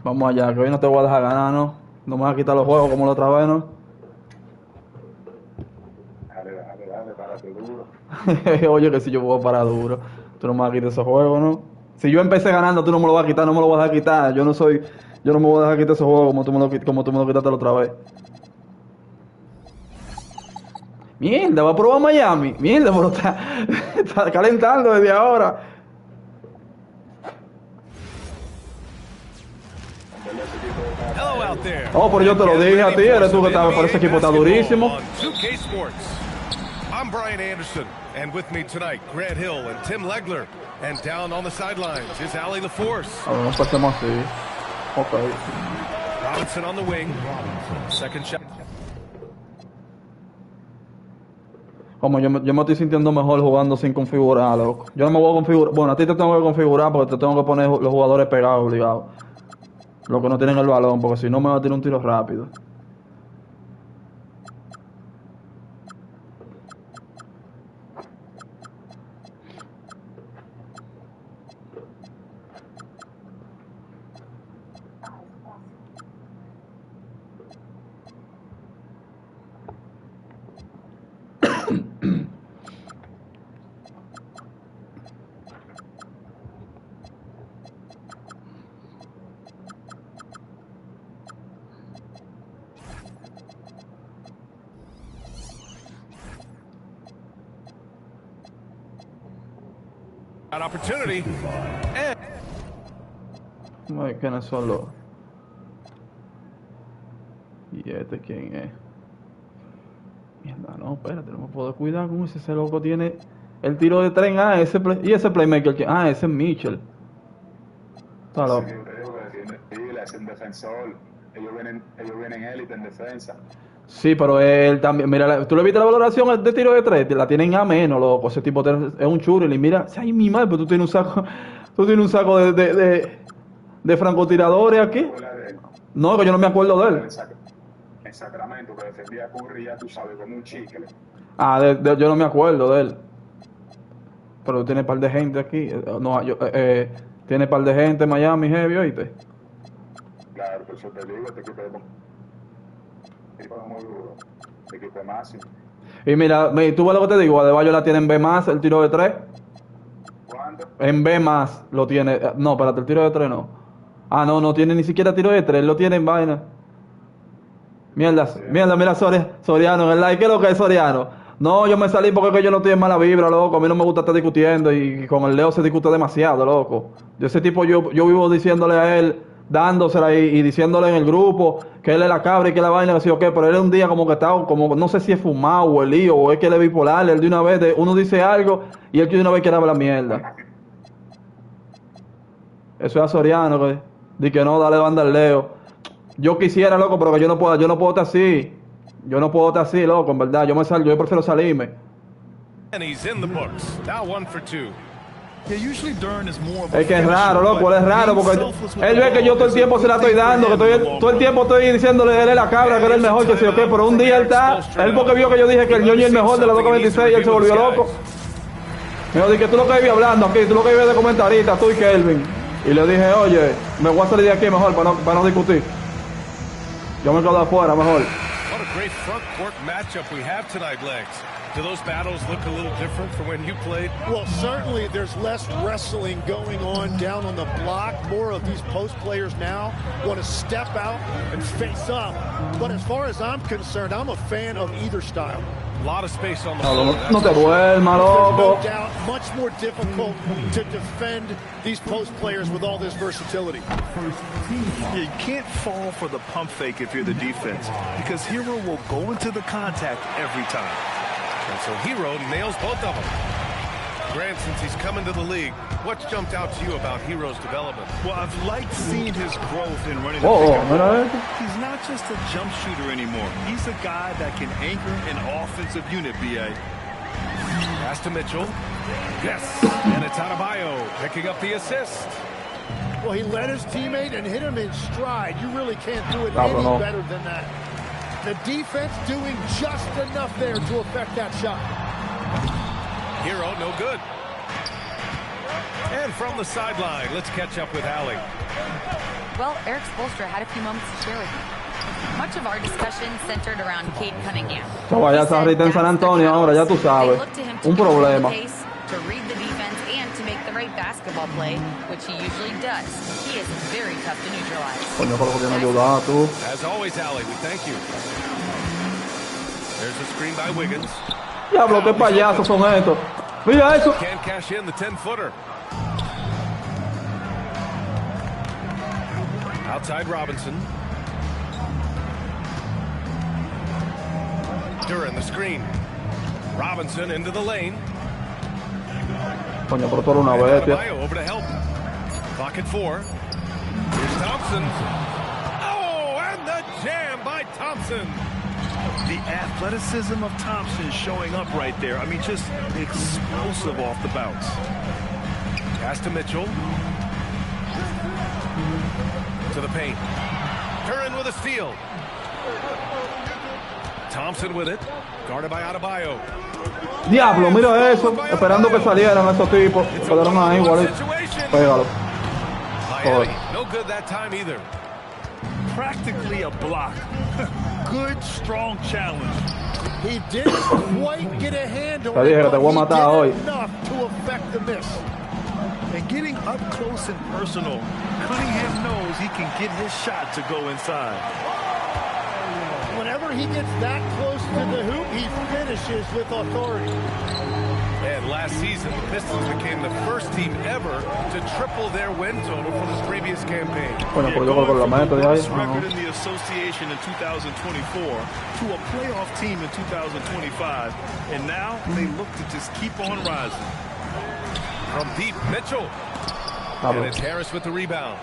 Vamos allá, que hoy no te voy a dejar ganar, ¿no? No me vas a quitar los juegos como la otra vez, ¿no? Dale, párate duro. Oye, que si yo puedo parar duro, tú no me vas a quitar esos juegos, ¿no? Si yo empecé ganando, tú no me lo vas a quitar, no me lo vas a dejar quitar. Yo no me voy a dejar quitar esos juegos como tú me lo quitaste la otra vez. Mierda, va a probar Miami. Mierda, pero está calentando desde ahora. Hello out there. Oh, pero yo te lo dije a ti, eres tú que estás, por ese equipo está durísimo. I'm Brian Anderson, and with me tonight, Grant Hill and Tim Legler. And down on the sidelines is Allie LaForce. A ver, no pasemos así. Ok. Robinson on the wing. Second shot. Como yo me estoy sintiendo mejor jugando sin configurar, loco. Yo no me voy a configurar. Bueno, a ti te tengo que configurar porque te tengo que poner los jugadores pegados, obligados. Los que no tienen el balón, porque si no me va a tirar un tiro rápido. An opportunity. And Ay, ¿quiénes son los? ¿Y este quién es? Mierda, no, espérate, no me puedo cuidar con ese loco tiene el tiro de tren. Ah, y ese playmaker, ese es Mitchell. Está loco. Sí, te digo que defiende pila, es un defensor. Ellos vienen élite en defensa. Sí, pero él también, mira, tú le viste la valoración de tiro de tres, la tienen a menos, loco. Ese tipo es un churro y mira, ay, mi madre, pero tú tienes un saco de francotiradores aquí. No, que yo no me acuerdo de él. En Sacramento, que defendía a Curry, ya tú sabes, como un chicle. Ah, yo no me acuerdo de él. Pero tiene un par de gente aquí. No, tiene un par de gente en Miami, heavy, ¿oíste? Claro, por eso te digo, este equipo es muy duro. Este equipo es máximo. Y mira, tú ves lo que te digo, Adebayo la tiene en B más, el tiro de tres. ¿Cuándo? En B más lo tiene. No, espérate, el tiro de tres no. Ah, no tiene ni siquiera tiro de tres, lo tiene en vaina. Mierda, Sí. mira Soriano en el like. ¿Qué es lo que es Soriano? No, yo me salí porque yo no estoy en mala vibra, loco. A mí no me gusta estar discutiendo y con el Leo se discute demasiado, loco. Yo ese tipo, yo vivo diciéndole a él, dándosela y diciéndole en el grupo que él es la cabra y que la vaina, así, ok, pero él es un día como que está, como no sé si es fumado o el lío o es que él es bipolar, él de una vez, uno dice algo y él de una vez quiere hablar mierda. Eso es a Soriano, que di que no, dale banda al Leo. Yo quisiera, loco, pero que yo no puedo estar así. Yo no puedo estar así, loco, en verdad. Yo prefiero salirme. And he's in the books. Now 1 for 2. Es que es raro, loco, él es raro porque él ve que yo todo el tiempo se la estoy dando, que todo el tiempo estoy diciéndole él es la cabra, que él es el mejor, que sí o qué, pero un día él porque vio que yo dije que el ñoñi es el mejor de la 226 y él se volvió loco. Me dijo, que tú lo que vives hablando aquí, tú lo que vives de comentarista, tú y Kelvin. Y le dije, oye, me voy a salir de aquí mejor para no discutir. Yo me quedo afuera mejor. What a great front court matchup we have tonight, Legs. Do those battles look a little different from when you played? Well, certainly there's less wrestling going on down on the block. More of these post players now want to step out and face up. But as far as I'm concerned, I'm a fan of either style. A lot of space on the floor. No te duermas, There's loco. no doubt much more difficult to defend these post players with all this versatility. You can't fall for the pump fake if you're the defense because Hero will go into the contact every time. And so Hero nails both of them. Grant, since he's come into the league, what's jumped out to you about Hero's development? Well, I've liked seeing his growth in running the mira esto. He's not just a jump shooter anymore. He's a guy that can anchor an offensive unit, B.A. Pass to Mitchell. Yes. And it's Adebayo picking up the assist. Well, he led his teammate and hit him in stride. You really can't do it Claro, any no. better than that. The defense doing just enough there to affect that shot. Hero, no good. And from the sideline, let's catch up with Allie. Well, Eric Spoelstra had a few moments to share with me. Much of our discussion centered around Cade Cunningham. Vaya esa rita en San Antonio ahora, ya tú sabes. Un problema. To read the defense and to make the right basketball play, which he usually does. He is very tough to neutralize. Coño, por lo que viene ayudar tú. As always, Allie, we thank you. There's a screen by Wiggins. Diablo, qué payasos son estos. Mira eso. Can't cash in the 10-footer. Outside Robinson. Duran the screen. Robinson into the lane. Coño, pero tú eres una bestia. Over to help. Clock at 4. Here's Thompson. Oh, and the jam by Thompson. The athleticism of Thompson showing up right there. I mean, just explosive off the bounce. Pass to Mitchell. To the paint. Curran with a steal. Thompson with it. Guarded by Adebayo. Diablo, mira eso. Esperando que salieran esos tipos. Quedaron ahí igual. Pégalo. Miami, no good that time either. Practically a block. Good, strong challenge. He didn't quite get a handle. Te dije que te voy a matar hoy. Enough to affect the miss. And getting up close and personal, Cunningham knows he can get his shot to go inside. Whenever he gets that close to the hoop, he finishes with authority. And last season, the Pistons became the first team ever to triple their win total from the previous campaign. Coño, pero yo creo que la meta de ahí. Record in the association in 2024 to a playoff team in 2025, and now they look to just keep on rising. From deep, Mitchell. And it's Harris with the rebound.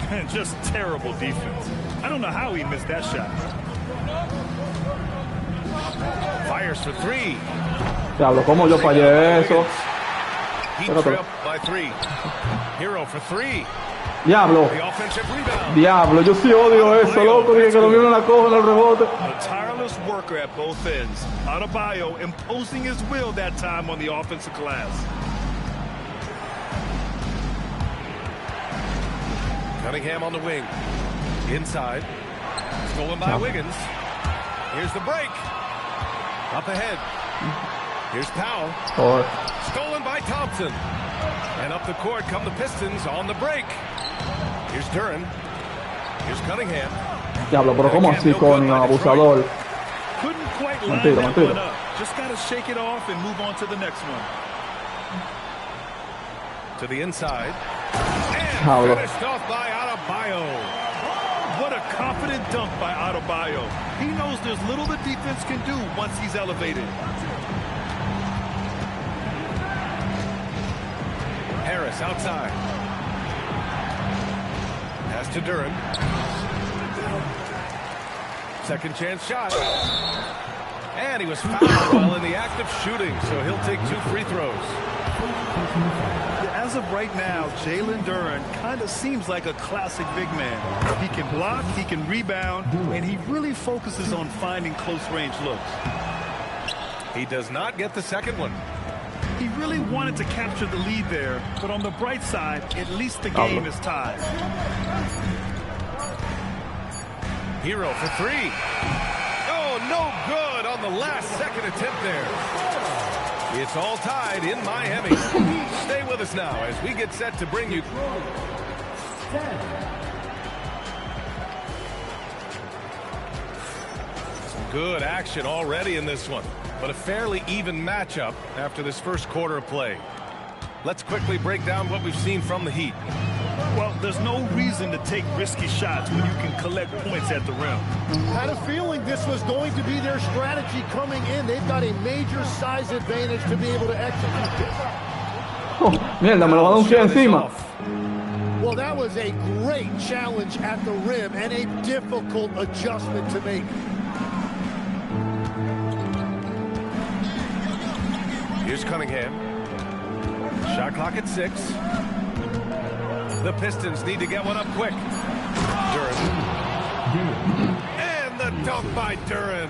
And just terrible defense. I don't know how he missed that shot. Fires for 3. Diablo, ¿cómo yo fallé eso? Heat trip by 3. Hero for 3. Diablo. The offensive rebound. Diablo, yo sí odio eso, loco. Dije que lo vieron la coja en el rebote. A tireless worker at both ends. Adebayo imposing his will that time on the offensive glass. Cunningham on the wing. Inside. Stolen by Wiggins. Here's the break. Up ahead. Here's Powell. Stolen by Thompson. And up the court come the Pistons on the break. Here's Duran. Here's Cunningham. Diablo, pero ¿cómo así, coño? Abusador. Couldn't quite line Mentira, that mentira. one up. Just got to shake it off and move on to the next one. To the inside. Diablo. Finished off by Adebayo. What a confident dunk by Adebayo. He knows there's little the defense can do once he's elevated. Harris outside. Pass to Duran. Second chance shot. And he was fouled while in the act of shooting, so he'll take 2 free throws. As of right now, Jalen Duran kind of seems like a classic big man. He can block, he can rebound, and he really focuses on finding close-range looks. He does not get the second one. He really wanted to capture the lead there, but on the bright side, at least the game is tied. Hero for 3. Oh, no good on the last second attempt there. It's all tied in Miami. Stay with us now as we get set to bring you some good action already in this one, but a fairly even matchup after this first quarter of play. Let's quickly break down what we've seen from the Heat. Well, there's no reason to take risky shots when you can collect points at the rim. Had a feeling this was going to be their strategy coming in. They've got a major size advantage to be able to execute this. Oh, mierda, me lo va a dar un pie encima. Well, that was a great challenge at the rim and a difficult adjustment to make. Here's Cunningham. Shot clock at 6. The Pistons need to get one up quick. Duran. And the dunk by Duran.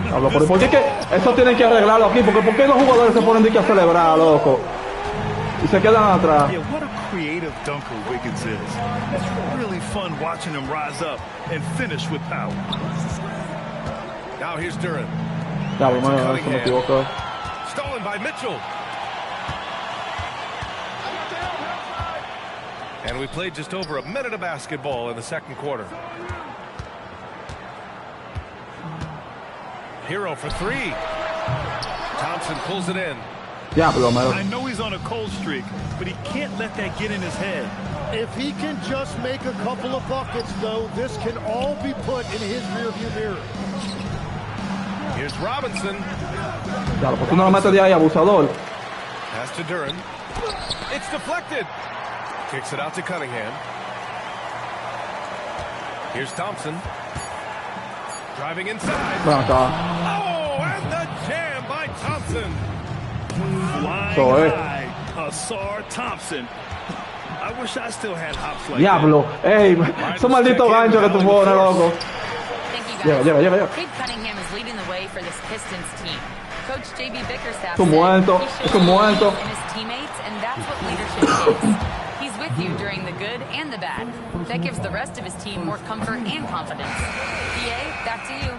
Hablo, ¿por qué que eso tienen que arreglarlo aquí? Porque ¿por qué los jugadores se ponen de que a celebrar, loco? Y se quedan atrás. Yeah, what a creative dunker Wiggins is. It's really fun watching him rise up and finish with power. Now here's Duran. Stolen by Mitchell. And we played just over a minute of basketball in the second quarter. Hero for three. Thompson pulls it in. I know he's on a cold streak, but he can't let that get in his head. If he can just make a couple of buckets, though, this can all be put in his rearview mirror. Here's Robinson. Claro, ¿por qué no lo metes de ahí, abusador? Pass to Duran. It's deflected. Kicks it out to Cunningham. Here's Thompson. Driving inside. Oh, and the jam by Thompson. Flying high, Asar Thompson. I wish I still had hops like Diablo, ey, esos malditos ganchos que tú pones, loco. Llega. Kate Cunningham is leading the way for this Pistons team. Coach J.B. Bickerstaff said he shows and his teammates, and that's what leadership is. He's with you during the good and the bad. That gives the rest of his team more comfort and confidence. PA, back to you.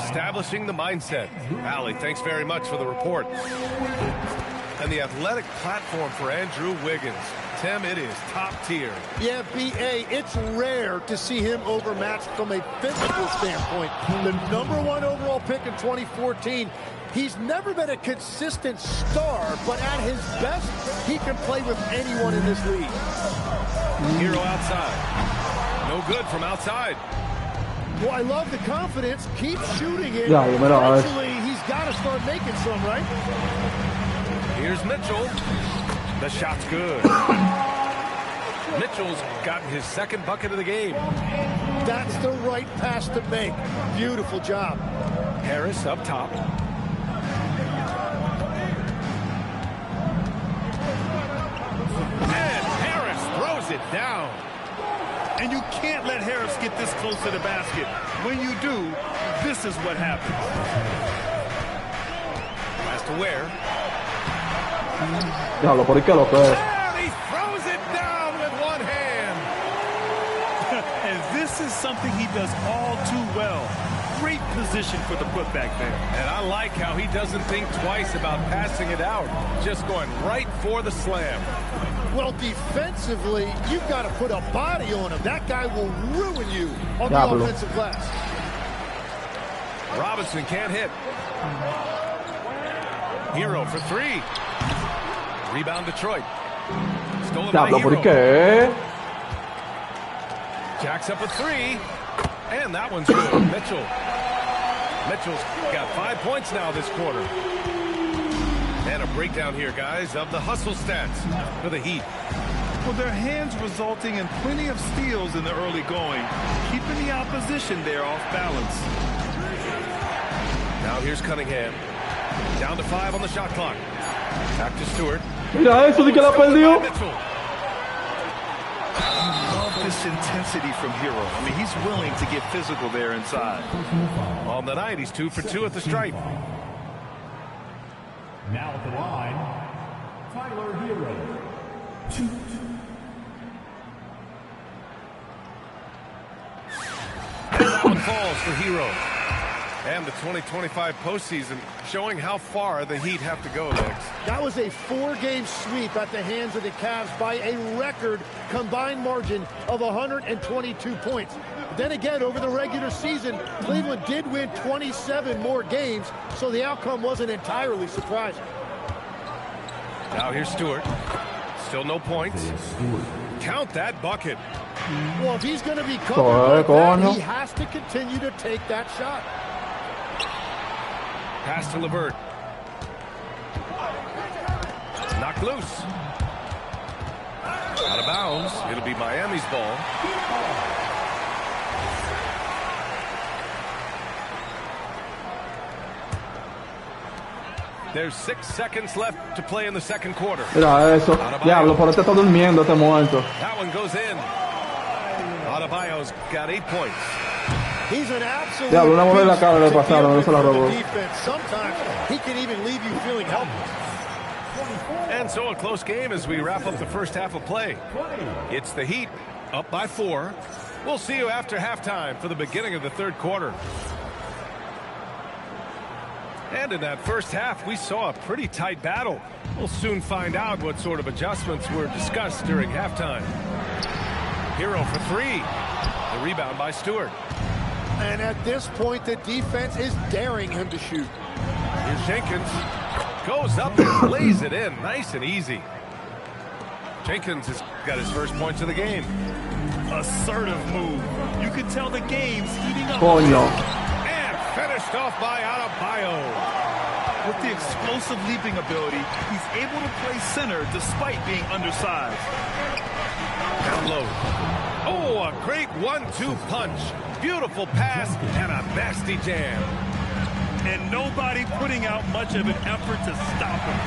Establishing the mindset. Allie, thanks very much for the report. And the athletic platform for Andrew Wiggins. Tim, it is top tier. Yeah, B.A., it's rare to see him overmatched from a physical standpoint. The #1 overall pick in 2014. He's never been a consistent star, but at his best, he can play with anyone in this league. Hero outside. No good from outside. Well, I love the confidence. Keep shooting it. Eventually, he's got to start making some, right? Here's Mitchell. The shot's good. Mitchell's gotten his second bucket of the game. That's the right pass to make. Beautiful job. Harris up top. And Harris throws it down. And you can't let Harris get this close to the basket. When you do, this is what happens. Has to Ware. Diablo, ¿por qué lo que es? And he throws it down with one hand. And this is something he does all too well. Great position for the putback there. And I like how he doesn't think twice about passing it out. Just going right for the slam. Well, defensively, you've got to put a body on him. That guy will ruin you on the offensive glass. Robinson can't hit. Hero for three. Rebound Detroit. Stolen by Hero. ¿Por qué? Jacks up a three. And that one's good. Mitchell's got 5 points now this quarter. And a breakdown here, guys, of the hustle stats for the Heat. Well, their hands resulting in plenty of steals in the early going, keeping the opposition there off balance. Now here's Cunningham. Down to 5 on the shot clock. Back to Stewart. Mira eso, de que la perdió. Love this intensity from Hero. I mean, he's willing to get physical there inside. On the night, he's 2 for 2 at the stripe. Now at the line, Tyler Hero. And that one falls for Hero. And the 2025 postseason showing how far the Heat have to go next. That was a 4-game sweep at the hands of the Cavs by a record combined margin of 122 points. Then again, over the regular season, Cleveland did win 27 more games, so the outcome wasn't entirely surprising. Now here's Stewart. Still no points. Count that bucket. Well, if he's going to be covered like that, he has to continue to take that shot. Pass to LeVert. Knocked loose. Out of bounds. It'll be Miami's ball. There's 6 seconds left to play in the second quarter. Mira eso. Diablo, por este está durmiendo, este muerto. That one goes in. Adebayo's got 8 points. He's an absolute Diablo, una mujer la cara le pasaron, no se la robó. Sometimes he can even leave you feeling helpless. And so a close game as we wrap up the first half of play. It's the Heat up by 4. We'll see you after halftime for the beginning of the third quarter. And in that first half, we saw a pretty tight battle. We'll soon find out what sort of adjustments were discussed during halftime. Hero for 3. The rebound by Stewart. And at this point, the defense is daring him to shoot. Here's Jenkins. Goes up and lays it in. Nice and easy. Jenkins has got his first points of the game. Assertive move. You can tell the game's heating up. Coño. And finished off by Adebayo. With the explosive leaping ability, he's able to play center despite being undersized. Down low. Oh, a great 1-2 punch. Beautiful pass and a nasty jam. And nobody putting out much of an effort to stop him.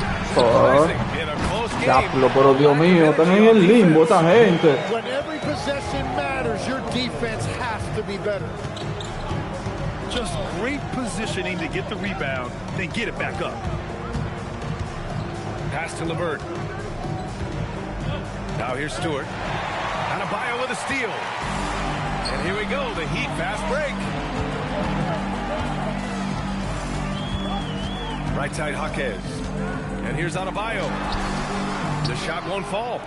In a close game. Diablo, pero Dios mío, están en el limbo esta gente. When every possession matters, your defense has to be better. Just great positioning to get the rebound, then get it back up. Pass to LeVert. Now here's Stewart. Adebayo with a steal. And here we go, the Heat fast break. Right side Jaquez. And here's Adebayo. The shot won't fall.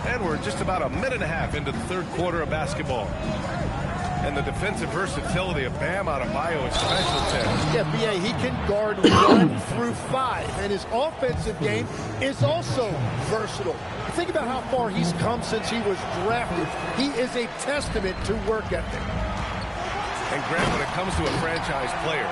And we're just about a minute and a half into the third quarter of basketball. And the defensive versatility of Bam Adebayo is special, Ted. Yeah, B.A., he can guard 1 through 5. And his offensive game is also versatile. Think about how far he's come since he was drafted. He is a testament to work ethic. And Grant, when it comes to a franchise player,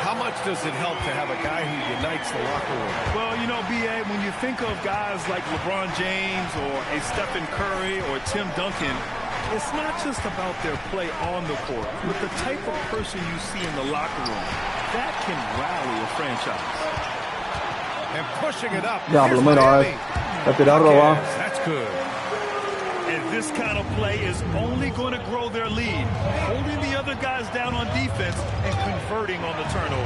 how much does it help to have a guy who unites the locker room? Well, you know, B.A., when you think of guys like LeBron James or a Stephen Curry or Tim Duncan, it's not just about their play on the court, but the type of person you see in the locker room. That can rally a franchise. And pushing it up. Diablo, mira, That's good. And this kind of play is only going to grow their lead, holding the other guys down on defense and converting on the turnover.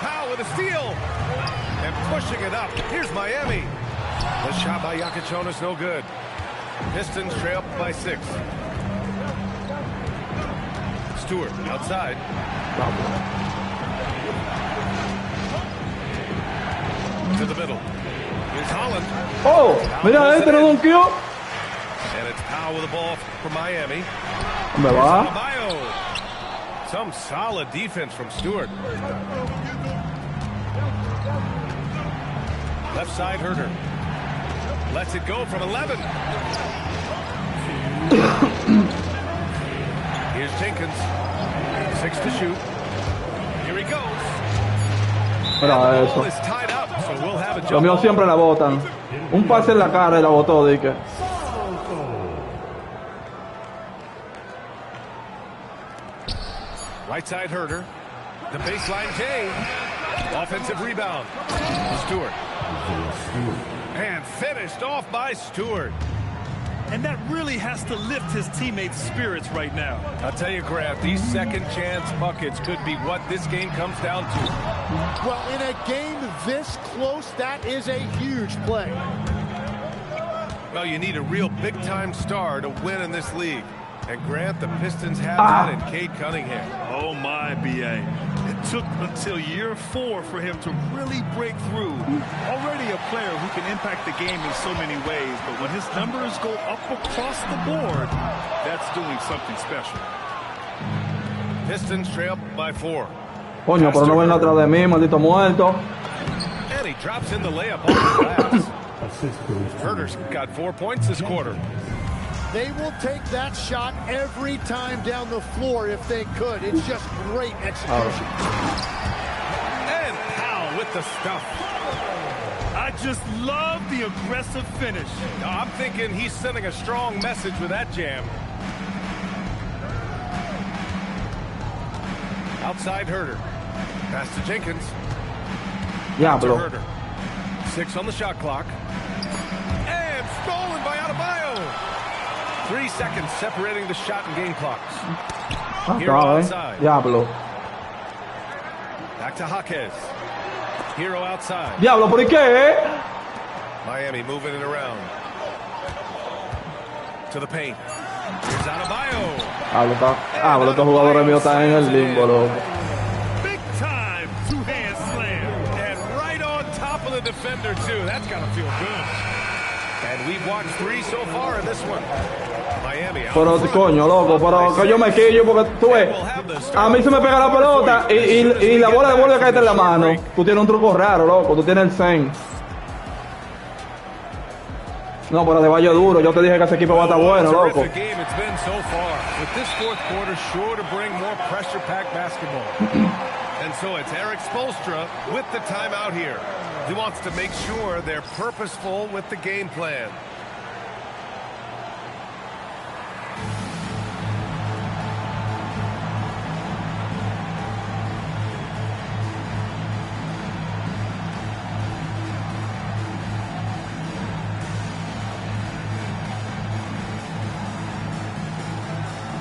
Powell with a steal. And pushing it up. Here's Miami. The shot by Jokic no good. Pistons trail up by 6. Stewart outside. To the middle. Here's Holland. Oh, mira este, no donkeó. And it's Powell with the ball for Miami. ¿Dónde va? Adebayo. Some solid defense from Stewart. Left side, Herter. Lets it go from 11. Here's Jenkins. 6 to shoot. Here he goes. Mira eso. Is tied up, so we'll have a Los jump míos ball. siempre la botan. Un pase en la cara y la botó, dique. Right side Herter. The baseline Jay. Offensive rebound. Stewart. And finished off by Stewart. And that really has to lift his teammates' spirits right now. I'll tell you, Grant, these second chance buckets could be what this game comes down to. Well, in a game this close, that is a huge play. Well, you need a real big-time star to win in this league. And Grant, the Pistons have that in Cade Cunningham. Oh, my, B.A. It took until year 4 for him to really break through. Already a player who can impact the game in so many ways, but when his numbers go up across the board, that's doing something special. Pistons trail by 4. Coño, pero no ven atrás de mí, maldito muerto. And he drops in the layup on the glass. Herter's got 4 points this quarter. They will take that shot every time down the floor if they could. It's just great execution. And Powell with the stuff. I just love the aggressive finish. I'm thinking he's sending a strong message with that jam. Outside Herter. Pass to Jenkins. Diablo. To Herter. 6 on the shot clock. And stolen by Adebayo. 3 seconds separating the shot and game clocks. Here outside. Diablo. Back to Jaquez. Hero outside. Diablo, ¿por qué? Miami moving it around. To the paint. Here's Adebayo. Pero estos jugadores míos están en el limbo, loco. Big time two-hand slam. And right on top of the defender, too. That's got to feel good. And we've watched 3 so far in this one. Miami out. Pero coño, loco, pero que yo me quillo porque tú ves, a mí se me pega la pelota y la bola vuelve a caerte en la mano. Tú tienes un truco raro, loco, tú tienes el zen. No, pero Adebayo duro, yo te dije que ese equipo va a estar bueno, loco. And so it's Eric Spoelstra with the timeout here. He wants to make sure they're purposeful with the game plan.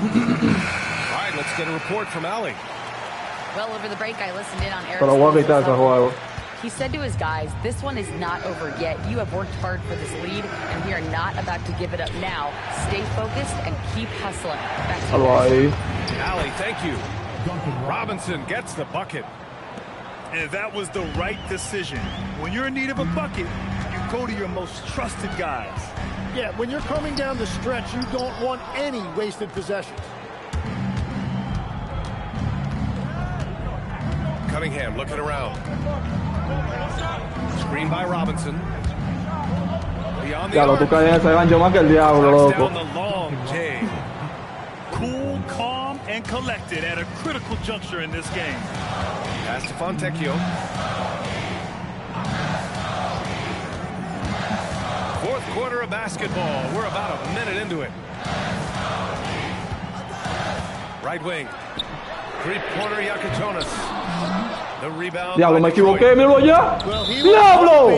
All right, let's get a report from Allie. Well, over the break, I listened in on Eric. Pero voy a quitar ese juego. He said to his guys, this one is not over yet. You have worked hard for this lead, and we are not about to give it up now. Stay focused and keep hustling. Back to you guys. Allie, thank you. Robinson gets the bucket. And that was the right decision. When you're in need of a bucket, you go to your most trusted guys. Yeah, when you're coming down the stretch, you don't want any wasted possessions. Cunningham looking around. Screen by Robinson. Beyond the Diablo, tú caes en ese gancho más que el diablo, loco. down the long J. Cool, calm, and collected at a critical juncture in this game. Pass to Fontecchio. Fourth quarter of basketball. We're about a minute into it. Right wing. Three-pointer Yakutonis. The rebound. Diablo, me equivoqué, míralo allá. Diablo.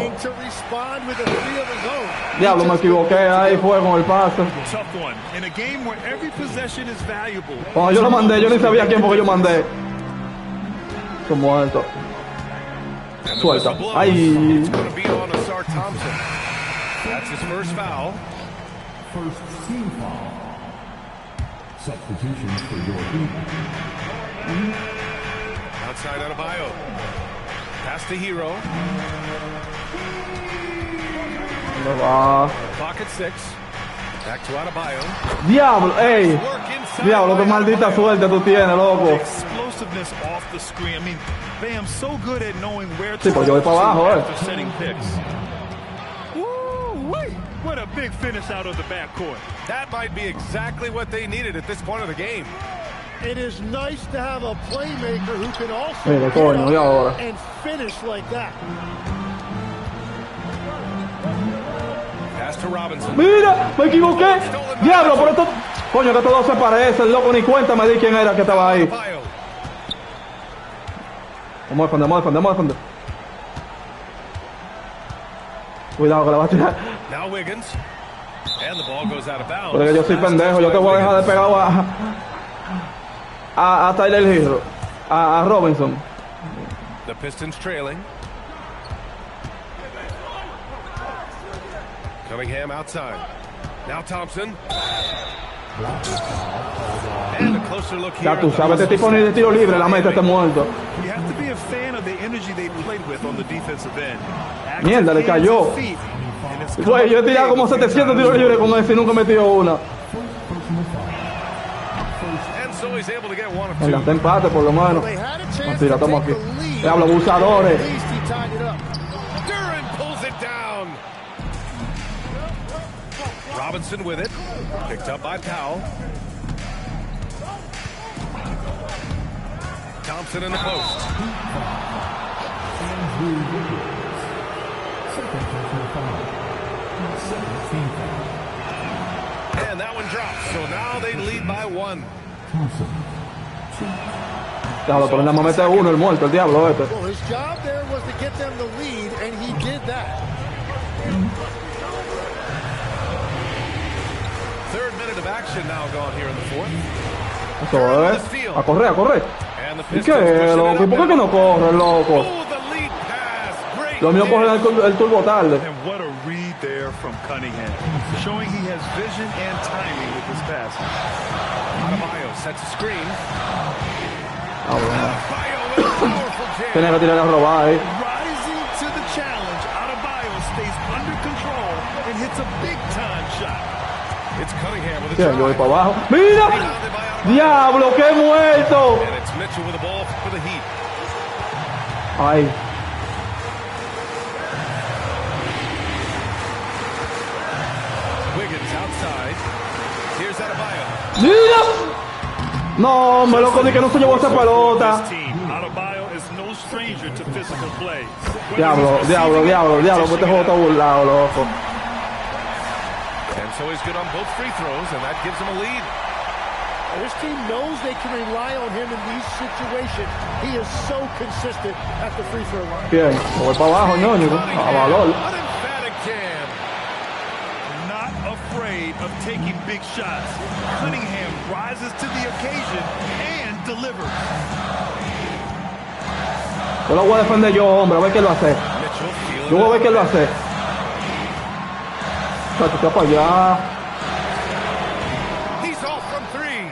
Diablo, me equivoqué, ahí fue con el pase. Tough one. In a game where every possession is valuable. Cuando yo lo mandé, yo ni sabía quién porque yo mandé. Estoy muerto. Suelta. Ay. That's his first foul. First team foul. Substitutions for your team. Outside Adebayo. Pass to Hero. Pocket 6. Back to Adebayo. Diablo, ey. Diablo, qué maldita suerte tú tienes, loco. Explosiveness off the screen. I mean, Bam's so good at knowing where to Sí, pues yo voy para abajo, after setting picks. Woo-wee! What a big finish out of the backcourt. That might be exactly what they needed at this point of the game. It is nice to have a playmaker who can also Mira, coño, y ahora. and finish like that. Pass to Robinson. Mira, me equivoqué. Diablo, por esto. Coño, que todos se parecen, loco, ni cuenta me di quién era que estaba ahí. Vamos a defender. Cuidado que la va a tirar. Now Wiggins. And the ball goes out of bounds. Porque yo soy pendejo, yo te voy a dejar de pegar a Tyler Hero, a Robinson. The Pistons trailing. Cunningham outside. Now Thompson. And a closer look here. Ya tú sabes, este tipo ni de tiro libre la mete, este muerto. You have to be a fan of the energy they played with on the defensive end. Mierda, le cayó. Güey, yo he tirado como 700 tiros libres con ese y nunca he metido una. En las empate por lo menos. Así la estamos aquí. Diablo, abusadores. Robinson with it. Picked up by Powell. Thompson in the post. And that one drops. So now they lead by 1. Diablo, pero nada más mete uno, el muerto, el diablo este. Well, his job there was to get them the lead, and he did that. Third minute of action now gone here in the fourth. Eso es. A correr. ¿Y qué, loco? ¿Y por qué que no corre, loco? Oh, the lead pass. Los míos cogen el turbo tarde. And what a read there from Cunningham, showing he has vision and timing with his pass. Adebayo sets a screen. Tenía que tirar a robar ahí. Rising to the challenge, Adebayo stays under control and hits a big-time shot. It's Cunningham with a Yo voy drive. para abajo. ¡Mira! ¡Diablo, qué muerto! And it's Mitchell with the ball for the Heat. Ay. Wiggins outside. Here's Adebayo. ¡Mira! No, me loco, ni que no se llevó esa pelota. Adebayo is no stranger to physical play. Diablo, pues este juego está burlado, loco. And so he's good on both free throws, and that gives him a lead. This team knows they can rely on him in these situations. He is so consistent at the free throw line. Bien, voy para abajo, ñoñi, a valor. An emphatic jam. Not afraid of taking big shots. Cunningham rises to the occasion and delivers. Yo lo voy a defender yo, hombre, a ver qué lo hace. Mitchell feeling Yo voy a ver it. qué lo hace. Está para allá. He's off from three.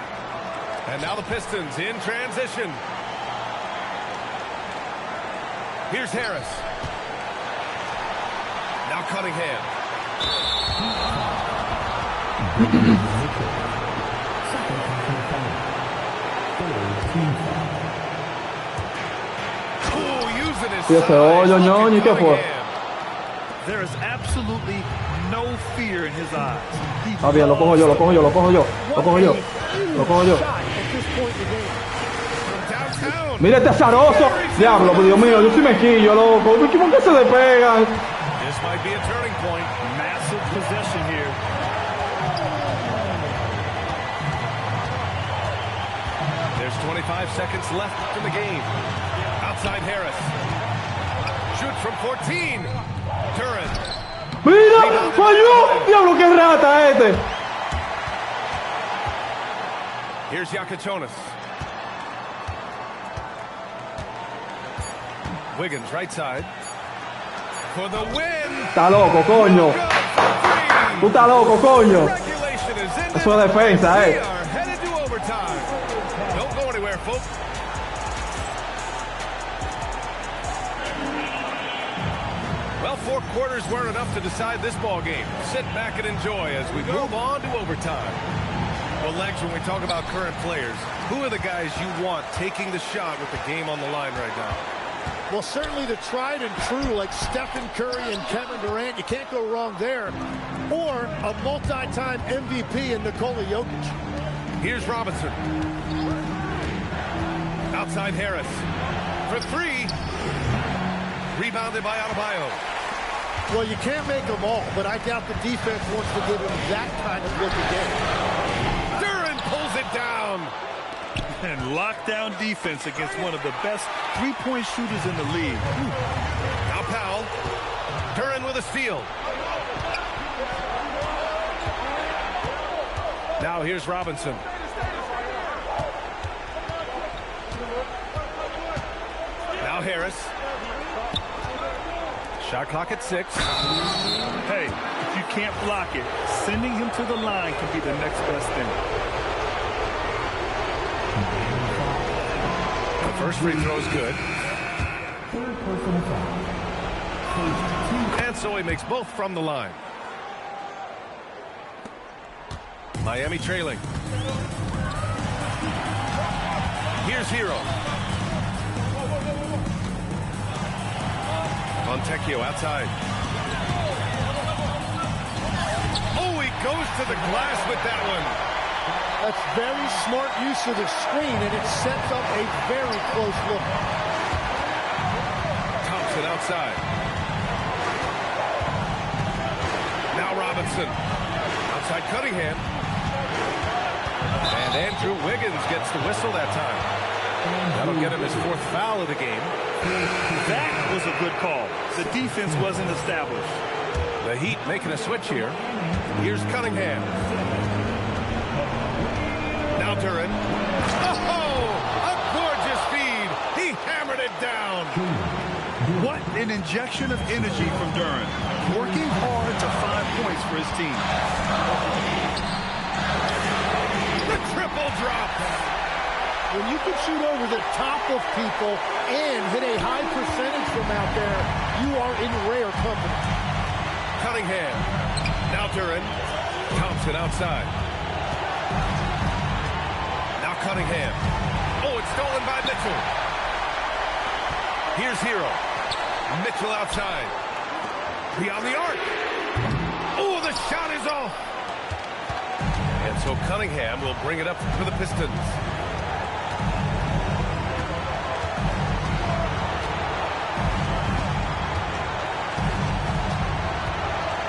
And now the Pistons in transition. Here's Harris. Now Cunningham. Using his Y ese hoyo, size. ñoñi, ¿qué fue? There is absolutely no fear in his eyes. He Está bien, lo cojo yo. What a huge yo. shot at this point in the game. Downtown. Mira este azaroso. Diablo, pues Dios mío, yo soy mequillo, loco. ¿Cómo que se despegan? This might be a turning point. massive possession here. There's 25 seconds left in the game. Outside Harris. Shoots from 14. Turin. ¡Mira! ¡Falló! ¡Diablo, qué rata este! Here's Yakichonis. Wiggins, right side. For the win. Está loco, coño. Tú estás loco, coño. Regulation is in. Eso es defensa, We are headed to overtime. Don't go anywhere, folks. Well, 4 quarters weren't enough to decide this ball game. Sit back and enjoy as we move on to overtime. Well, Legs, when we talk about current players, who are the guys you want taking the shot with the game on the line right now? Well, certainly the tried and true like Stephen Curry and Kevin Durant. You can't go wrong there. Or a multi-time MVP in Nikola Jokic. Here's Robinson. Outside Harris. For 3. Rebounded by Adebayo. Well, you can't make them all, but I doubt the defense wants to give him that kind of look again. Duran pulls it down. And lockdown defense against one of the best three-point shooters in the league. Now Powell. Duran with a steal. Now here's Robinson. Now Harris. Shot clock at 6. Hey, if you can't block it, sending him to the line can be the next best thing. The first free throw is good. And so he makes both from the line. Miami trailing. Here's Hero. Fontecchio outside. Oh, he goes to the glass with that one. That's very smart use of the screen, and it sets up a very close look. Thompson outside. Now Robinson. Outside Cunningham. And Andrew Wiggins gets the whistle that time. That'll get him his 4th foul of the game. That was a good call. The defense wasn't established. The Heat making a switch here. Here's Cunningham. Now Duran. Oh, a gorgeous feed. He hammered it down. What an injection of energy from Duran. Working hard to find points for his team. The triple drop. When you can shoot over the top of people and hit a high percentage from out there, you are in rare company. Cunningham. Now Duran. Thompson outside. Now Cunningham. Oh, it's stolen by Mitchell. Here's Hero. Mitchell outside. Beyond the arc. Oh, the shot is off. And so Cunningham will bring it up for the Pistons.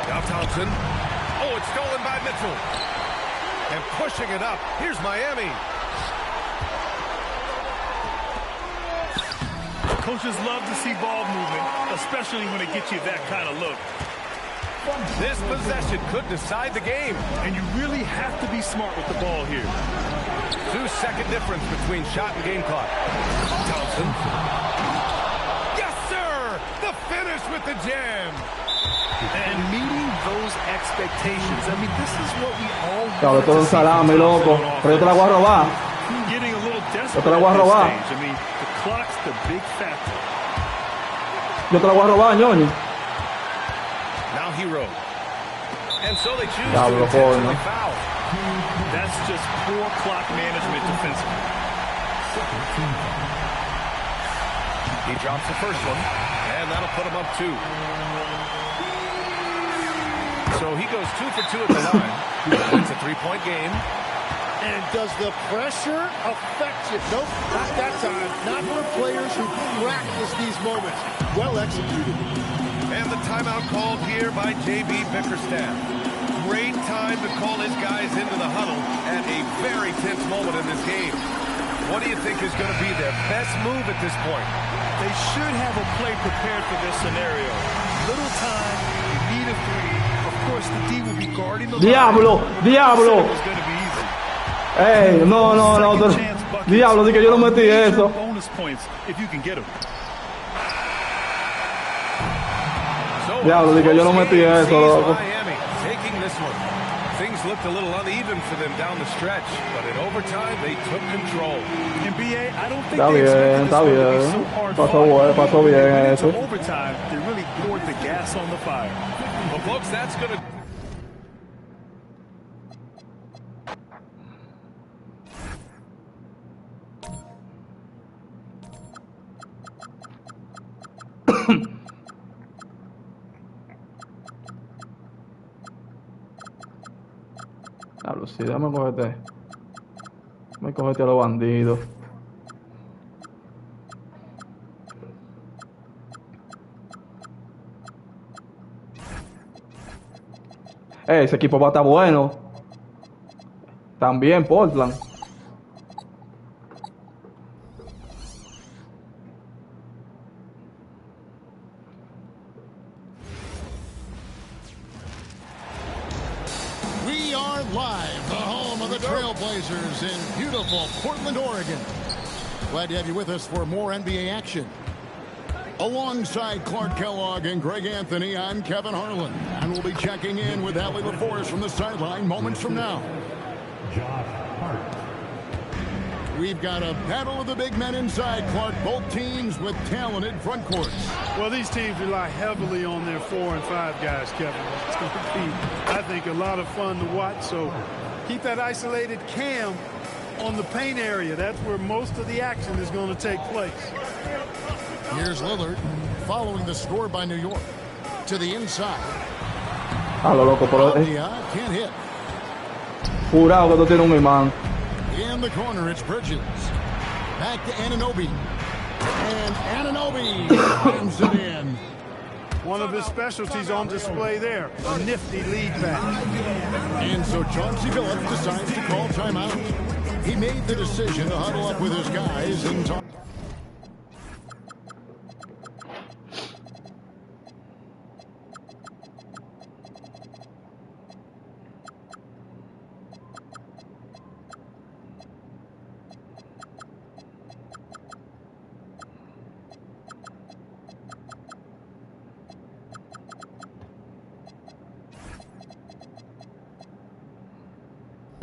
Now Thompson. Oh, it's stolen by Mitchell. And pushing it up. Here's Miami. Coaches love to see ball movement, especially when it gets you that kind of look. This possession could decide the game. And you really have to be smart with the ball here. 2-second difference between shot and game clock. Thompson. Yes, sir! The finish with the jam. And meeting those expectations. I mean, this is what we all Cabrón, todo un salame, loco. Pero yo te la voy a robar. Getting a little desperate Yo te la voy a at this robar. stage. I mean, the clock's the big factor. Yo te la voy a robar, ñoñi. Now Hero. And so they choose Diablo, to intentionally ¿no? foul. That's just poor clock management defensively. He drops the first one, and that'll put him up 2. So he goes 2 for 2 at the line. It's a 3-point game. And does the pressure affect you? Nope, not that time. Not for players who practice these moments. Well executed. And the timeout called here by J.B. Bickerstaff. Great time to call his guys into the huddle at a very tense moment in this game. What do you think is going to be their best move at this point? They should have a play prepared for this scenario. Little time, you need a 3. Of course, the D will be guarding the Diablo, line. diablo. It's going to be easy. Ey, no. Second chance buckets. Diablo, di que yo no metí Major eso. Bonus points if you can get them. So, Diablo, di que yo no metí eso, sees loco. Miami taking this one. Things looked a little uneven for them down the stretch, but in overtime, they took control. In BA, I don't think Está they bien, expected está this one to be bien. so hard Pasó fought. bueno, pasó bien When it eso. went into overtime, they really poured the gas on the fire. Well, folks, that's going to... Diablo, sí, déjame cogerte. Me cogete a los bandidos. Ese equipo va a estar bueno. También Portland. We are live, the home of the Trailblazers in beautiful Portland, Oregon. Glad to have you with us for more NBA action. Alongside Clark Kellogg and Greg Anthony, I'm Kevin Harlan, and we'll be checking in with Allie LaForce from the sideline moments from now. Josh Hart. We've got a battle of the big men inside, Clark. Both teams with talented front courts. Well, these teams rely heavily on their 4 and 5 guys, Kevin. It's going to be, I think, a lot of fun to watch. So keep that isolated cam on the paint area. That's where most of the action is going to take place. Here's Lillard following the score by New York. To the inside. A lo loco, pero Can't hit. jurado que tú tienes un imán. In the corner, it's Bridges. Back to Anunoby. And Anunoby slams it in. One of his specialties on display there, a nifty lead back. And so Chauncey Billups decides to call timeout. He made the decision to huddle up with his guys and talk.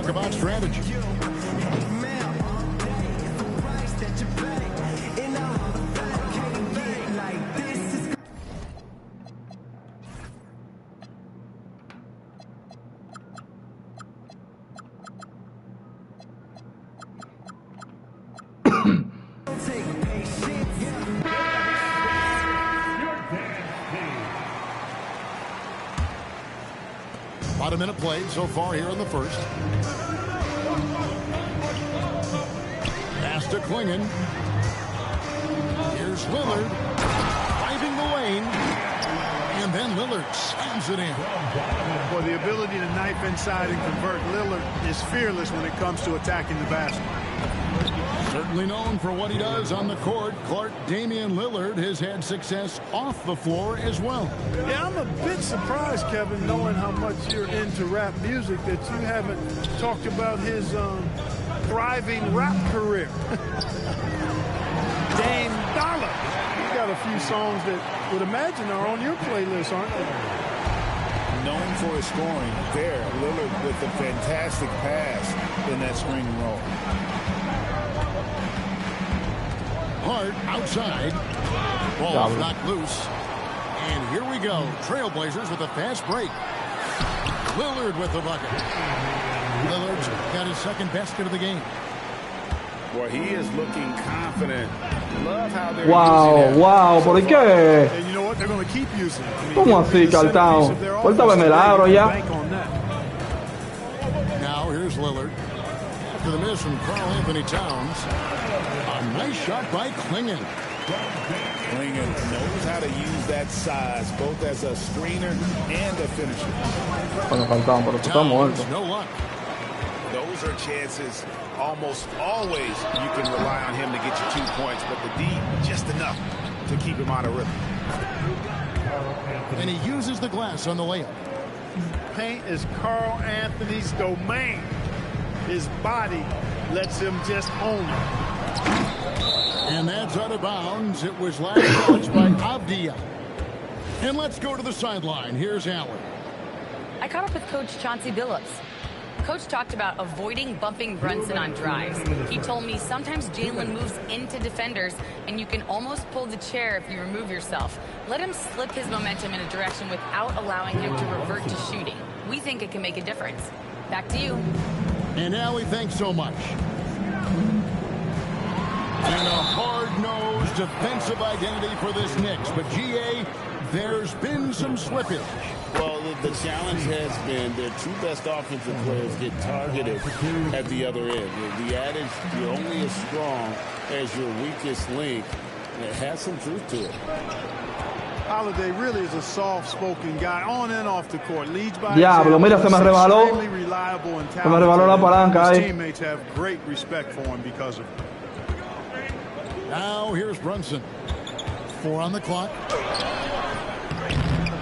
talk about strategy. About a minute played so far here in the first. Pass to Klingon. Here's Lillard. Driving the lane. And then Lillard slams it in. Well, the ability to knife inside and convert, Lillard is fearless when it comes to attacking the basket. Certainly known for what he does on the court, Clark Damian Lillard has had success off the floor as well. Yeah, I'm a bit surprised, Kevin, knowing how much you're into rap music, that you haven't talked about his thriving rap career. Dame Dollar. He's got a few songs that would imagine are on your playlist, aren't they? Known for his scoring there, Lillard with a fantastic pass in that screen and roll. Hart outside. Ball knocked loose. And here we go. Trailblazers with a fast break. Lillard with the bucket. Lillard's got his second basket of the game. Boy, he is looking confident. Love how they're wow, ¿por qué? And you know what? They're going to keep using it. I mean, ¿Cómo así, Cartao? Vuelta de milagro ya. Now here's Lillard. After the miss from Karl Anthony Towns. A nice shot by Klingon. Klingon knows how to use that size, both as a screener and a finisher. Towns, no luck. Those are chances. Almost always you can rely on him to get you 2 points, but the D, just enough to keep him out of rhythm. And he uses the glass on the layup. Paint is Karl Anthony's domain. His body lets him just own it. And that's out of bounds. It was last touched by Avdia. And let's go to the sideline. Here's Allen. I caught up with Coach Chauncey Billups. Coach talked about avoiding bumping Brunson on drives. He told me sometimes Jalen moves into defenders, and you can almost pull the chair if you remove yourself. Let him slip his momentum in a direction without allowing him to revert to shooting. We think it can make a difference. Back to you. And Allie, thanks so much. And a hard-nosed defensive identity for this Knicks. But, GA, there's been some slippage. Well, the challenge has been their two best offensive players get targeted at the other end. The adage, you're only as strong as your weakest link, it has some truth to it. Holiday really is a soft-spoken guy on and off the court. Leads by Diablo, mira, se me rebaló. Reliable and se me rebaló la palanca his ahí. teammates have great respect for him because of it. Now here's Brunson. 4 on the clock.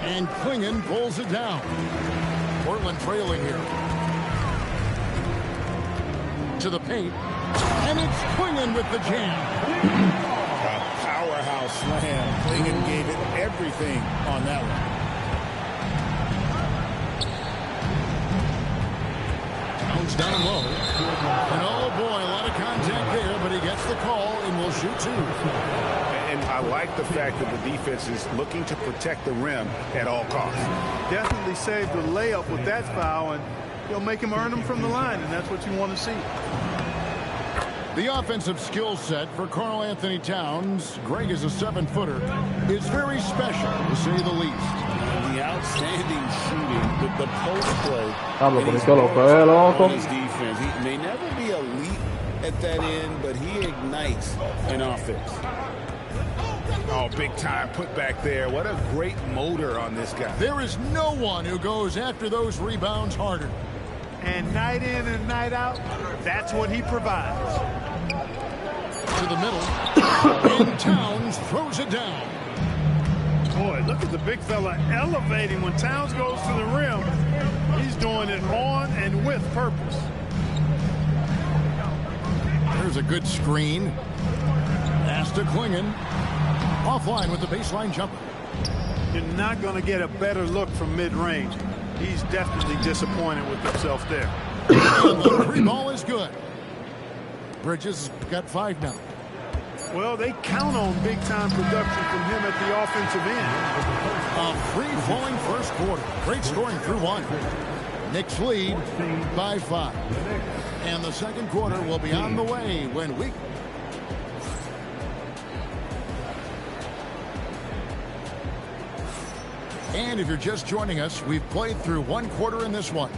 And Klingon pulls it down. Portland trailing here. To the paint. And it's Klingon with the jam. A powerhouse slam. Klingon gave it everything on that one. Towns down low. And oh boy, a lot of contact there, but he gets the call and will shoot 2. And I like the fact that the defense is looking to protect the rim at all costs. Definitely saved the layup with that foul, and he'll make him earn them from the line, and that's what you want to see. The offensive skill set for Karl Anthony Towns, Greg is a 7-footer, is very special, to say the least. The outstanding shooting, the post play, Pablo, and por he's eso lo fue, loco. on his defense. He may never be elite at that end, but he ignites an offense. Oh, big time put back there. What a great motor on this guy. There is no one who goes after those rebounds harder. And night in and night out, that's what he provides. To the middle. And Towns throws it down. Boy, look at the big fella elevating when Towns goes to the rim. He's doing it on and with purpose. There's a good screen. Pass to Klingon. Offline with the baseline jumper. You're not going to get a better look from mid-range. He's definitely disappointed with himself there. And the three ball is good. Bridges got 5 now. Well, they count on big-time production from him at the offensive end. A free-flowing first quarter. Great scoring through 1. Knicks lead by 5. And the second quarter will be on the way when we... And if you're just joining us, we've played through 1 quarter in this one.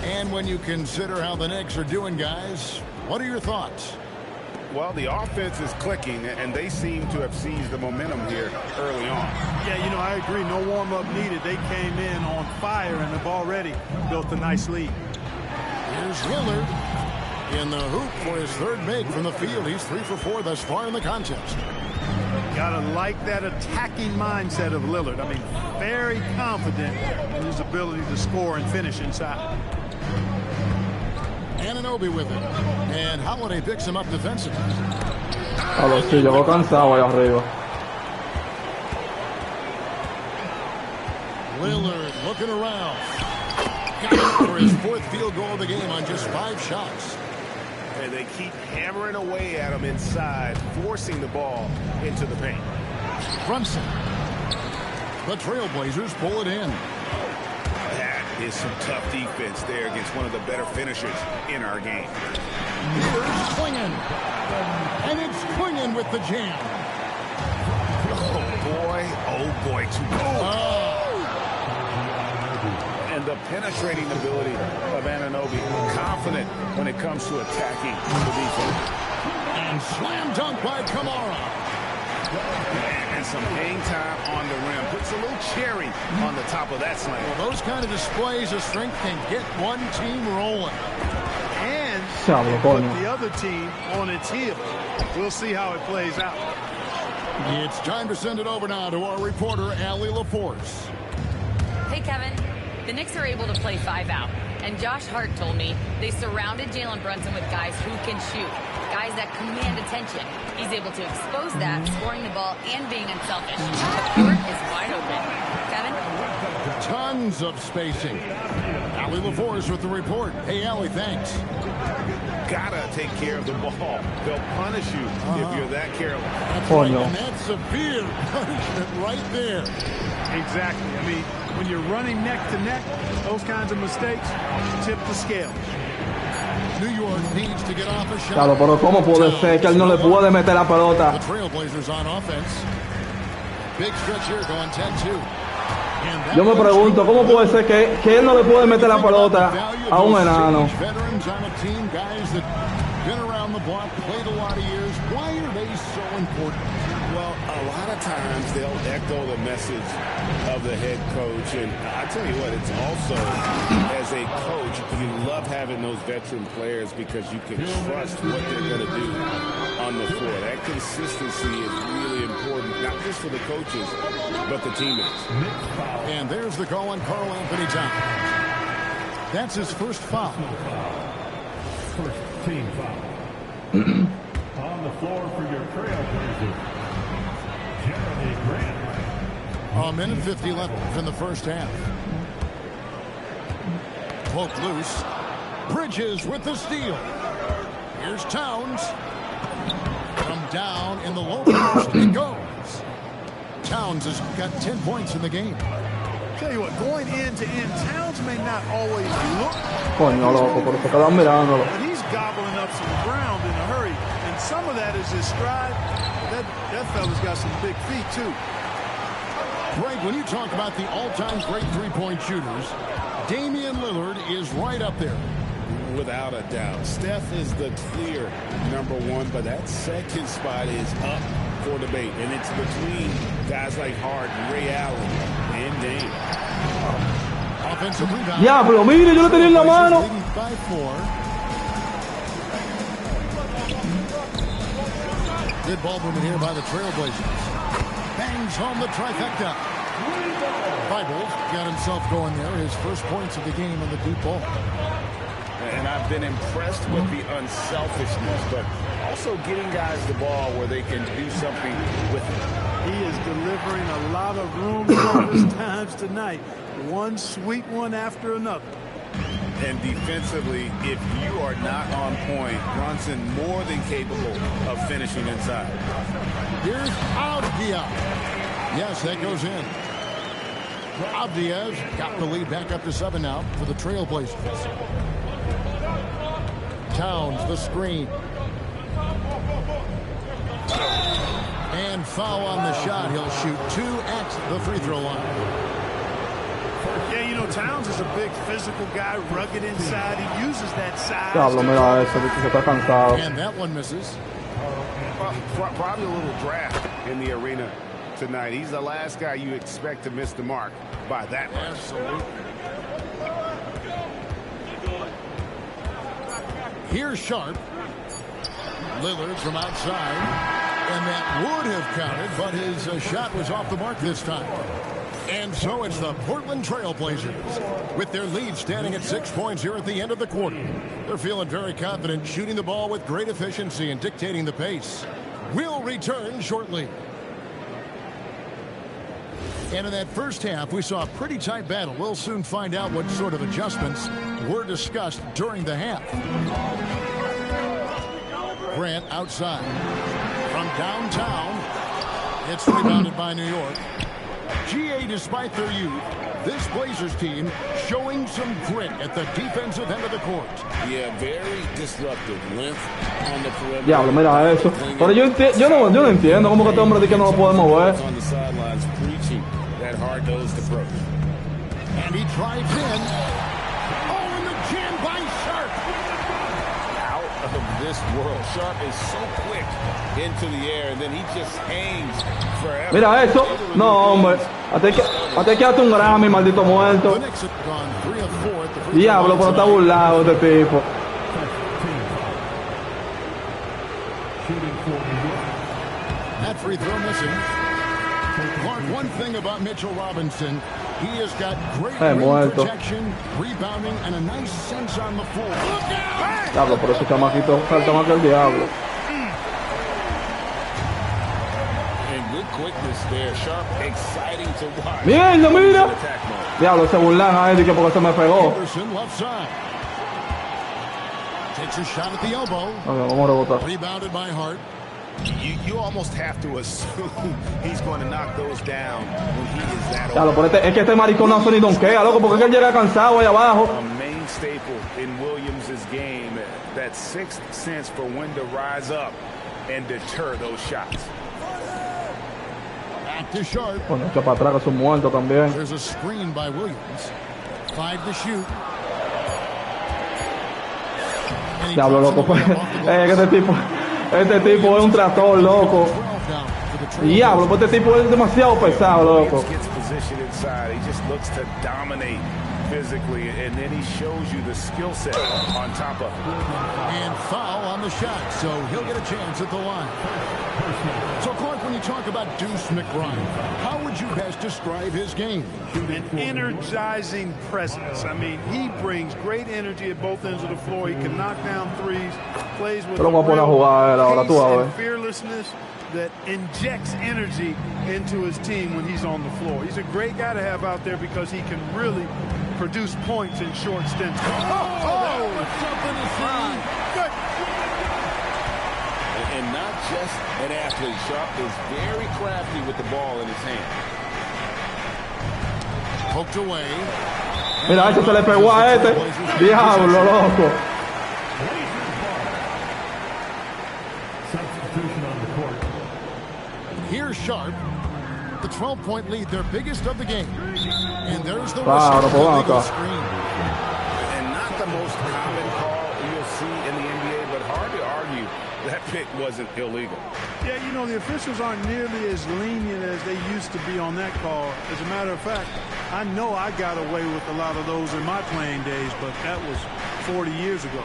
And when you consider how the Knicks are doing, guys, what are your thoughts? Well, the offense is clicking, and they seem to have seized the momentum here early on. Yeah, you know, I agree. No warm-up needed. They came in on fire and have already built a nice lead. Here's Lillard in the hoop for his 3rd make from the field. He's 3 for 4 thus far in the contest. Gotta like that attacking mindset of Lillard. I mean, very confident in his ability to score and finish inside. Anunoby with it. And Holiday picks him up defensively. A los sí, llegó cansado allá arriba. Lillard looking around. Got it for his 4th field goal of the game on just 5 shots. And they keep hammering away at him inside, forcing the ball into the paint. Brunson. The Trailblazers pull it in. That is some tough defense there against one of the better finishers in our game. Here's Klingon. And it's Klingon with the jam. Oh boy, to go. And the penetrating ability of Anunoby, confident when it comes to attacking the defense. And slam dunk by Kamara. And some hang time on the rim. Puts a little cherry on the top of that slam. Well, those kind of displays of strength can get one team rolling. And put the other team on its heel. We'll see how it plays out. It's time to send it over now to our reporter, Allie LaForce. Hey, Kevin. The Knicks are able to play 5 out, and Josh Hart told me they surrounded Jalen Brunson with guys who can shoot, guys that command attention. He's able to expose that, scoring the ball and being unselfish. The court is wide open. Kevin? Tons of spacing. Allie LaForce with the report. Hey, Allie, thanks. Gotta take care of the ball. They'll punish you if you're that careless. That's right, and that's severe punishment right there. Exactly. I mean, when you're running neck to neck, those kinds of mistakes tip the scale. New York needs to get off a shot. Claro, pero ¿cómo puede ser que él no le puede meter la pelota? The Trailblazers on offense. Big stretch here going 10-2. Yo me pregunto, ¿cómo puede ser que él no le puede meter la pelota a un enano? Veterans on a team, guys that been around the block, played a lot of years. Why are they so important? Well, a lot of times they'll echo the message of the head coach. And I tell you what, it's also, as a coach, you love having those veteran players because you can trust what they're going to do on the floor. That consistency is really important, not just for the coaches, but the teammates. And there's the call on Karl Anthony Towns. That's his first foul. First team foul. On the floor for your Trailblazers, Jeremy Grant. A minute 50 left in the first half. Poke loose. Bridges with the steal. Here's Towns. From down in the low post it goes. Towns has got 10 points in the game. Tell you what, going end to end, Towns may not always look. Coño, loco, pero se quedan mirándolo. But he's gobbling up some ground in a hurry, and some of that is his stride. That fella's got some big feet too. Greg, when you talk about the all-time great three-point shooters, Damian Lillard is right up there. Without a doubt. Steph is the clear #1, but that second spot is up for debate. And it's between guys like Harden, Ray Allen, and Dame. Offensive rebound. Diablo, mire, yo lo tenía en la mano. By 4. Good ball movement here by the Trailblazers. Bangs home the trifecta. Bible got himself going there. His first points of the game on the deep ball. And I've been impressed with the unselfishness, but also getting guys the ball where they can do something with it. He is delivering a lot of room service times tonight. One sweet one after another. And defensively, if you are not on point, Brunson more than capable of finishing inside. Here's Avdia. Yes, that goes in. Avdia's got the lead back up to 7 now for the Trailblazers. Towns, the screen. And foul on the shot. He'll shoot 2 at the free throw line. Yeah, you know, Towns is a big physical guy, rugged inside. He uses that size. And that one misses. Probably a little draft in the arena tonight. He's the last guy you expect to miss the mark by that much. Absolutely. Here's Sharp. Lillard from outside. And that would have counted, but his shot was off the mark this time. And so it's the Portland Trailblazers with their lead standing at 6 points here at the end of the quarter. They're feeling very confident, shooting the ball with great efficiency and dictating the pace. We'll return shortly. And in that first half, we saw a pretty tight battle. We'll soon find out what sort of adjustments were discussed during the half. Grant outside. From downtown, it's rebounded by New York. GA, despite their youth, this Blazers team showing some grit at the defensive end of the court. Yeah, very disruptive. Length on the perimeter. Diablo, mira eso. Pero yo no entiendo cómo que este hombre dice que no lo puede mover. On the sidelines preaching that hard-nosed approach. And he drives in. Oh, and the jam by Sharp. Out of this world. Sharp is so quick into the air, and then he just hangs forever. Mira eso. No, hombre. Hasta que hace un Grammy, maldito muerto. Diablo, pero está burlado este tipo. That free throw missing. Clark, one thing about Mitchell Robinson, he has got great rim protection, rebounding, and a nice sense on the floor. Look out! Diablo, por ese chamaquito falta más que el diablo. Quickness there, Sharp, exciting to watch. Mira, mira. Diablo, se burlan a él que porque se me pegó. Left side. Takes a shot at the elbow. Okay, vamos a rebotar. Rebounded by Hart. You almost have to assume he's going to knock those down when he is that old. Diablo, pero es que este maricón no hace ni donkea, loco, porque es que él llega cansado ahí abajo. A main staple in Williams' game, that sixth sense for when to rise up and deter those shots. To Sharp. Bueno, echa para atrás que son muertos también. There's a screen by Williams. 5 to shoot. Diablo, loco. Este tipo es un tractor, loco. Diablo, pues este tipo es demasiado pesado, loco. Gets position inside. He just looks to dominate physically, and then he shows you the skill set on top of it. And foul on the shot, so he'll get a chance at the line. So, Clark, when you talk about Deuce McBride, how would you best describe his game? An energizing presence. I mean, he brings great energy at both ends of the floor. He can knock down threes, plays with pace and fearlessness that injects energy into his team when he's on the floor. He's a great guy to have out there because he can really produce points in short stints. Something to see. Good. And not just an athlete. Sharp is very crafty with the ball in his hand. Poked away. Mira, eso se le pegó a este. Diablo, loco. Here's Sharp. The 12-point lead, their biggest of the game. And there's the Claro, screen. And not the most common call you'll see in the NBA, but hard to argue that pick wasn't illegal. Yeah, you know, the officials aren't nearly as lenient as they used to be on that call. As a matter of fact, I know I got away with a lot of those in my playing days, but that was 40 years ago.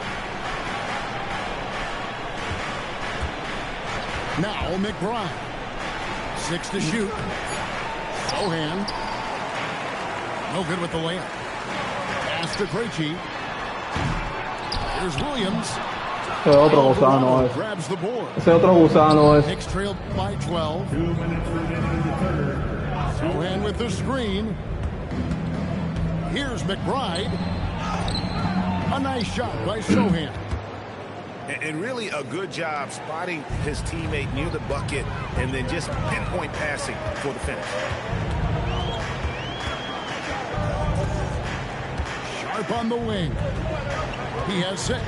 Now McBride. 6 to shoot. Sohan. No good with the layup. Pass to Krejci. Here's Williams. Ese otro gusano es. Grabs the board. Ese otro gusano es. Knicks trailed by 12. 2 minutes remaining in the third. Sohan with the screen. Here's McBride. A nice shot by Sohan. And really a good job spotting his teammate near the bucket and then just pinpoint passing for the finish. Sharp on the wing. He has 6.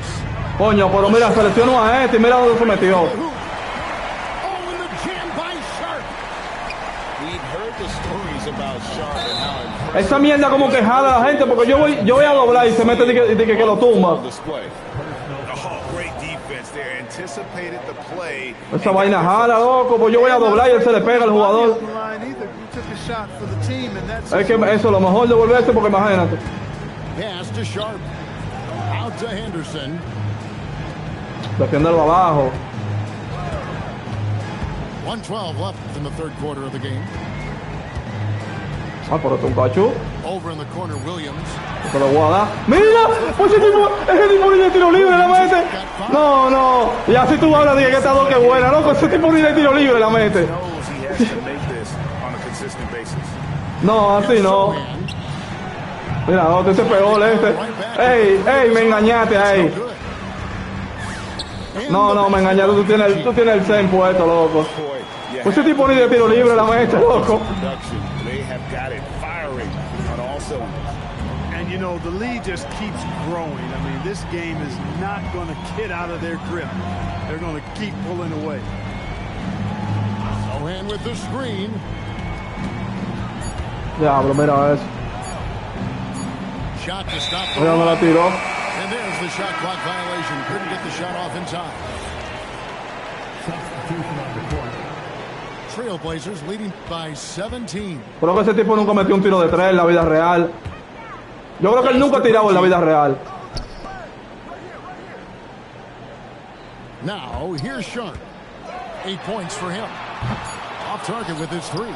Coño, pero mira, seleccionó a este y mira dónde se metió. Oh, and the jam by Sharp. We've heard the stories about Sharp and how impressive. Esa mierda como que jala a la gente porque yo voy a doblar y se mete de que lo tumba. Esa vaina jala, loco, pues yo voy a doblar y él se le pega al jugador. Es que eso es lo mejor de volverse porque imagínate. Pass to Sharp. Out to Henderson. Defiéndelo abajo. 1:12 left in the third quarter of the game. Ah, pero un cacho. Over in the corner, Williams. Te lo voy a dar. ¡Mira! Pues ese tipo ni de tiro libre la mete. No. Y así tú hablas de que esta dos que buena, loco. Ese tipo ni de tiro libre la mete. No, así no. Mira, no, te pegó este. ¡Ey! Me engañaste ahí. No, me engañaste. Tú tienes el zen puesto, loco. Pues ese tipo ni de tiro libre la mete, loco. And you know, the lead just keeps growing. I mean, this game is not going to get out of their grip. They're going to keep pulling away. Sohan with the screen. Diablo, mira eso. Shot to stop the Mira dónde la tiró. And there's the shot clock violation. Couldn't get the shot off in time. Substitution on the court. Trailblazers leading by 17. Creo que ese tipo nunca metió un tiro de 3 en la vida real. Yo creo que él nunca ha tirado en la vida real. Now, here's Sharp. 8 points for him. Off target with his 3.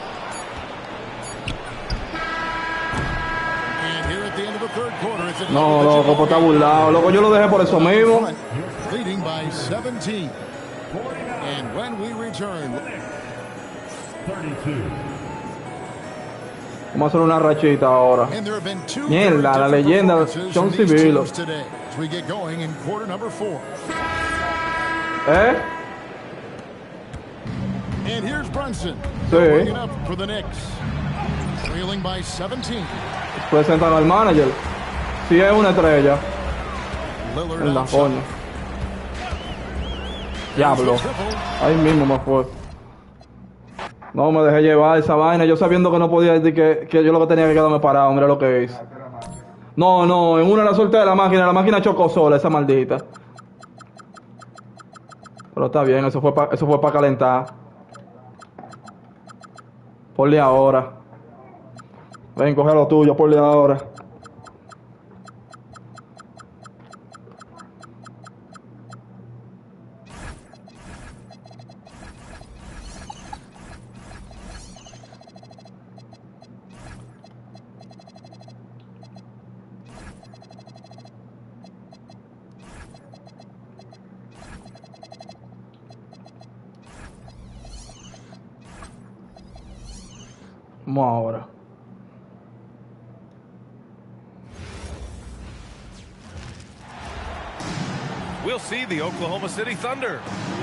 And here at the end of the third quarter, it's No, loco, pues está burlado. Loco, yo lo dejé por eso mismo. Leading by 17. And when we return... 32. Vamos a hacer una rachita ahora. And there have been 2 Mierda, la leyenda John Civilo. today as we get going in quarter number 4. And here's Brunson. Bringing up for the Knicks. Trailing by 17. Presentan al manager. Si es una estrella. En la coña. Diablo. Ahí mismo me fue. No, me dejé llevar esa vaina. Yo sabiendo que no podía decir que yo lo que tenía que quedarme parado. Mira lo que hice. No, en una la solté de la máquina chocó sola, esa maldita. Pero está bien, eso fue para calentar. Ponle ahora. Ven, coge lo tuyo, ponle ahora. Vamos ahora. We'll see the Oklahoma City Thunder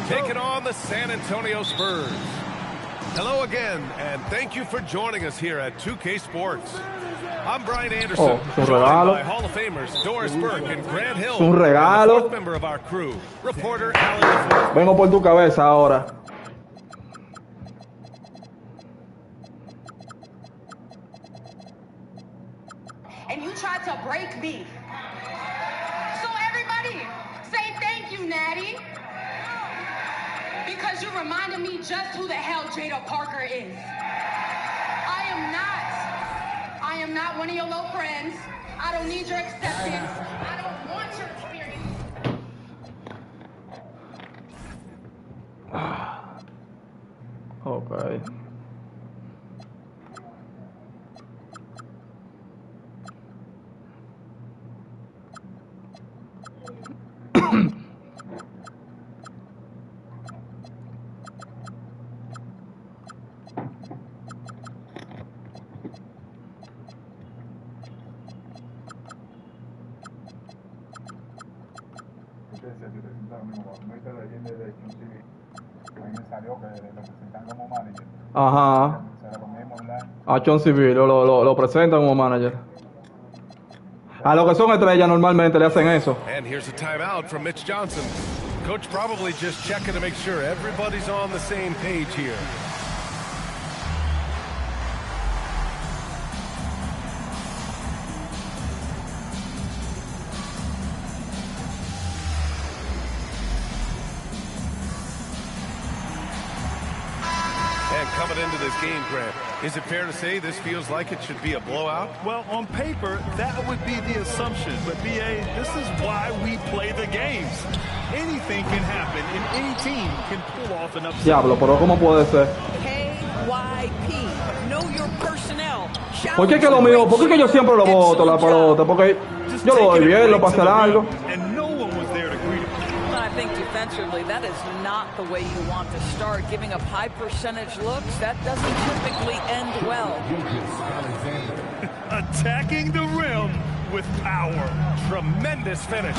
taking on the San Antonio Spurs. Hello again, and thank you for joining us here at 2K Sports. I'm Brian Anderson, joined by Hall of Famers Doris Burke and Grant Hill, un regalo. and the fourth member of our crew, reporter Alan DeForest. Vengo por tu cabeza ahora. And you tried to break me. So everybody, say thank you, Natty. Because you reminded me just who the hell Jada Parker is. I am not one of your low friends. I don't need your acceptance. I don't want your experience. Okay. empieza, yo te siento lo mismo. Cuando me hice leyenda de inclusive, a mí me salió que lo presentan como manager. Ajá. Se lo mismo online. A John Civil lo presentan como manager. A los que son estrellas normalmente le hacen eso. And here's a timeout from Mitch Johnson. Coach probably just checking to make sure everybody's on the same page here. And coming into this game, Grant, is it fair to say this feels like it should be a blowout? Well, on paper, that would be the assumption. But, B.A., this is why we play the games. Anything can happen, and any team can pull off an upset. Diablo, pero ¿cómo puede ser? KYP. Know your personnel. ¿Por qué que lo mío? ¿Por qué que yo siempre lo boto la pelota? Porque yo lo doy bien, lo pasé largo. And no one was there to greet him. I think defensively, that is not the way you want to start. Giving up high percentage looks, that doesn't typically end well. Attacking the rim with power. Tremendous finish.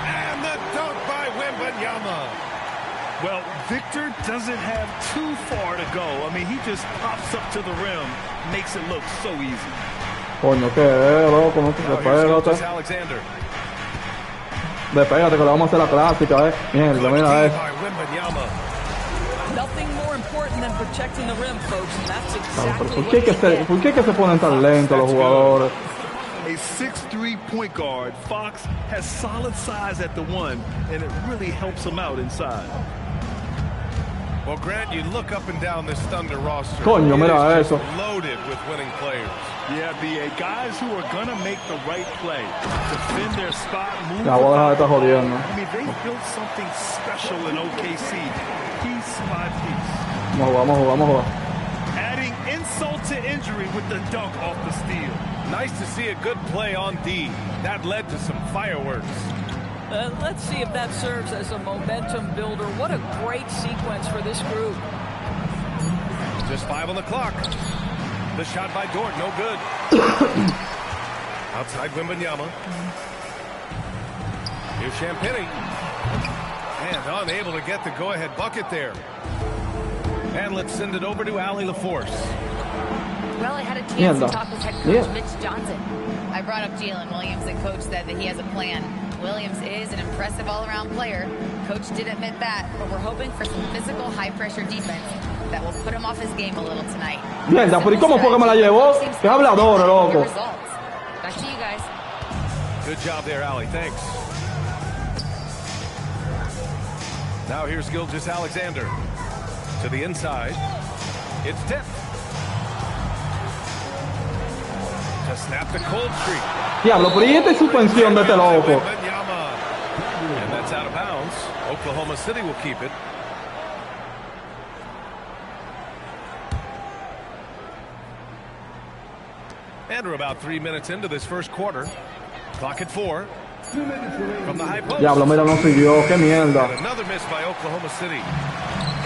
And the dunk by Wembanyama. Well, Victor doesn't have too far to go. I mean, he just pops up to the rim, makes it look so easy. Coño, ¿qué es, loco? No te despégate. Alexander. Despégate que le vamos a hacer la clásica, Mierda, mira eso. Nothing more important than protecting the rim, folks, and that's exactly ¿Por qué que se ponen tan lentos los jugadores? A 6'3" point guard, Fox has solid size at the one, and it really helps him out inside. Well, Grant, you look up and down this Thunder roster. Coño, mira eso. Loaded with winning players. Yeah, BA, guys who are gonna make the right play, defend their spot, move. Ya voy a dejar de estar jodiendo. I mean, they built something special in OKC, piece by piece. Vamos a jugar. Adding insult to injury with the dunk off the steal. Nice to see a good play on D. That led to some fireworks. Let's see if that serves as a momentum builder. What a great sequence for this group. Just 5 on the clock. The shot by Dort, no good. Outside Wembanyama. Here's Champagny. And unable to get the go-ahead bucket there. And let's send it over to Allie LaForce. Well, I had a chance to talk with head coach Mitch Johnson. I brought up Jalen Williams, and coach said that he has a plan. Williams is an impressive all-around player. Coach did admit that, but we're hoping for some physical, high-pressure defense that will put him off his game a little tonight. Mierda, pero ¿y cómo fue que me la llevó? Qué hablador, loco. Back to you guys. Good job there, Allie. Thanks. Now here's Gilgeous Alexander. To the inside. It's Tiff. To snap the cold streak. Diablo, pero ¿y esta suspensión de este loco? And that's out of bounds. Oklahoma City will keep it. And we're about 3 minutes into this first quarter. Clock at 4. From the high post. Diablo, mira, no siguió. Qué mierda. And another miss by Oklahoma City.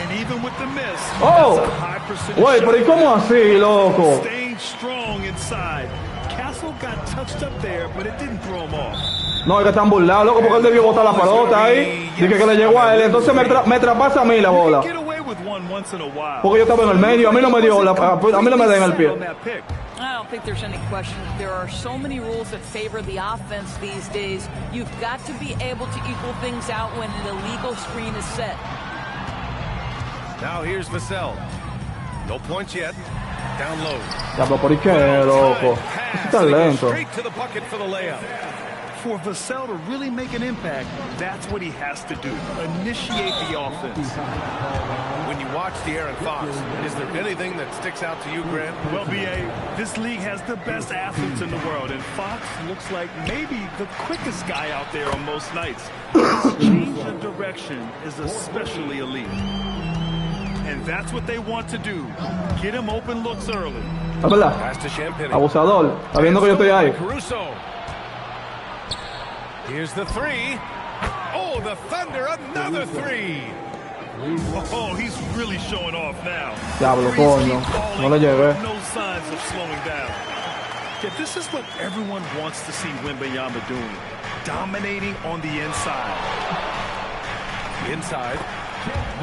And even with the miss, oh, that's a high percentage. Wait, pero ¿y cómo así, loco? Staying strong inside. Castle got touched up there, but it didn't throw him off. No, es que están burlados, loco, porque él debió botar la pelota ahí. Dije que le llegó a él, entonces me traspasa a mí la bola. Porque yo estaba en el medio, a mí no me dio a mí no me den el pie. I don't think there's any question. There are so many rules that favor the offense these days. You've got to be able to equal things out when an illegal screen is set. Now here's Vassell. No points yet. Down low. Diablo, ¿por qué, loco? Está lento. Straight to the bucket for the layup. For Vassell to really make an impact, that's what he has to do. Initiate the offense. When you watch De'Aaron Fox, is there anything that sticks out to you, Grant? Well, B.A., this league has the best athletes in the world, and Fox looks like maybe the quickest guy out there on most nights. His change of direction is especially elite. And that's what they want to do. Get him open looks early. Pass to Champagny. Abusador. Está viendo que yo estoy ahí. Caruso. Here's the three. Oh, the Thunder, another three. Oh, he's really showing off now. Diablo, coño. No le llevé. No signs of slowing down. Yeah, this is what everyone wants to see Wembanyama doing. dominating on the inside. Inside,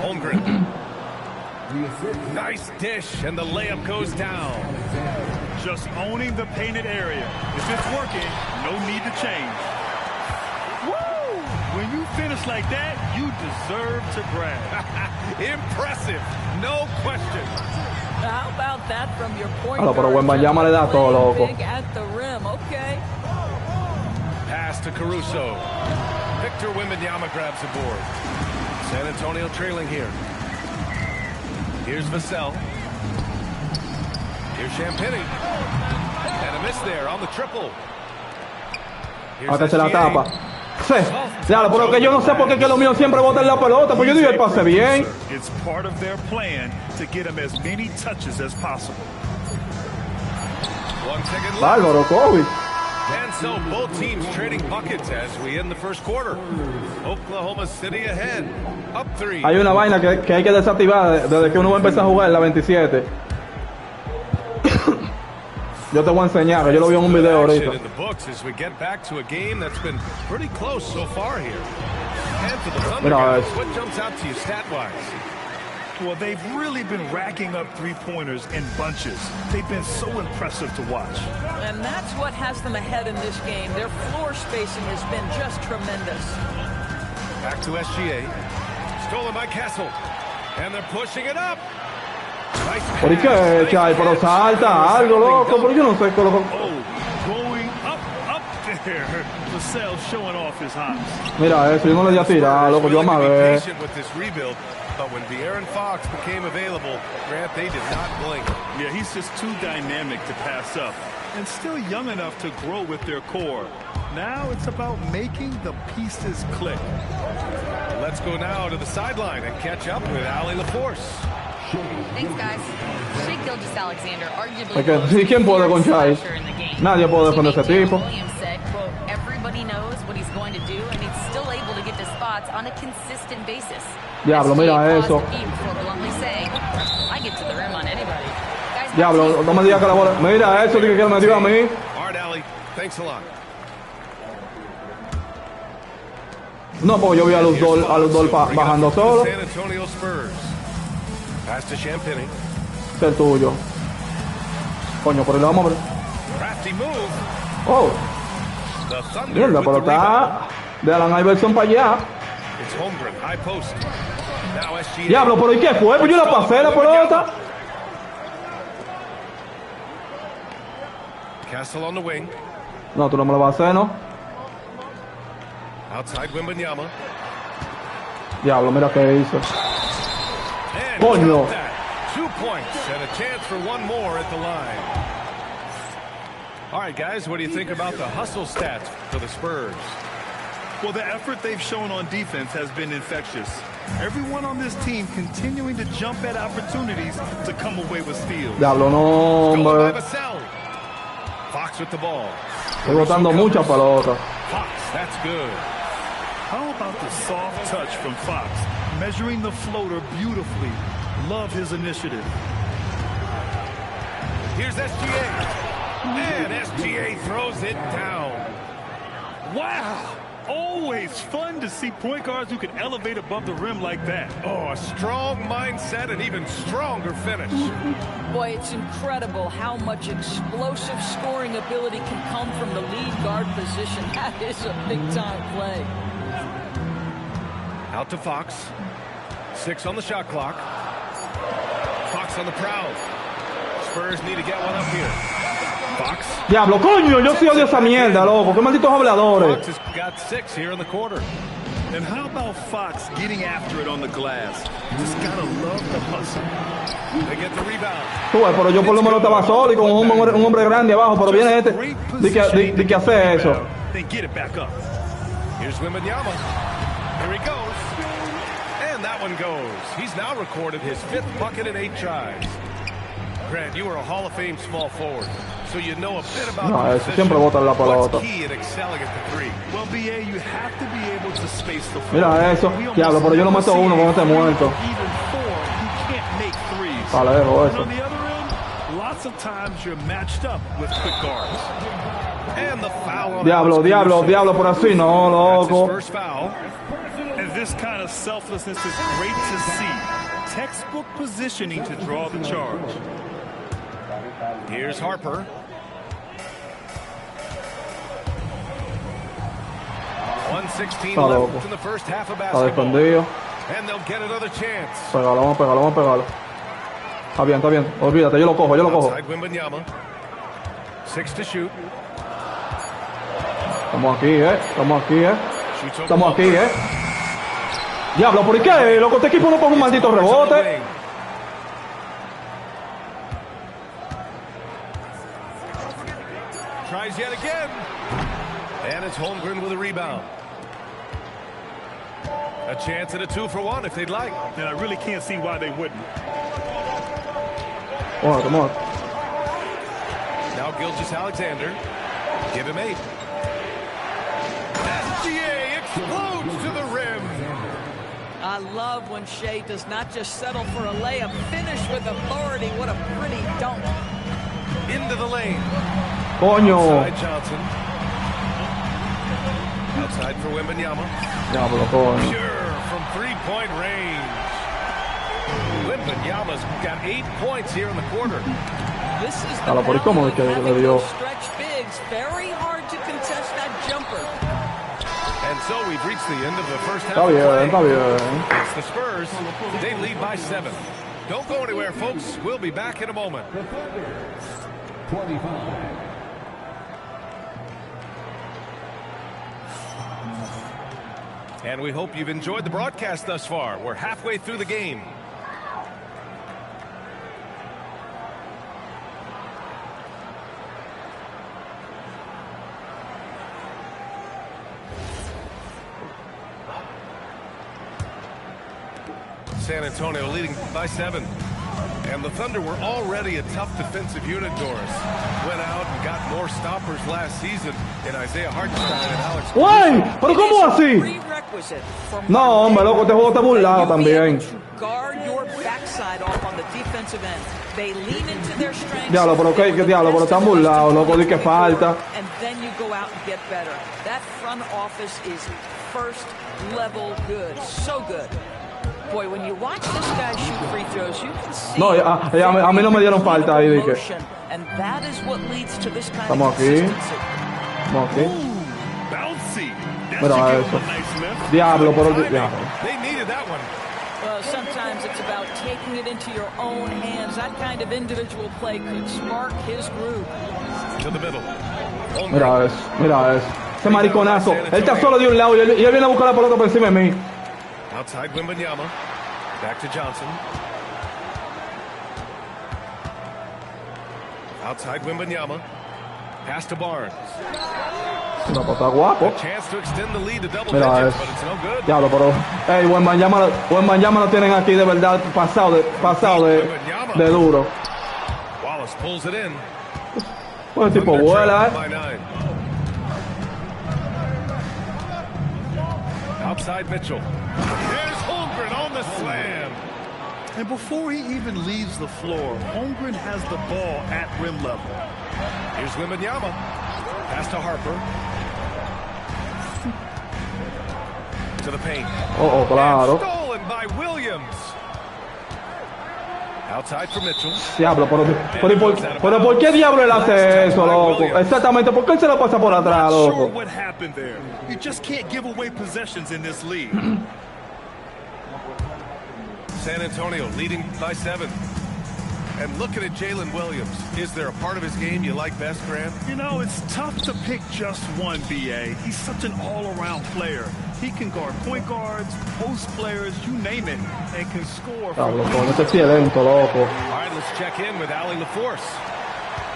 Holmgren. Nice dish, and the layup goes down. Just owning the painted area. If it's working, no need to change. Woo! When you finish like that, you deserve to brag. Impressive, no question. How about that from your point Pero guard? Wembanyama le da todo, loco. Big at the rim, okay. Pass to Caruso. Victor Wembanyama grabs the board. San Antonio trailing here. Here's Vassell. Here's Champagny. And a miss there on the triple. Hasta se la tapa. Sí. Ya, pero que yo no sé por qué que lo mío siempre botan la pelota, pues yo digo el pase bien. It's part of their plan to get him as many touches as possible. 1 second left. Bárbaro, Kobe. And so both teams trading buckets as we end the first quarter. Oklahoma City ahead. Up 3. Hay una vaina que hay que desactivar desde que uno va a empezar a jugar en la 27. Yo te voy a enseñar, que yo lo vi en un video ahorita. In the books as we get back to a game that's been pretty close so far here. And for the Thunder guys, what jumps out to you stat-wise? Well, they've really been racking up three-pointers in bunches. They've been so impressive to watch. And that's what has them ahead in this game. Their floor spacing has been just tremendous. Back to SGA. Stolen by Castle. And they're pushing it up. Nice pass. ¿Por qué, Chay? Pero salta algo, loco. Pero yo no sé qué loco. Oh, going up there. Vassell showing off his hops. Mira eso, yo no le di a tirar, loco. Yo vamos a ver. But when De'Aaron Fox became available, Grant, they did not blink. Yeah, he's just too dynamic to pass up. And still young enough to grow with their core. Now it's about making the pieces click. Let's go now to the sideline and catch up with Allie LaForce. Thanks, guys. Shea Gilgeous-Alexander, arguably Es que, ¿sí, ¿quién puede con Chai? Nadie puede con ese tipo. Williams said, quote, everybody knows what he's going to do, and he's still able to get to spots on a consistent basis. Diablo, mira eso. I get to the rim on anybody. Guys, Diablo, no me digas que la bola. Mira eso, que me dio a mí. All right, Allie. Thanks a lot. No, porque yo vi a los dos bajando solo. San Antonio Spurs. Pass to Champagny. Es el tuyo. Coño, por el vamos a ver. Crafty move. Oh. The Thunder. Mierda, pero está de Alan Iverson para allá. It's Holmgren, high post. Now SGA. Diablo, pero ¿y qué fue? Pues yo la pasé la pelota. Castle on the wing. No, tú no me lo vas a hacer, ¿no? Outside Wembanyama. Diablo, mira qué hizo. And Coño. 2 points and a chance for one more at the line. All right, guys, what do you think about the hustle stats for the Spurs? Well, the effort they've shown on defense has been infectious. Everyone on this team continuing to jump at opportunities to come away with steals. Diablo, no, hombre. Fox with the ball. Estoy botando mucha pelota. Fox, that's good. How about the soft touch from Fox? Measuring the floater beautifully. Love his initiative. Here's SGA. And SGA throws it down. Wow. Always fun to see point guards who can elevate above the rim like that. Oh, a strong mindset and even stronger finish. Boy, it's incredible how much explosive scoring ability can come from the lead guard position. That is a big-time play. Out to Fox. 6 on the shot clock. Fox on the prowl. Spurs need to get one up here. Fox. Diablo, coño, yo sí odio esa mierda, loco. Qué malditos habladores. Fox has got 6 here in the quarter. And how about Fox getting after it on the glass? Just gotta love the hustle. They get the rebound. Tú, pero yo por lo menos estaba solo y con un hombre grande abajo, pero viene este de que hace eso. Then get it back up. Here's Wembanyama. Here he goes. And that one goes. He's now recorded his 5th bucket in 8 tries. Grant, you were a Hall of Fame small forward, so you know a bit about the position. Siempre botan la pelota. What's key in excelling at the 3? Well, BA, you have to be able to space the floor. Mira eso. Diablo, pero yo no mato uno cuando esté muerto. Even 4, he can't make threes. Vale, And eso. on the other end, lots of times you're matched up with quick guards. And the foul. Diablo, diablo, diablo, por así no, loco. First foul. And this kind of selflessness is great to see. Textbook positioning to draw the charge. Here's Harper. .116 left in the first half of basketball. And they'll get another chance. Pégalo, vamos a pegarlo, vamos a pegarlo. Está bien, está bien. Olvídate, yo lo cojo, yo lo cojo. 6 to shoot. Estamos aquí, estamos aquí, estamos aquí, Diablo, ¿por qué? Loco, este equipo no coge un maldito rebote. Tries yet again. And it's Holmgren with a rebound. A chance at a 2-for-1 if they'd like. And I really can't see why they wouldn't. Come on. Now Gilgeous-Alexander. Give him 8. SGA explodes to the rim. I love when Shea does not just settle for a layup. Finish with authority. What a pretty dunk. Into the lane. Coño. Outside Johnson. Outside for Wembanyama. Diablo, coño. Pure from three-point range. Wembanyama's got 8 points here in the quarter. This is the ¿Cómo es que le dio? Stretch bigs. Very hard to contest that jumper. And so we've reached the end of the first half. Está bien, está bien. It's the Spurs. They lead by 7. Don't go anywhere, folks. We'll be back in a moment. 25. And we hope you've enjoyed the broadcast thus far. We're halfway through the game. San Antonio leading by 7. And the Thunder were already a tough defensive unit, Doris. Went out and got more stoppers last season in Isaiah Hartenstein and Alex. ¡Guay! ¿Pero cómo así? No, hombre, loco, este juego está burlado también. Diablo, pero qué diablo, pero están burlados, loco, di que falta. And then you go out and get better. That front office is first level good. So good. Boy, when you watch this guy shoot free throws, you can see. No, a mí no me dieron falta ahí, dije. And that is what leads to this kind Estamos of aquí. consistency. Estamos aquí. Bouncy. Mira eso. Diablo, pero diablo. They needed that one. Well, sometimes it's about taking it into your own hands. That kind of individual play could spark his groove. To the middle. Mira eso, mira eso. Ese mariconazo. Él está solo de un lado y él viene a buscar la pelota por encima de mí. Outside Wembanyama. Back to Johnson. Outside Wembanyama. Pass to Barnes. No, pues está guapo. A chance to extend the lead to double Mira digits, eso. but it's no good. Diablo, pero Wembanyama lo tienen aquí de verdad pasado de duro. Wallace pulls it in. Pues el tipo vuela, By 9. Outside Mitchell. There's Holmgren on the slam. And before he even leaves the floor, Holmgren has the ball at rim level. Here's Wembanyama. Pass to Harper. To the paint. Claro. And stolen by Williams. Outside for Mitchell. Diablo, pero ¿por qué diablo él hace eso, loco? Exactamente, ¿por qué él se lo pasa por atrás, Not sure loco? what happened there. You just can't give away possessions in this league. San Antonio leading by 7. And looking at Jalen Williams, is there a part of his game you like best, Grant? You know, it's tough to pick just one, B.A. He's such an all-around player. He can guard point guards, post players, you name it, and can score. Diablo, con ese pie lento, loco. All right, let's check in with Allie LaForce.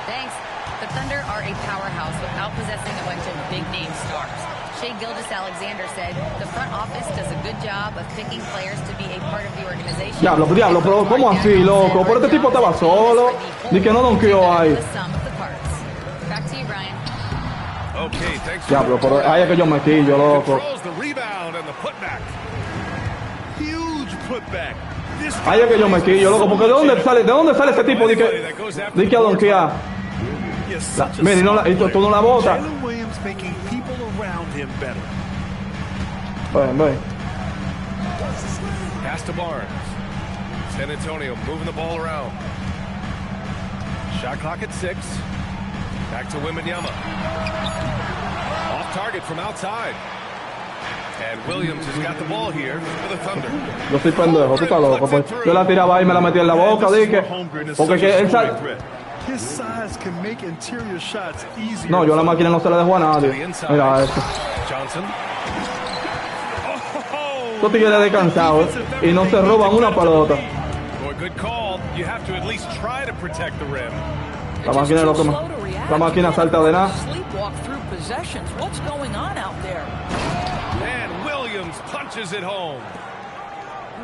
Thanks. The Thunder are a powerhouse without possessing a bunch of big-name stars. Shea Gilgeous-Alexander said the front office does a good job of picking players to be a part of the organization. Diablo, pero ¿cómo así, loco? Pero este tipo estaba solo. Ni que no donkeó ahí. Back to you, Brian. Okay, thanks. Diablo, pero ahí es que yo me quillo, loco. Controls the rebound and the putback. Huge putback. Ahí es que yo me quillo, loco, porque ¿de dónde sale ese tipo de que a donkear? has such a Mira, y tú no la botas. Jalen Williams making people around him better. Ven. Pass to Barnes. San Antonio moving the ball around. Shot clock at 6. Back to Wembanyama. Off target from outside. And Williams has got the ball here for the Thunder. Yo soy pendejo, tú estás loco. Pues. Yo la tiraba ahí y me la metí en la boca, dije. Porque que él sale. His size can make interior shots easier. No, yo la máquina no se la dejo a nadie. Mira esto. Johnson. Estos tigres descansados y no se roban una pelota. Good call. You have to at least try to protect the rim. La máquina lo toma. La máquina salta de nada. Sleepwalk through possessions. What's going on out there? And Williams punches it home.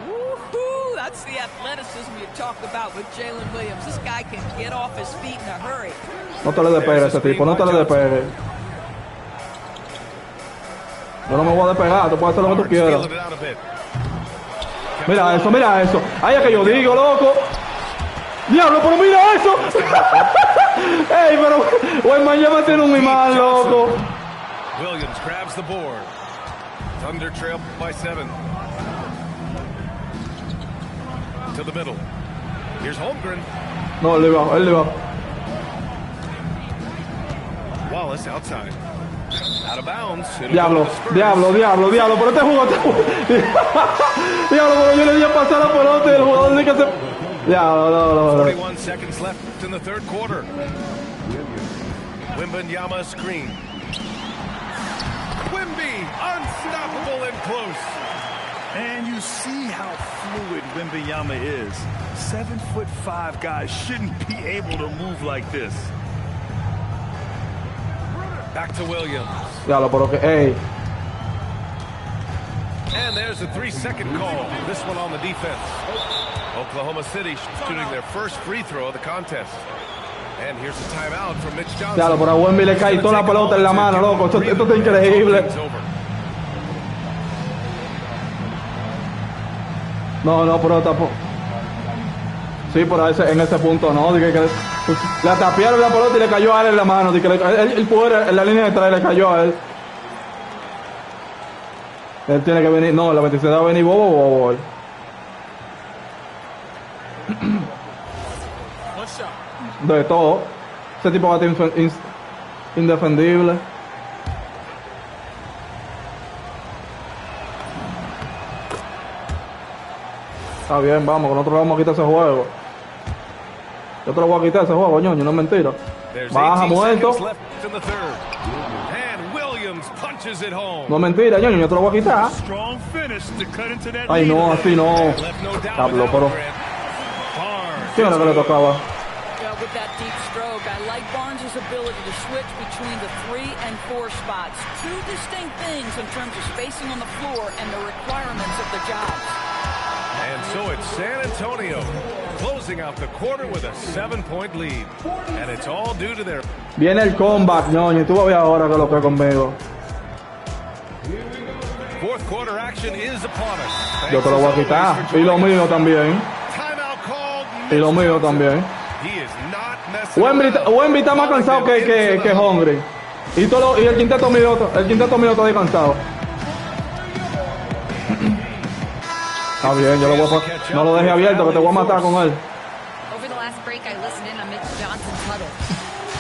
Woohoo! That's the athleticism you talk about with Jalen Williams. This guy can get off his feet in a hurry. No te le despegues a ese tipo, no te le despegues. Yo no me voy a despegar, tú puedes hacer lo que tú quieras. Mira eso. Ay, es que yo digo, loco. Diablo, pero mira eso. Ey, pero Wembanyama tiene un imán, loco. Williams grabs the board. Thunder trail by 7. To the middle. Here's Holmgren. No, él le va. Wallace outside. Out of bounds. Diablo, pero este juego. Diablo, pero yo le di a pasar la pelota y el jugador dice que se. Diablo, 41 seconds left in the third quarter. Wembanyama screen. Wemby, unstoppable and close. And you see how fluid Wembanyama is. 7'5" guys shouldn't be able to move like this. Back to Williams. Diablo, pero que, ey. And there's a 3-second call. This one on the defense. Oklahoma City shooting their first free throw of the contest. And here's a timeout from Mitch Johnson. Diablo, pero a Wemby le cae toda la pelota en la mano, loco. Esto está increíble. No, pero tampoco. Sí, pero en ese punto no. Dije que le tapiaron la pelota y le cayó a él en la mano. Dije que él pudo en la línea de 3 le cayó a él. Él tiene que venir. No, la 26 va a venir bobo. De todo. Ese tipo va a ser indefendible. Está bien, vamos, que nosotros le vamos a quitar ese juego. Yo te lo voy a quitar ese juego, ñoño, no es mentira. Baja, muerto. No es mentira, ñoño, yo te lo voy a quitar. Ay, no, así no. Diablo, pero... ¿Quién era que le tocaba? With that deep stroke, I like Barnes' ability to switch between the 3 and 4 spots. Two distinct things in terms of spacing on the floor and the requirements of the job. And so it's San Antonio closing out the quarter with a 7-point lead. And it's all due to their... Viene el comeback, ñoño, y tú vas a ver ahora que lo que conmigo. Fourth quarter action is upon us. Yo te lo voy a quitar. Y lo mío también. Y lo mío también. Wemby está más cansado que Hungry. Y el quinteto mío está descansado. Está bien, yo lo voy a, no lo deje abierto, que te voy a matar con él. Over the last break, I listened in on Mitch Johnson's huddle.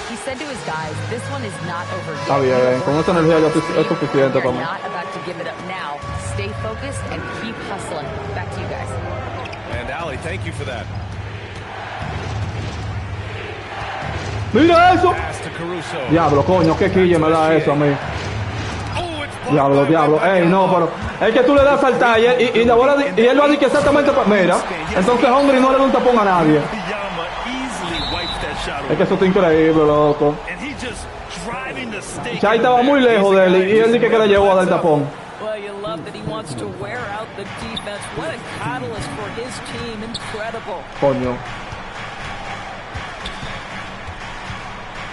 He said to his guys, "This one is not over yet." Está bien, con esa energía ya es suficiente para mí. Not about to give it up now. Stay focused and keep hustling. Back to you guys. And Allie, thank you for that. ¡Mira eso! Diablo, coño, qué quille me da eso a mí. Diablo. Ey, no, pero es que tú le das a saltar y él lo va a decir exactamente para... Mira, entonces Hungry no le da un tapón a nadie. Es que eso está increíble, loco. Chai estaba muy lejos de él y él dice que le llevó a dar tapón. Well, you love that he wants to wear out the defense. What a catalyst for his team. Incredible. Coño.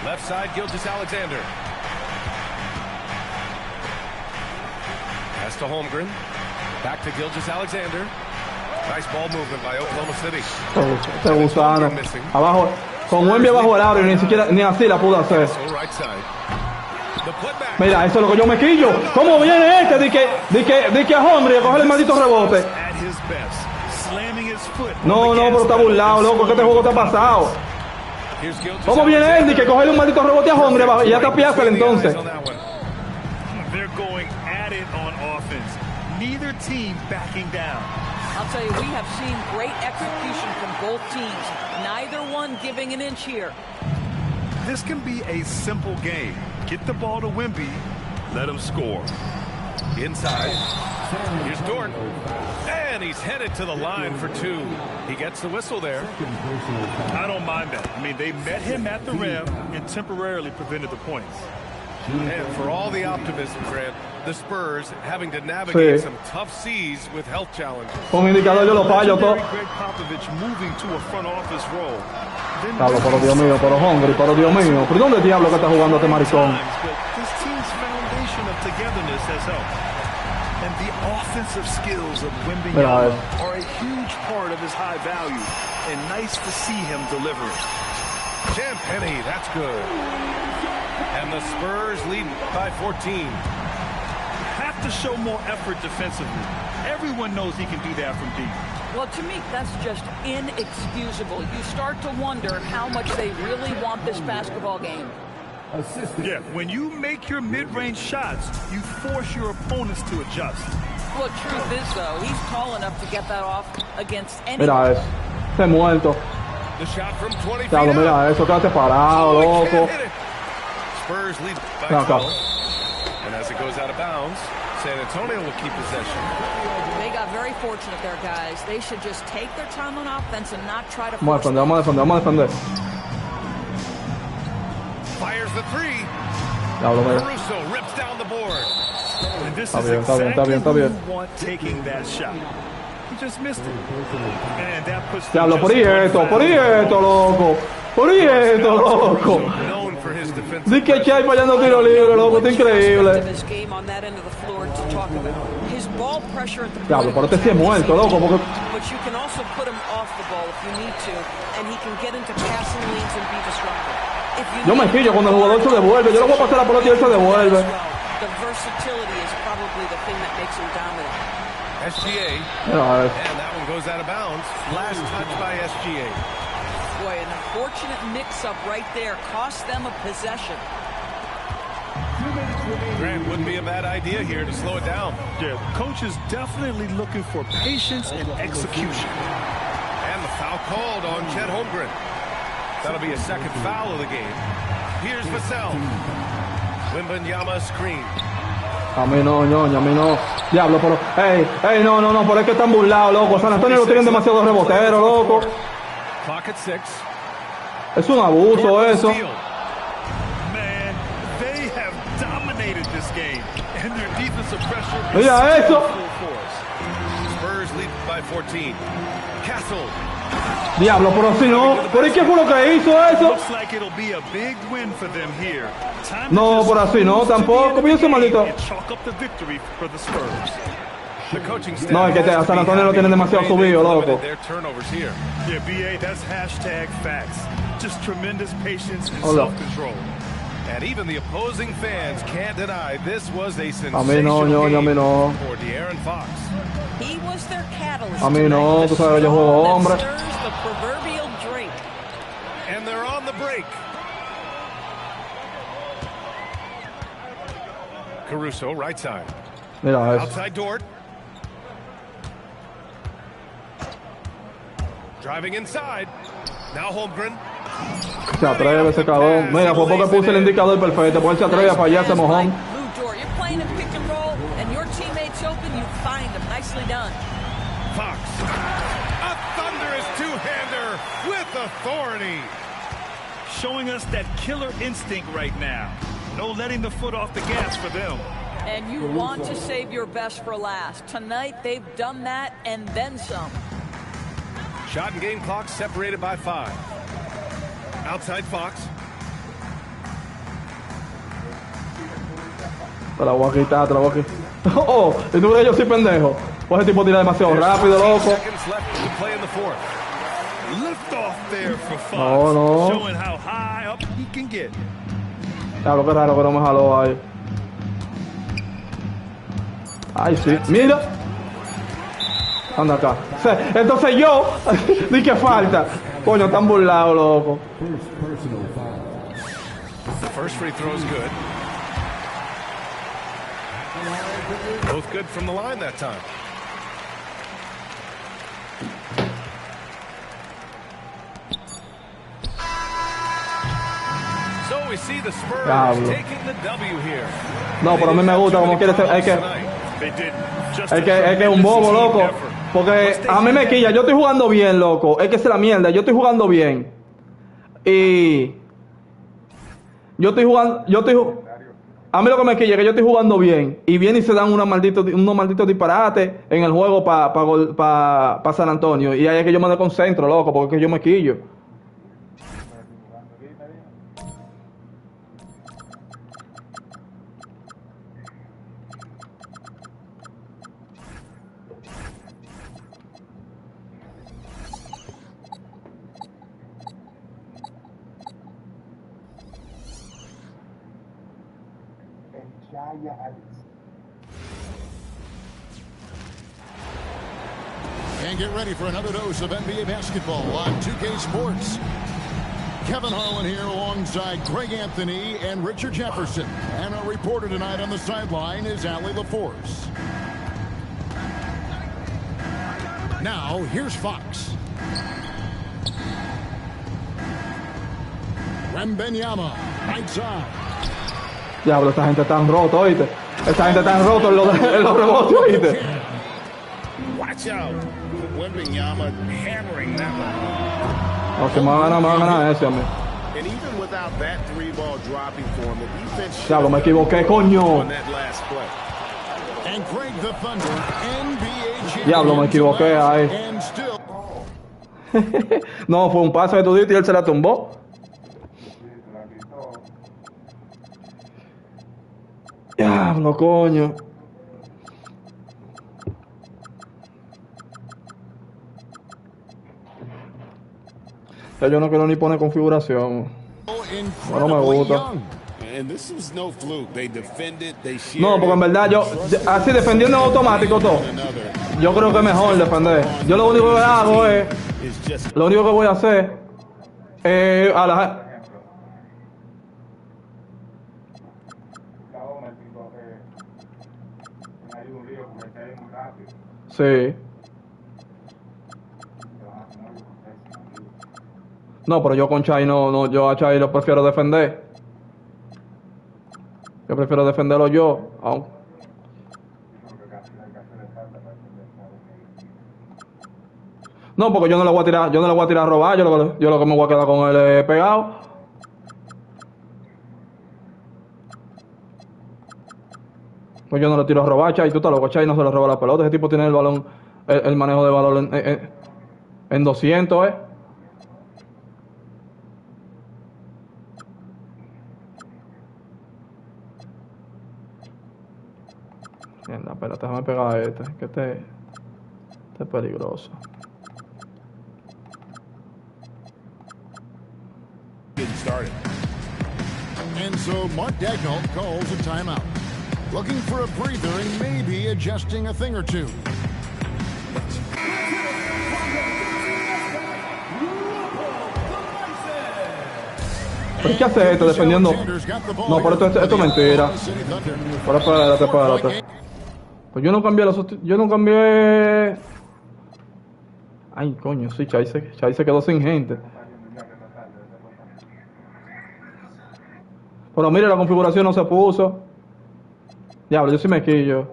Left side, Gilgeous-Alexander. Pass to Holmgren. Back to Gilgeous-Alexander. Nice ball movement by Oklahoma City. Este gusano. Abajo. Con Wemby bajo el aro y ni siquiera, ni así la pudo hacer. Mira, eso es lo que yo me quillo. ¿Cómo viene este? Di que a hombre a coger el maldito rebote. No, pero está burlado, loco, que este juego está pasado. ¿Cómo viene él? Di que cogerle un maldito rebote a hombre y ya está Piazza entonces. Neither team backing down. I'll tell you, we have seen great execution from both teams. Neither one giving an inch here. This can be a simple game. Get the ball to Wemby, let him score. Inside. Here's Dort. And he's headed to the line for two. He gets the whistle there. I don't mind that. I mean, they met him at the rim and temporarily prevented the points. And for all the optimism, Grant, the Spurs having to navigate some tough seas with health challenges. Con indicador yo lo fallo todo. Moving to a front office role. Diablo, pero Dios mío, pero Hungry, pero Dios mío. ¿Pero dónde diablo que está jugando este maricón? This team's foundation of togetherness has helped. And the offensive skills of Wemby are a huge part of his high value. And nice to see him deliver it. Penny, that's good. And the Spurs lead by 14. Have to show more effort defensively. Everyone knows he can do that from deep. Well, to me, that's just inexcusable. You start to wonder how much they really want this basketball game. Yeah, when you make your mid-range shots, you force your opponents to adjust. Well, truth is, though, he's tall enough to get that off against anyone. Mira eso. Está muerto. The shot from 20 feet Diablo, mira eso, quédate parado, loco. Spurs lead by 12. And as it goes out of bounds, San Antonio will keep possession. They got very fortunate there, guys. They should just take their time on offense and not try to Vamos a defender. Fires the three. Caruso rips down the board. And this is exactly who you want taking that shot. He just missed it. And that puts Diablo, por esto, loco. Por esto, loco. Di que Chai fallando tiro libre, loco, está increíble. Diablo, pero este sí es muerto, loco, porque... Yo me pillo cuando el jugador se devuelve, yo le voy a pasar la pelota y él se devuelve. SGA, and that one goes out of bounds. Last touch by SGA. Boy, an unfortunate mix-up right there cost them a possession. Grant, wouldn't be a bad idea here to slow it down. Yeah, coach is definitely looking for patience and execution. And the foul called on Chet Holmgren. That'll be a second foul of the game. Here's Vassell. Wembanyama screen. A mí no, ñoño, a mí no. Diablo, pero... Ey, no, pero es que están burlados, loco. San Antonio no tienen demasiados reboteros, loco. Clock at 6. Es un abuso eso. Man, they have dominated this game. And their defensive pressure is mira eso. Spurs lead by 14. Castle. Diablo, pero si no, ¿por qué fue lo que hizo eso? No, por así no, tampoco, pienso maldito. No, es que a San Antonio lo tienen demasiado subido, loco. Hola. And even the opposing fans can't deny this was a a mí no, ñoño, a mí no. for De'Aaron Fox. He was their catalyst. A mí no, tú sabes, yo juego hombre. The proverbial drink. And they're on the break. Caruso, right side. Mira eso. Outside Dort. Driving inside. Now Holmgren. Se atreve ese cabrón. Mira, por poco puse el indicador perfecto. Por él se atreve a fallar ese mojón. You're playing a pick and roll, and your teammate's open, you find him. Nicely done. Fox. A thunderous two-hander with authority. Showing us that killer instinct right now. No letting the foot off the gas for them. And you want to save your best for last. Tonight, they've done that and then some. Shot and game clock separated by 5. Outside Fox. Te la voy a quitar, te la voy a quitar. Oh, y tú crees yo soy pendejo. Pues ese tipo tira demasiado rápido, loco. Lift off there for Fox, No. showing how high up he can get. Claro, qué raro que no me jaló ahí. Ay, sí. Mira. Anda acá. Entonces yo, di que falta. Coño, están burlados, loco. The first free throw is good. Both good from the line that time. So we see the Spurs taking the W here. No, pero a mí me gusta como quiere ser. Es que es un bobo, loco. Porque a mí me quilla. Yo estoy jugando bien, loco. Es que es la mierda. Yo estoy jugando bien. Y yo estoy jugando. A mí lo que me quilla es que yo estoy jugando bien. Y vienen y se dan unos malditos disparates en el juego para San Antonio. Y ahí es que yo me desconcentro, loco. Porque es que yo me quillo. And get ready for another dose of NBA basketball on 2K Sports. Kevin Harlan here alongside Greg Anthony and Richard Jefferson. And our reporter tonight on the sideline is Allie LaForce. Now, here's Fox. Wembenyama, right side. Diablo, esta gente tan rota, oíste. Esta gente tan rota en los rebotes, oíste. Watch out. Wembenyama hammering that one. No, que me va a ganar ese, hombre. And even without that three ball dropping for him, the defense. Diablo, me equivoqué, coño. On that last play. And Greg the Thunder, NBA champion. Diablo, me equivoqué ahí. And still. No, fue un pase que tú diste y él se la tumbó. Diablo, coño. Yo no quiero ni poner configuración. No me gusta. No, porque en verdad yo, así defendiendo en automático todo. Yo creo que es mejor defender. Yo lo único que hago es, lo único que voy a hacer es a la... Sí. No, pero yo con Chai no, yo a Chai lo prefiero defender. Yo prefiero defenderlo yo. No, porque yo no le voy a tirar, a robar, yo lo que me voy a quedar con él pegado. Pues yo no le tiro a robar, Chai, tú estás loco, Chai no se le roba la pelota, ese tipo tiene el balón, el manejo de balón en 200, Mierda, espérate, déjame pegar a que este es peligroso. And so Mark Dagnall calls a timeout. Looking for a breather and maybe adjusting a thing or two. ¿Pero qué hace esto defendiendo? No, pero esto es mentira. Pero espérate. Pues yo no cambié Ay, coño, sí, Chai se quedó sin gente. Pero mire, la configuración no se puso. Diablo, yo sí me quillo.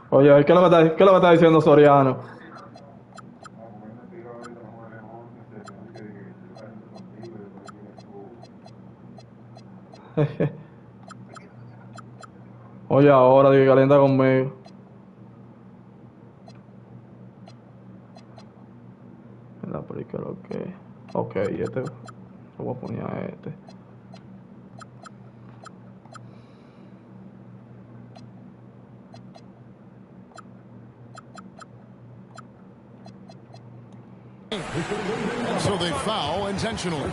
Oye, ¿qué es lo que está diciendo Soriano? Oye, ahora que calienta conmigo. La película, ok, este lo voy a poner a este. And so they foul intentionally.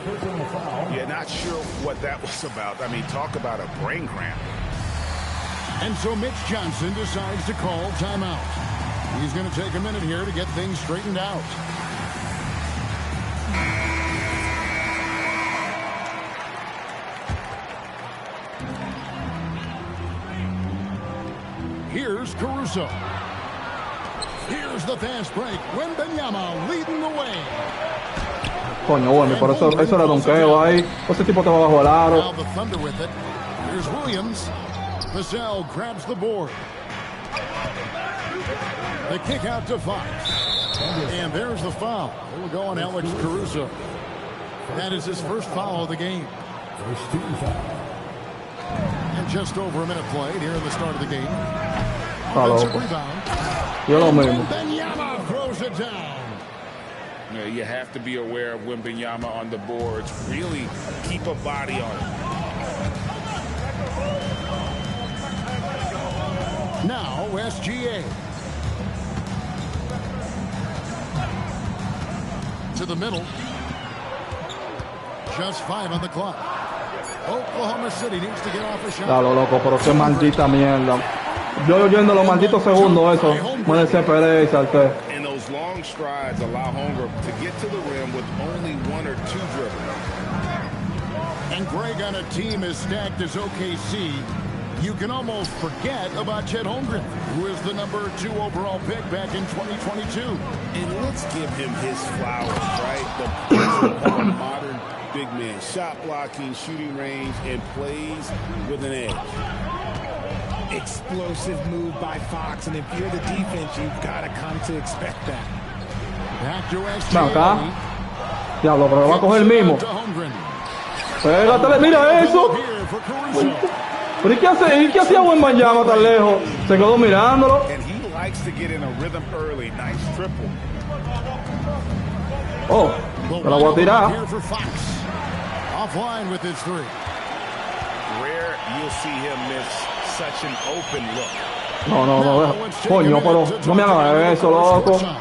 Yeah, not sure what that was about. I mean, talk about a brain cramp. And so Mitch Johnson decides to call timeout. He's going to take a minute here to get things straightened out. Here's Caruso. Here's the fast break. Wembanyama leading the way. Coño, bueno, por eso era donqueo ahí. Ese tipo te va bajo el aro. Now the Thunder with it. Here's Williams. Vassell grabs the board. The kick out to Fox. And there's the foul. It will go on Alex Caruso. That is his first foul of the game. And just over a minute played here in the start of the game. Offensive rebound. Wembanyama throws it down. You have to be aware of Wembanyama on the boards. Really keep a body on it. Now SGA. To the middle. Just 5 on the clock. Oklahoma City needs to get off a shot. Claro, loco, pero qué maldita mierda. Yo oyendo los malditos segundos, eso. Me desesperé y salté. And those long strides allow Holmgren to get to the rim with only 1 or 2 dribbles. And Greg, on a team as stacked as OKC, you can almost forget about Chet Holmgren, who is the number 2 overall pick back in 2022. And let's give him his flowers, right? The best of a modern big man. Shot blocking, shooting range, and plays with an edge. Explosive move by Fox, and if you're the defense, you've got to come to expect that. Back to Ven acá. Diablo, pero lo va a coger el mismo. Pégatele, mira eso. Pero ¿y qué hace? ¿Y qué hacía Wembanyama tan lejos? Se quedó mirándolo. And he likes to get in a rhythm early. Nice triple. Oh, te la voy a tirar. Offline with his 3. Rare you'll see him miss such an open look. No, coño, pero no me hagas eso, loco. Thanks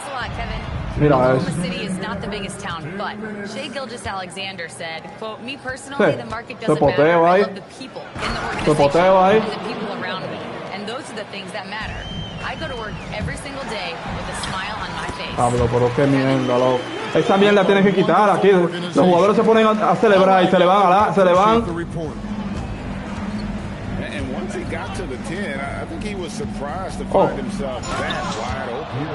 a lot, Kevin. Mira Oklahoma eso. City is not the biggest town, but Shai Gilgeous-Alexander said, quote, me personally, Sí. the market Se doesn't matter. poteo I ahí. love the people in the Se organization poteo ahí. and the people around me. And those are the things that matter. I go to work every single day with a smile on my face. Pablo, pero qué mierda, loco. Esa mierda tienen que quitar aquí. Los jugadores se ponen a celebrar y se le van. And once he got to the 10, I think he was surprised to find himself that wide open.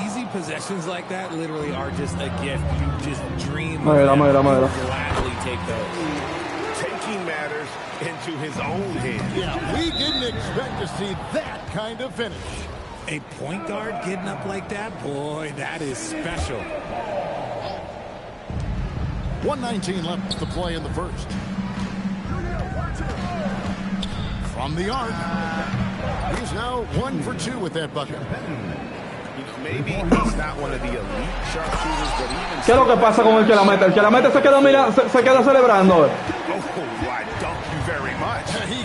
Easy possessions like that literally are just a gift. You just dream Mira. of them. You gladly take those. Taking matters into his own hands. Yeah, we didn't expect to see that kind of finish. A point guard getting up like that, boy, that is special. 1:19 left to play in the first. From the arc, he's now 1 for 2 with that bucket. Maybe he's not one of the elite sharpshooters, but even... ¿Qué es lo que pasa con el que la mete? El que la mete se queda mirando, se queda celebrando. Oh, I dunk you very much. He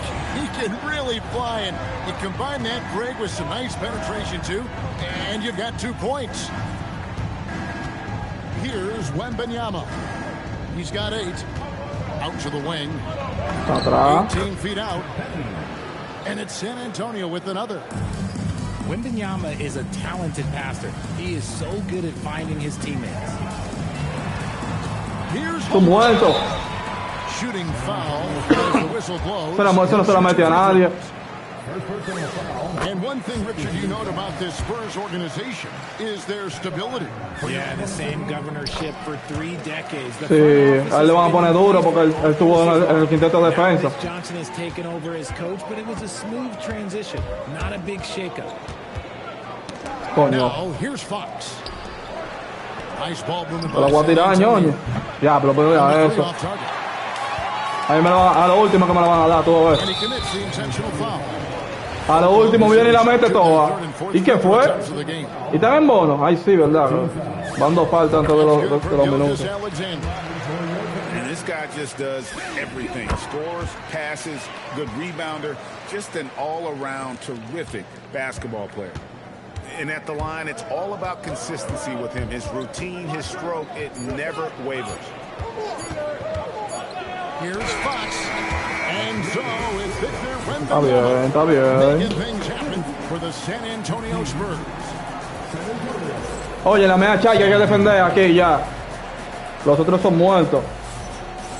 can really fly, and you combine that, Greg, with some nice penetration, too, and you've got 2 points. Here's Wembanyama. He's got 8. Out to the wing. 18 feet out. And it's San Antonio with another. Wembanyama is a talented passer. He is so good at finding his teammates. Here's muerto. Shooting foul as the whistle blows. Eso no se la mete a nadie. And one thing, Richard, you note about this Spurs organization is their stability. Yeah, the same governorship for 3 decades. Sí, a él le van a poner duro porque él estuvo en el quinteto de defensa. Johnson has taken over as coach, but it was a smooth transition, not a big shakeup. Coño. Now, here's Fox. Nice ball movement. Te la voy a tirar, ñoñi. Ya, pero mira eso. Ahí me lo van, a lo último que me la van a dar, todo eso. And he commits the intentional foul. A lo último viene y la mete toda. ¿Y qué fue? ¿Y están en bono? Ay, sí, ¿verdad? Van 2 faltas antes de los minutos. And this guy just does everything. Scores, passes, good rebounder. Just an all-around terrific basketball player. And at the line, it's all about consistency with him. His routine, his stroke, it never wavers. Here's Fox. And so it's Victor Está bien, está bien. making things happen for the San Antonio Spurs. Oye, la media chai que hay que defender aquí ya. Los otros son muertos.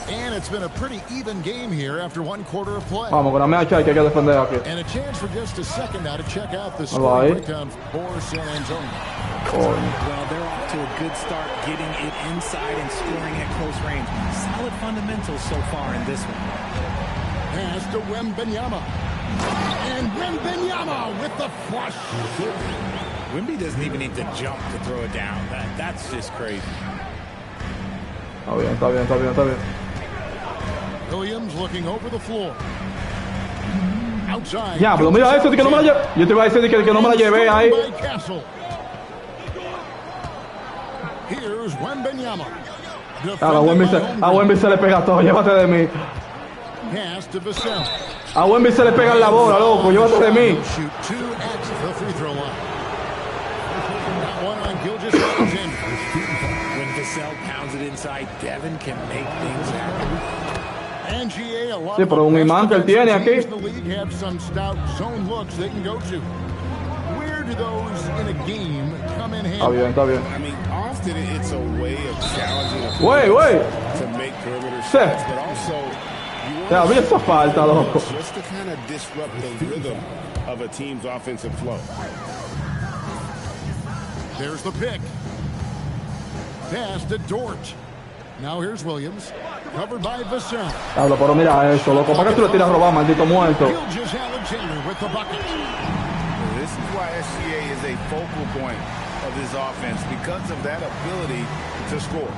And it's been a pretty even game here after one quarter of play. Vamos, con la media chai que hay que defender aquí. And a chance for just a second now to check out the score breakdown for San Antonio. Well, they're off to a good start getting it inside and scoring at close range. Solid fundamentals so far in this one. Pass to Wembanyama. And Wembanyama with the flush. Wemby doesn't even need to jump to throw it down. That's just crazy. Está bien, está bien, está bien, está bien. Williams looking over the floor. Outside. Diablo, mira eso, de que no me la llevé. Yo te iba a decir que no me la llevé ahí. Here's Wembanyama. A Wemby se le pega todo, llévate de mí. Pass to Vassell. A Wemby se le pega en la bola, loco, llévate de mí. Shoot 2 at the free throw line. That one on Gilgeous Alexander. When Vassell pounds it inside, Devin can make things happen. Sí, pero un imán que él tiene aquí. The league have some stout zone looks they can go to. Where do those in a game come in handy? Está bien, está bien. I mean, often it's a way of challenging a to make perimeter Sí. shots, but also Ya, vi esa falta, loco. just to kind of disrupt the rhythm of a team's offensive flow. There's the pick. Pass to Dort. Now here's Williams. Covered by Vassell. Diablo, pero mira eso, loco. ¿Para qué tú le tiras a robar, maldito muerto? Gilgeous Alexander with the bucket. This is why SGA is a focal point of this offense because of that ability to score.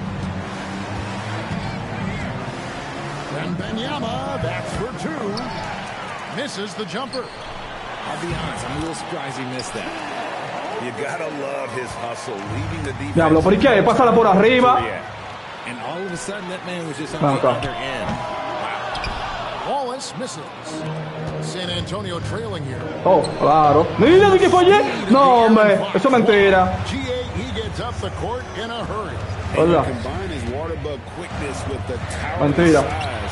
And Wembanyama, that's for 2. Misses the jumper. I'll be honest, I'm a little surprised he missed that. You gotta love his hustle, leaving the defense. Diablo, ¿por qué? Pásala por arriba. And all of a sudden, that man was just on the other end. Wallace misses. San Antonio trailing here. Oh, claro. Mira de qué fallé. No, hombre, eso es mentira. He gets up the court in a hurry. Hola. Combine his water bug quickness with the Mentira,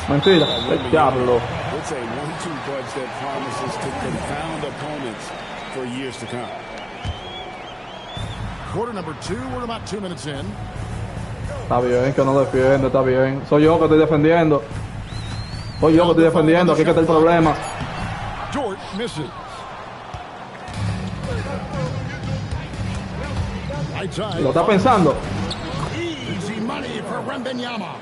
mentira. Diablo. It's a 1-2 punch that promises to confound opponents for years to come. Quarter number 2, we're about 2 minutes in. Está bien, que no defiende, está bien. Soy yo que estoy defendiendo. Soy yo que estoy defendiendo, aquí que está el problema. Dort misses. ¿Lo está pensando? Easy money for Wembanyama.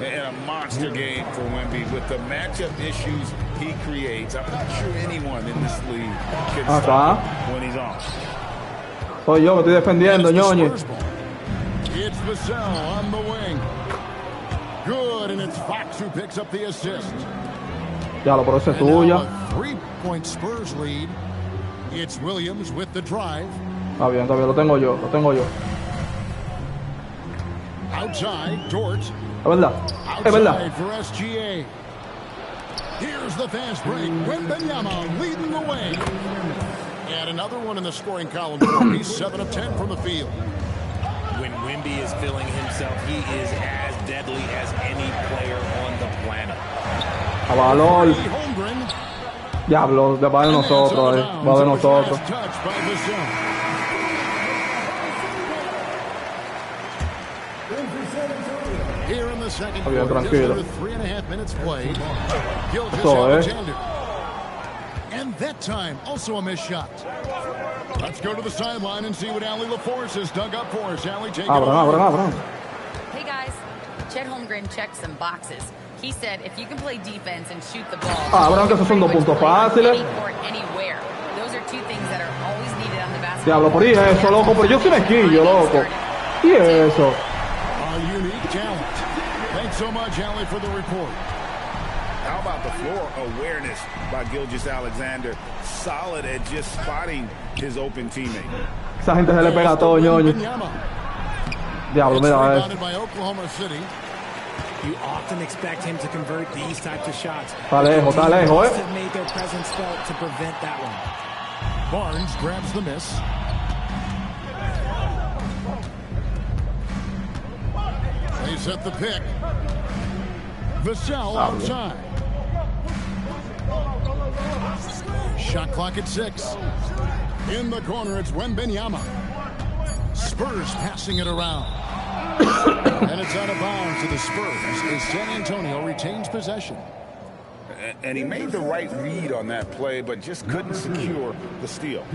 And a monster game for Wemby with the matchup issues he creates. I'm not sure anyone in this league can stop him when he's on. Soy yo que estoy defendiendo, ñoñi. It's Vassell on the wing. Good, and it's Fox who picks up the assist. Ya lo, pero esa es tuya. 3-point Spurs lead. It's Williams with the drive. Está bien, lo tengo yo, lo tengo yo. Outside, Dort. Es verdad, es verdad. Outside for SGA. Here's the fast break. Wembanyama leading the way. And another one in the scoring column for me. 7 of 10 from the field. When Wemby is feeling himself, he is as deadly as any player on the planet. A valor. Diablo, va de nosotros, va de nosotros. Here in the second Bien, quarter, tranquilo. just under 3.5 minutes played. Gilgeous Eso, Alexander. And that time, also a missed shot. Let's go to the sideline and see what Allie LaForce has dug up for us. Allie, take it Abran. Hey guys, Chet Holmgren checked some boxes. He said if you can play defense and shoot the ball, Abran, que esos son 2 puntos fáciles. any court, anywhere. Those are 2 things that are always needed on the basketball. Diablo, por ahí eso, loco, pero yo soy mequillo, loco. ¿Y eso? A unique talent. Thanks so much, Allie, for the report. How about the floor awareness by Gilgeous Alexander? Solid at just spotting his open teammate. Esa gente se le pega a todo, ñoño. Diablo, mira eso. By Oklahoma City. You often expect him to convert these types of shots. Está lejos, Must have made their presence felt to prevent that one. Barnes grabs the miss. They set the pick. Vassell outside. Shot clock at 6. In the corner, it's Wembanyama. Spurs passing it around. And it's out of bounds to the Spurs as San Antonio retains possession. And he made the right read on that play, but just couldn't secure the steal.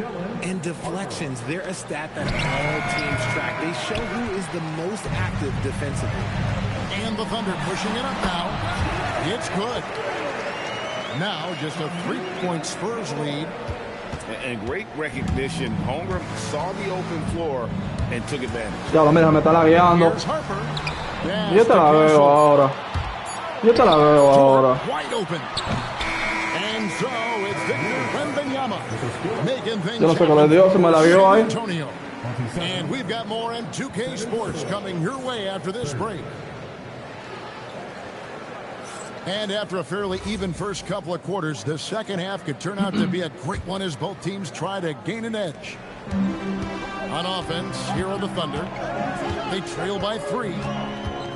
And deflections, they're a stat that all teams track. They show who is the most active defensively. And the Thunder pushing it up now. It's good. Now just a 3-point Spurs lead. And great recognition. Holmgren saw the open floor and took advantage. Ya, mira, me está lagueando. Yo te la veo ahora. Yo te la veo ahora. Wide open. And so it's Victor Wembanyama making things Yo no sé qué le dio, se me la vio ahí. And we've got more in 2K Sports coming your way after this break. And after a fairly even first couple of quarters, the second half could turn out to be a great one as both teams try to gain an edge. On offense, here are the Thunder. They trail by 3.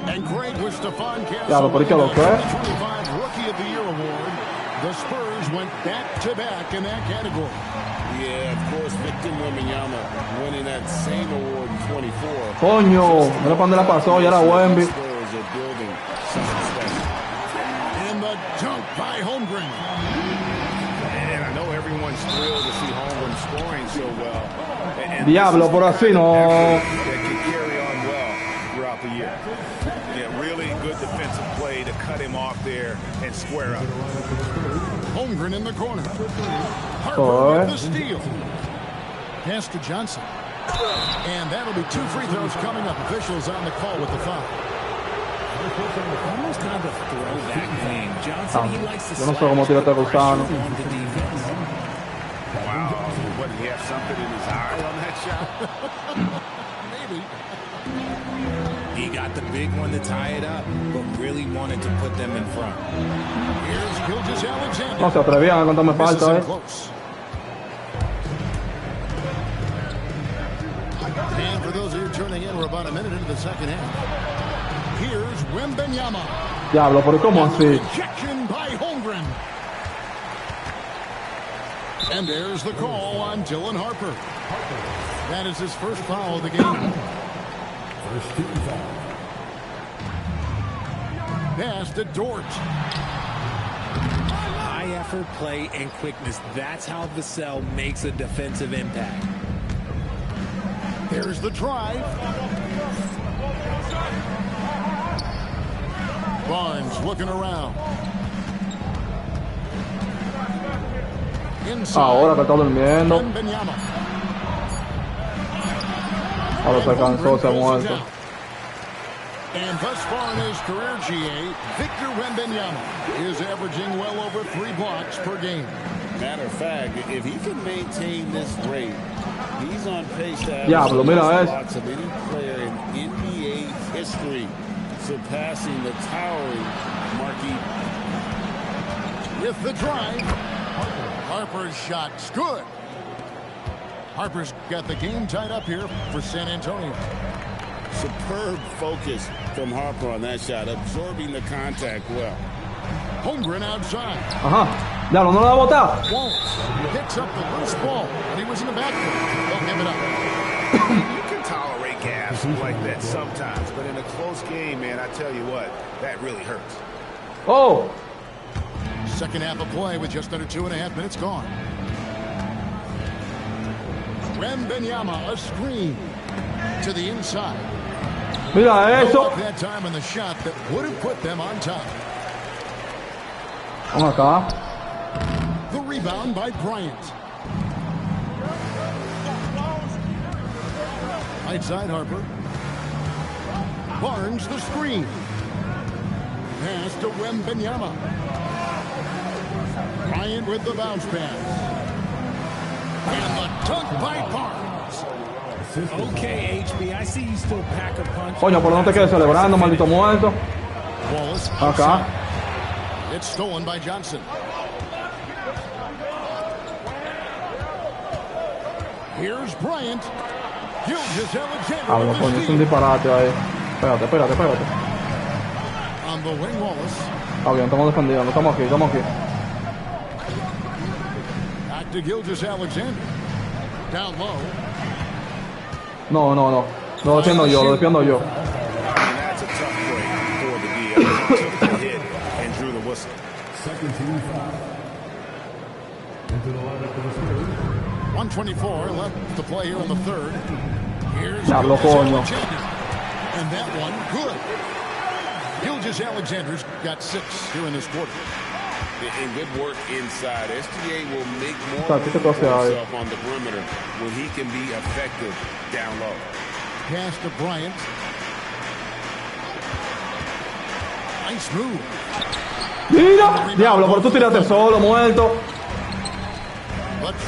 And great with Stephon Castle with the 25 Rookie of the Year award. The Spurs went back-to-back in that category. Yeah, of course, Victor Wembanyama winning that same award in 24. Coño, mira para dónde la pasó, ya era Wemby. Spurs are building something special. And the dunk by Holmgren. And I know everyone's thrilled to see Holmgren scoring so well. And Diablo, por así no. That can carry on well throughout the year. Yeah, really good defensive play to cut him off there and square up. Holmgren in the corner. Harper with the steal. Pass to Johnson. And that'll be 2 free throws coming up. Officials on the call with the foul. Almost kind of a throwback game. Johnson, he likes to Yo no sé cómo tira este gusano. Wow, what, did he have something in his eye on that shot? Maybe. He got the big one to tie it up, but really wanted to put them in front. Here's Gilgeous Alexander. No se atrevían a contarme falta, And for those of you tuning in, we're about a minute into the second half. Here's Wembanyama. Diablo, pero ¿cómo así? Rejection by Holmgren. And there's the call on Dylan Harper. That is his first foul of the game. First team foul. Pass to Dort. High effort play and quickness. That's how Vassell makes a defensive impact. There's the drive. Barnes looking around. Ahora que está durmiendo. Ahora se cansó, se ha muerto. And thus far in his career, GA, Victor Wembanyama is averaging well over 3 blocks per game. Matter of fact, if he can maintain this rate, he's on pace to average Diablo, mira blocks of any player in NBA history, surpassing the towering Marquis. With the drive, Harper's shot's good. Harper's got the game tied up here for San Antonio. Superb focus from Harper on that shot, absorbing the contact well. Holmgren outside. Ajá. Diablo, no la va a botar. Walls picks up the loose ball, and he was in the backcourt. They'll give it up. You can tolerate gaps like that sometimes, but in a close game, man, I tell you what, that really hurts. Oh. Second half of play with just under 2.5 minutes gone. Wembanyama, a screen to the inside. Mira eso. That time on the shot that would have put them on top. Vamos acá. The rebound by Bryant. Right side Harper. Barnes the screen. Pass to Wembanyama. Bryant with the bounce pass. And the dunk by Barnes. Okay, HB, I see you still pack a punch. Coño, pero no te quedes celebrando, maldito muerto. Wallace Acá. It's stolen by Johnson. Here's Bryant. Gilgeous Alexander. Hablo, coño, es un disparate ahí. Espérate. On the wing, Wallace. Está bien, estamos defendiendo. Estamos aquí. Back to Gilgeous Alexander. Down low. No. Lo defiendo yo. And that's a tough break for the DL. Took the hit and drew the whistle. Second team foul. Into the lineup for the third. 1:24 left to play here in the third. Here's Diablo, Gilgeous coño. Alexander. And that one, good. Gilgeous Alexander's got 6 here in this quarter. And good work inside. SGA will make more Tá, room fica for com a himself on the perimeter when he can be effective down low. Pass to Bryant. Nice move. Mira. Diablo, pero tú tiraste solo, muerto.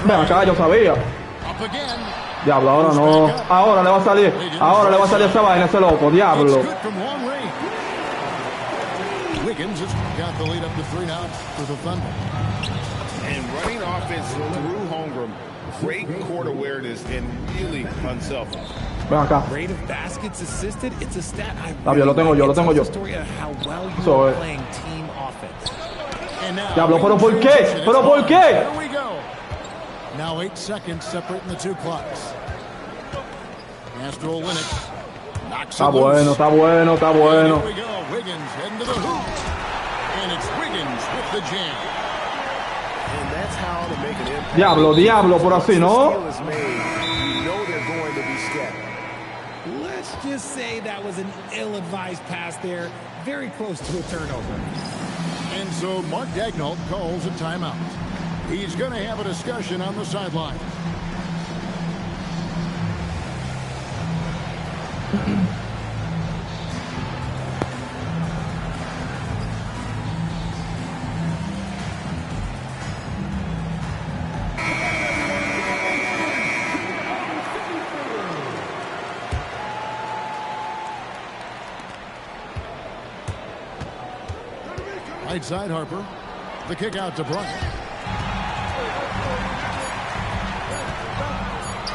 Ven acá, yo sabía. Up again. Diablo, ahora no. Ahora le va a salir esa vaina, ese loco. Diablo. It's good from long range. Wiggins has got the lead up to 3 now for the Thunder. And running offense through Holmgren, great court awareness and really unselfish. Ven acá. Rate of baskets assisted. It's a stat I Está bien, lo tengo yo. It's a story of how well you Eso are es. playing team offense. And now, Diablo, pero ¿por qué? ¿Pero por qué? Here we go. Now 8 seconds separating the 2 clocks. Astro Linux knocks Está it loose. bueno. And here we go. Wiggins heading to the hoop. And it's Wiggins with the jam. And that's how to make an impact. Diablo, por así, ¿no? Steal is made. You know they're going to be scattered. Let's just say that was an ill-advised pass there. Very close to a turnover. And so Mark Daigneault calls a timeout. He's going to have a discussion on the sideline. Right side, Harper. The kick out to Bryant.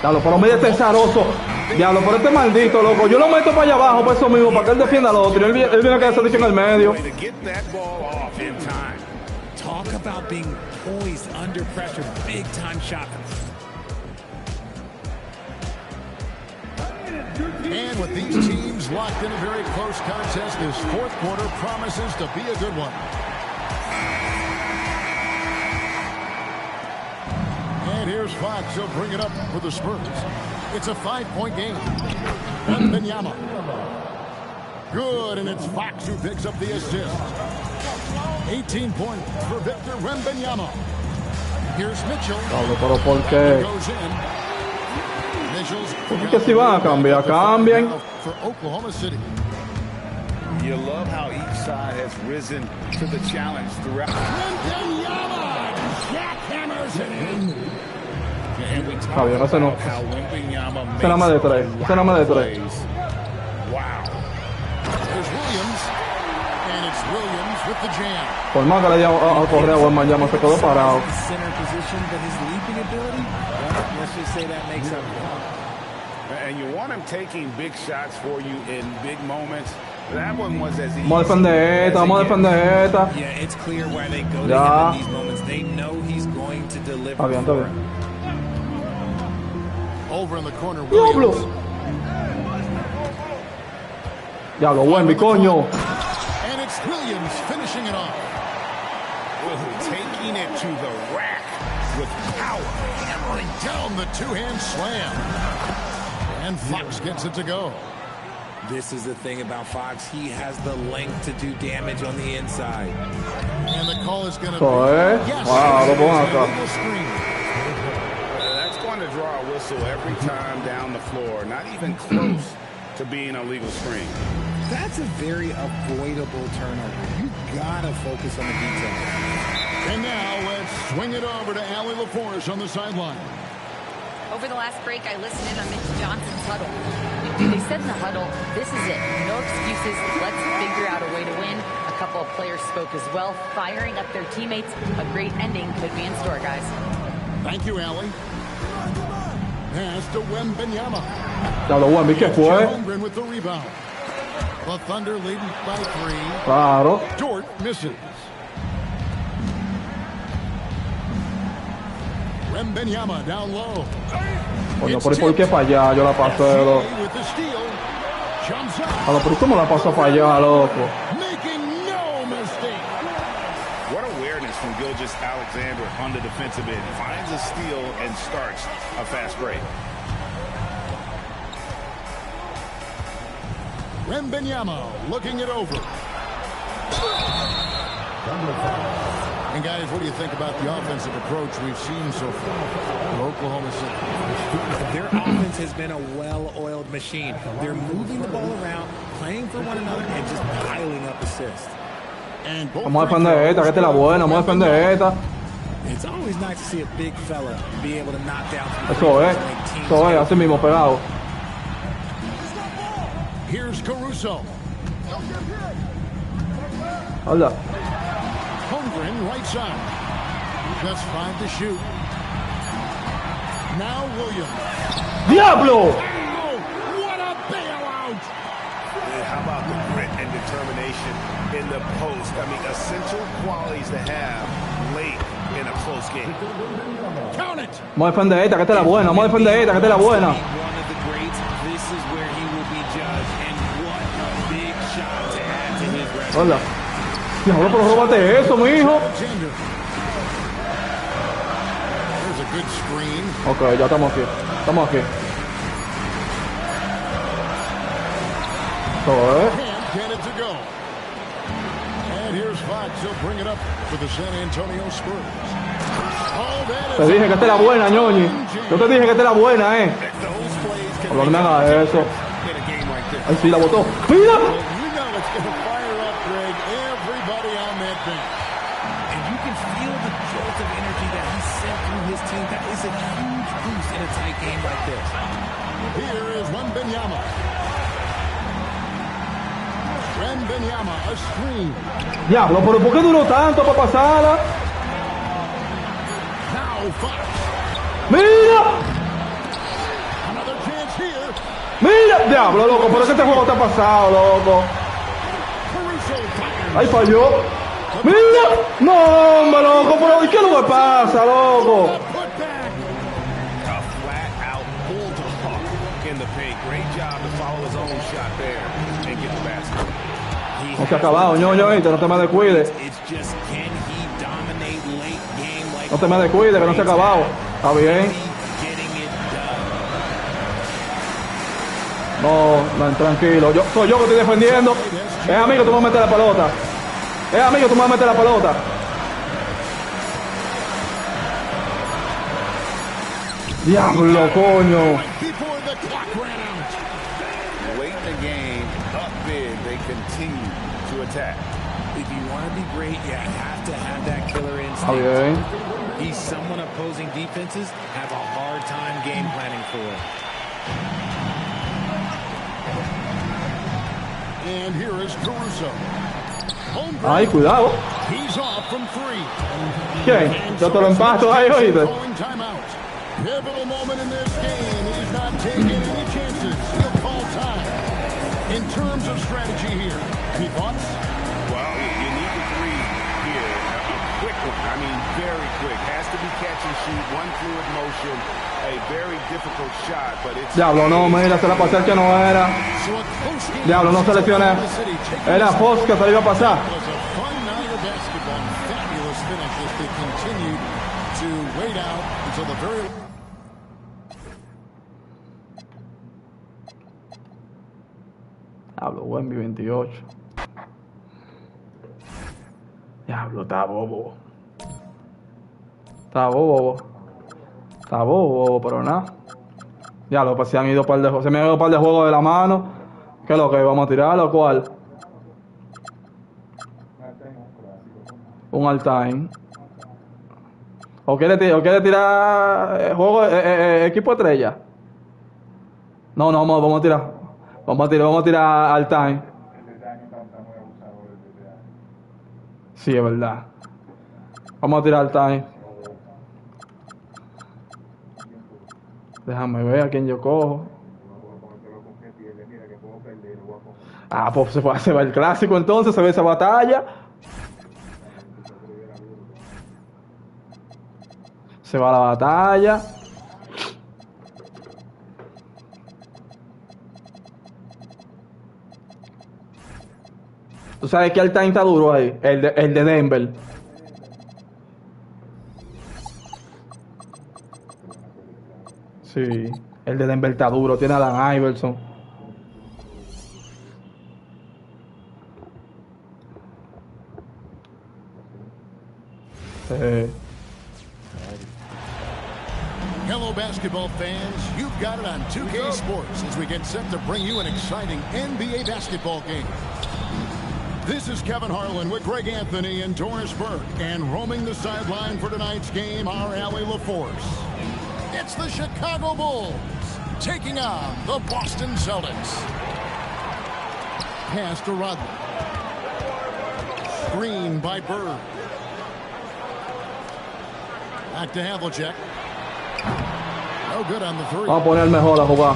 Diablo, pero mire este zaroso. Diablo, pero este maldito, loco. Yo lo meto para allá abajo, por eso mismo, para que él defienda al otro. Él viene a quedarse dicho en el medio. To get that ball off in time. Talk about being poised under pressure. Big time shot. And with these teams locked in a very close contest, this 4th quarter promises to be a good one. And here's Fox. He'll bring it up for the Spurs. It's a 5-point game. Wembanyama. Good, and it's Fox who picks up the assist. 18 points for Victor Wembanyama. Here's Mitchell. Diablo, pero ¿por qué? Goes in. Mitchell's Porque si van a cambiar, cambien. for Oklahoma City. You love how each side has risen to the challenge throughout. Wembanyama jackhammers it in. And we talk Está bien, ese no. about how Wembanyama makes Ese nada más de 3. Ese nada más de 3. plays. Wow. There's Williams. And it's Williams with the jam. Por más que le diga a correr a Wembanyama, se quedó parado. Center position, but his leaping ability, well, let's just say that makes up for it. And you want him taking big shots for you in big moments. That one was as easy. Vamos a defender esta. Yeah, it's clear why they go to Ya. him in these moments. They know he's going to deliver. Está bien, está for bien. him. Over in the corner, Diablo. Williams. Diablo, Wemby, coño. And it's Williams finishing it off. Taking it to the rack with power. Hammering down the 2-hand slam. And Fox gets it to go. This is the thing about Fox. He has the length to do damage on the inside. And the call is going to So, be... Yes, wow, lo pongo it's a acá. legal screen. That's going to draw a whistle every time down the floor. Not even close to being a legal screen. That's a very avoidable turnover. You gotta focus on the details. And now let's swing it over to Allie LaForce on the sideline. Over the last break, I listened in on Mitch Johnson's huddle. They said in the huddle, this is it. No excuses. Let's figure out a way to win. A couple of players spoke as well, firing up their teammates. A great ending could be in store, guys. Thank you, Allie. pass to Wembanyama. Diablo, Wemby, ¿qué fue? Holmgren with the rebound. The Thunder leading by 3. Claro. Dort misses. Wembanyama down low. Coño, ¿por qué para allá? Yo la pasé, loco. Claro, pero ¿cómo la pasó para allá, loco? What awareness from Gilgeous-Alexander on the defensive end. Finds a steal and starts a fast break. Wembanyama looking it over. And guys, what do you think about the offensive approach we've seen so far for Oklahoma City? Their offense has been a well-oiled machine. They're moving the ball around, playing for one another, and just piling up assists. Vamos a defender esta, que esta es la buena, vamos a defender esta. It's always nice to see a big fella be able to knock down some Eso es, así mismo, pegado. Here's Caruso. Hola. Holmgren right side. Just 5 to shoot. Now Williams. ¡Diablo! Oh, what a bailout! And how about the grit and determination in the post? I mean, essential qualities to have late in a close game. Count it! Vamos a defender esta, que esta es la buena, vamos a defender esta, que esta es la buena. One of the greats, this is where he will be judged, and what a big shot to add to his record. Hola. Diablo, pero róbate eso, mijo. There's a good screen. Ok, ya estamos aquí. Estamos aquí. Can't get it to go. And here's Fox. He'll bring it up for the San Antonio Spurs. Te dije que esta es la buena, ñoñi. Yo te dije que esta es la buena, No me hagas eso. Ahí sí, la botó. ¡Mira! And you can feel the jolt of energy that he sent through his team. That is a huge boost in a tight game like this. Here is Wembanyama. Wembanyama, a screen. Diablo, pero ¿por qué duró tanto para pasarla? Now Fox. ¡Mira! Another chance here. ¡Mira! Diablo, loco, pero es que este juego está pasado, loco. ¡Ahí falló! ¡Mira! ¡No, hombre, loco! Pero ¿y qué es lo que pasa, loco? A flat-out bulldog in the paint. Great job to follow his own shot there and get the basket. No se ha acabado, ñoño, no te me descuides. No te me descuides, que no se ha acabado. Está bien. No, tranquilo. Soy yo que estoy defendiendo. Es amigo, tú me vas a meter la pelota. Es amigo, tú me vas a meter la pelota. Diablo, coño. Late in the game, up big, they continue to attack. If you want to be great, you have to have that killer instinct. Okay. He's someone opposing defenses have a hard time game planning for. And here is Caruso. Ay, cuidado. He's off from 3. ¿Quién? Yo te lo empasto ahí, oíste. Pivotal moment in this game. He's not taking any chances. He'll call time. In terms of strategy here, any thoughts? Well, you need the 3 here. A quick one. I mean, very quick. Has to be catch and shoot. One fluid motion. A very difficult shot, but it's... Diablo, no, mira, se la pasé al que no era. Diablo, no seleccioné. Era Fox que se le iba a pasar. Diablo, Wemby 28. Diablo, está bobo. Está bobo. Está bobo, pero nada. Diablo, pues se han ido par de juegos. Se me han ido un par de juegos de la mano. ¿Qué es lo que vamos a tirar o cuál? Un all-time. ¿O quiere tirar juego equipo estrella? No, vamos a tirar. Vamos a tirar all-time. Sí, es verdad. Vamos a tirar all-time. Déjame ver a quién yo cojo. Ah, pues se va el clásico entonces, se ve esa batalla. Se va la batalla. ¿Tú sabes que el time está duro ahí? El de Denver. Sí, el de Denver está duro. Tiene a Alan Iverson. Hello, basketball fans. You've got it on 2K Sports as we get set to bring you an exciting NBA basketball game. This is Kevin Harlan with Greg Anthony and Doris Burke. And roaming the sideline for tonight's game, our Allie LaForce. It's the Chicago Bulls taking on the Boston Celtics. Pass to Rodman. Screen by Bird. Back to Havlicek. No good on the three. Vamos a poner mejor a jugar.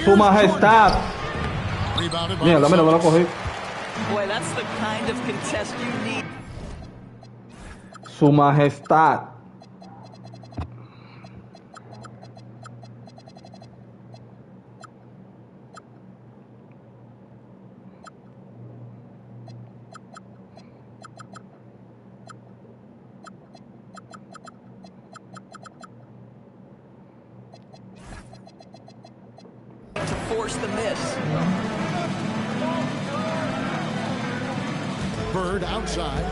Su majestad. Mierda, mira, me lo cogí. Boy, that's the kind of contest you need. Su majestad. Force the miss. Bird outside.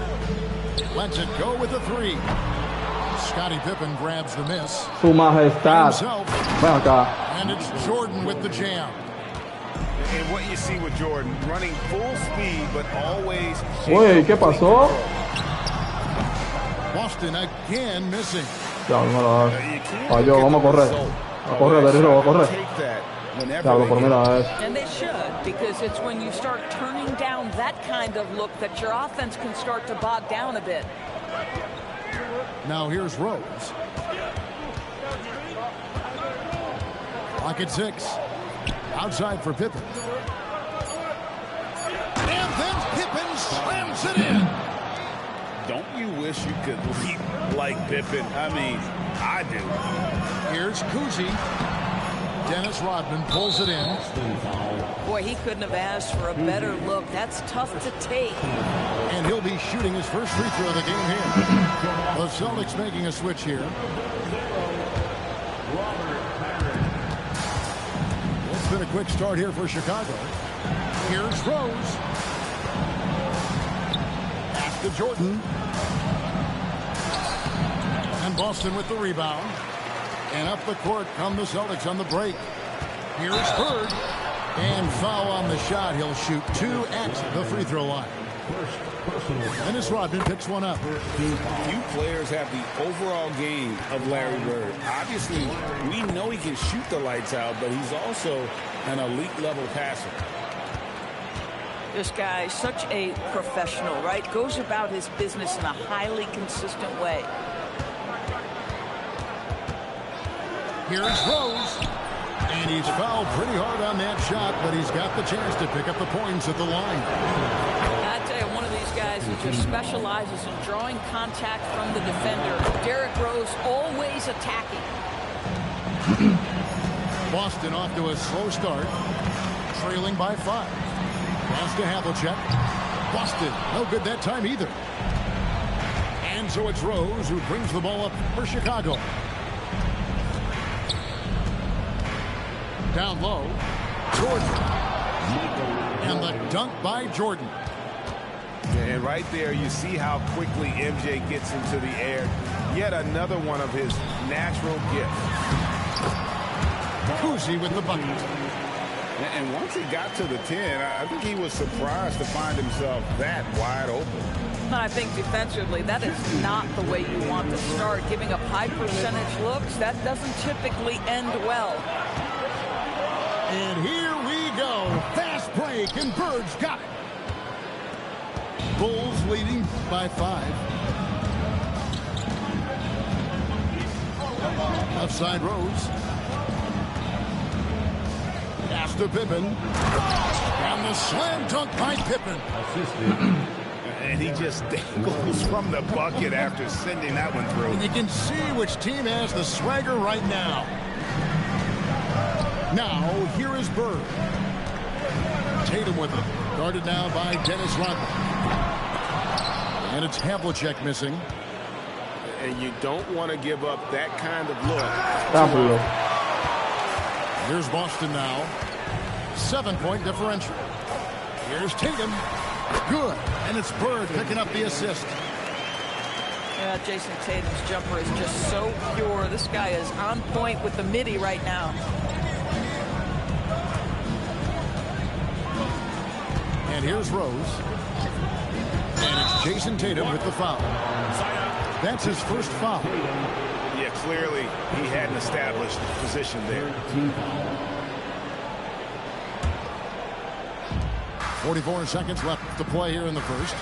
Lets it go with the three. Scottie Pippen grabs the miss. Su majestad. Ven acá. And it's Jordan with the jam. And what you see with Jordan, running full speed, but always... Uy, ¿qué pasó? Boston again missing. Ya, no lo hagas. Falló, vamos a correr. A correr, Derrick, a correr. Diablo, por mira eso. And they should, because it's when you start turning down that kind of look that your offense can start to bog down a bit. Now here's Rose. Lock at 6. Outside for Pippen. And then Pippen slams it in. Don't you wish you could leap like Pippen? I mean, I do. Here's Kuzi. Dennis Rodman pulls it in. Boy, he couldn't have asked for a better look. That's tough to take. And he'll be shooting his first free throw of the game here. The Celtics making a switch here. It's been a quick start here for Chicago. Here's Rose. Pass to Jordan. And Boston with the rebound. And up the court come the Celtics on the break. Here's Bird. And foul on the shot. He'll shoot 2 at the free throw line. Dennis Rodman picks one up. Few players have the overall game of Larry Bird. Obviously, we know he can shoot the lights out, but he's also an elite level passer. This guy, such a professional, right? Goes about his business in a highly consistent way. Here's Rose. And he's fouled pretty hard on that shot, but he's got the chance to pick up the points at the line. I tell you, one of these guys who just specializes in drawing contact from the defender. Derrick Rose always attacking. Boston off to a slow start, trailing by 5. Pass to Havlicek. Boston, no good that time either. And so it's Rose who brings the ball up for Chicago. Down low, Jordan. And the dunk by Jordan. And right there, you see how quickly MJ gets into the air. Yet another one of his natural gifts. Kuzi with the bucket. And once he got to the 10, I think he was surprised to find himself that wide open. I think defensively, that is not the way you want to start. Giving up high percentage looks, that doesn't typically end well. And here we go. Fast break, and Bird's got it. Bulls leading by 5. Left side Rose. Pass to Pippen. And the slam dunk by Pippen. And he just dangles from the bucket after sending that one through. And you can see which team has the swagger right now. Now, here is Bird. Tatum with it. Guarded now by Dennis Rodman. And it's Havlicek missing. And you don't want to give up that kind of look. Here's Boston now. 7-point differential. Here's Tatum. Good. And it's Bird picking up the assist. Yeah, Jason Tatum's jumper is just so pure. This guy is on point with the midi right now. And here's Rose. And it's Jason Tatum with the foul. That's his first foul. Yeah, clearly he had an established position there. 44 seconds left to play here in the first.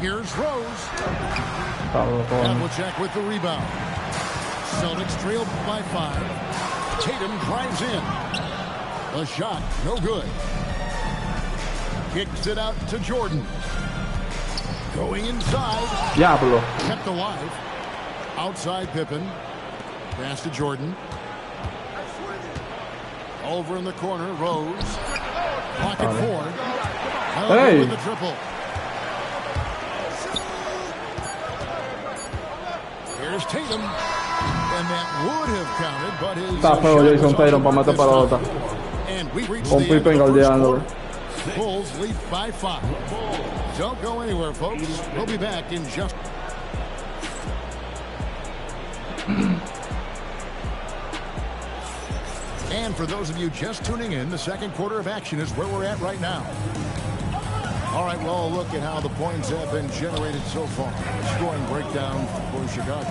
Here's Rose. Havlicek with the rebound. Celtics trail by 5. Tatum drives in. A shot, no good. Kicks it out to Jordan. Going inside. Diablo. Kept alive. Outside Pippen. Pass to Jordan. Over in the corner, Rose. Pocket 4. Hey. With the triple. Here's Tatum. And that would have counted, but his Está feo Jason Tatum para meter pelota. And we reach Con the end Pippen of the first galdeándole. quarter. Bulls lead by 5. Don't go anywhere, folks. We'll be back in just... And for those of you just tuning in, the second quarter of action is where we're at right now. All right, well, look at how the points have been generated so far. Scoring breakdown for Chicago.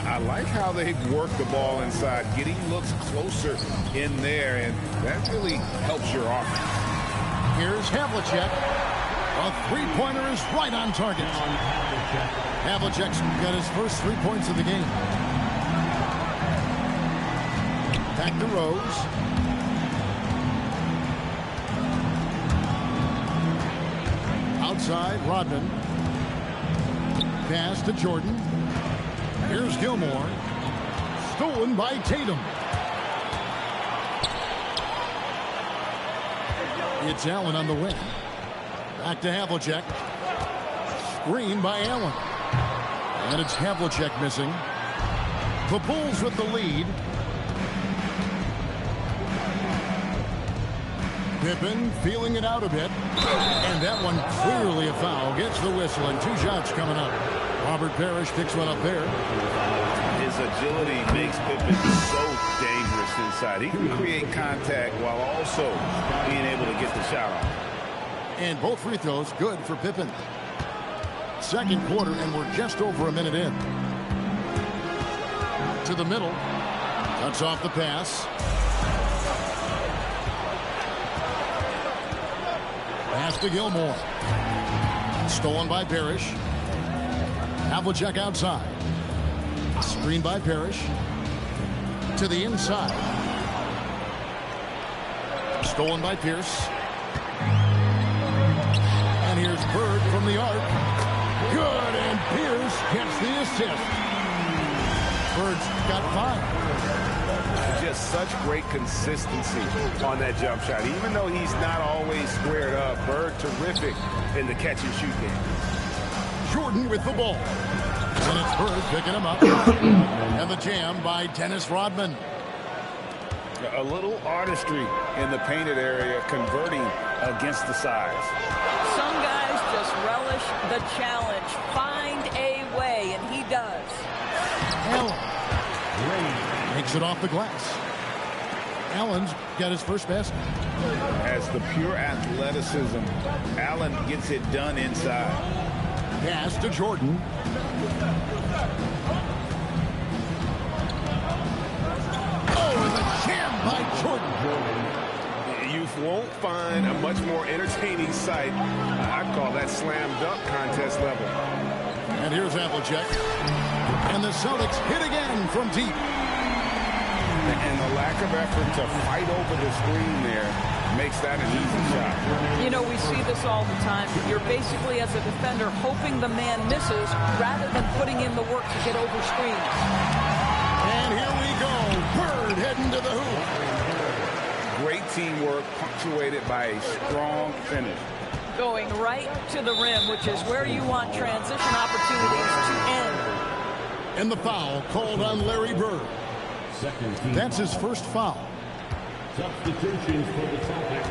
I like how they've worked the ball inside, getting looks closer in there, and that really helps your offense. Here's Havlicek. A three-pointer is right on target. Havlicek's got his first 3 points of the game. Back to Rose. Outside, Rodman. Pass to Jordan. Here's Gilmore. Stolen by Tatum. It's Allen on the wing. Back to Havlicek. Screen by Allen. And it's Havlicek missing. The Bulls with the lead. Pippen feeling it out a bit. And that one clearly a foul. Gets the whistle and 2 shots coming up. Robert Parrish picks one up there. His agility makes Pippen so dangerous inside. He can create contact while also being able to get the shot off. And both free throws good for Pippen. Second quarter, and we're just over a minute in. To the middle. Cuts off the pass. Pass to Gilmore. Stolen by Parrish. Havlicek outside. Screen by Parrish. To the inside. Stolen by Pierce. And here's Bird from the arc. Good, and Pierce gets the assist. Bird's got 5. Just such great consistency on that jump shot. Even though he's not always squared up, Bird terrific in the catch and shoot game. Jordan with the ball. And it's Bird picking him up. And the jam by Dennis Rodman. A little artistry in the painted area, converting against the size. Some guys just relish the challenge. Find a way, and he does. Allen makes it off the glass. Allen's got his first basket. As the pure athleticism, Allen gets it done inside. Pass to Jordan. Oh, and the jam by Jordan. You won't find a much more entertaining sight. I'd call that slam dunk contest level. And here's Applejack. And the Celtics hit again from deep. And the lack of effort to fight over the screen there makes that an easy shot. You know, we see this all the time. You're basically, as a defender, hoping the man misses rather than putting in the work to get over screens. And here we go. Bird heading to the hoop. Great teamwork punctuated by a strong finish. Going right to the rim, which is where you want transition opportunities to end. And the foul called on Larry Bird. That's his first foul. Substitutions for the Celtics.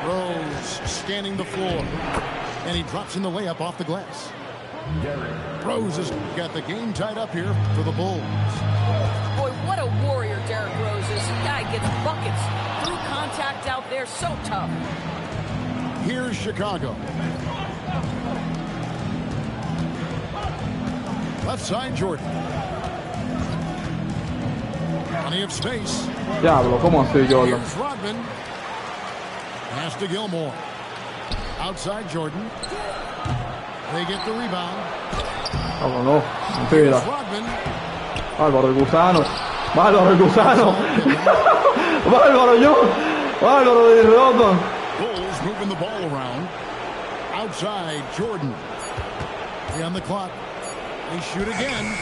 Rose scanning the floor. And he drops in the layup off the glass. Rose has got the game tied up here for the Bulls. Boy, what a warrior Derrick Rose is. The guy gets buckets through contact out there, so tough. Here's Chicago. Left side, Jordan. Plenty of space. Diablo, ¿cómo así, Jordan? Here's Rodman. Pass to Gilmore. Outside Jordan. They get the rebound. Vamos, no. Mentira. Rodman. Bárbaro el gusano. Bárbaro el gusano. Bárbaro yo. Bárbaro de Rodman. Bulls moving the ball around. Outside Jordan. On the clock. They shoot again.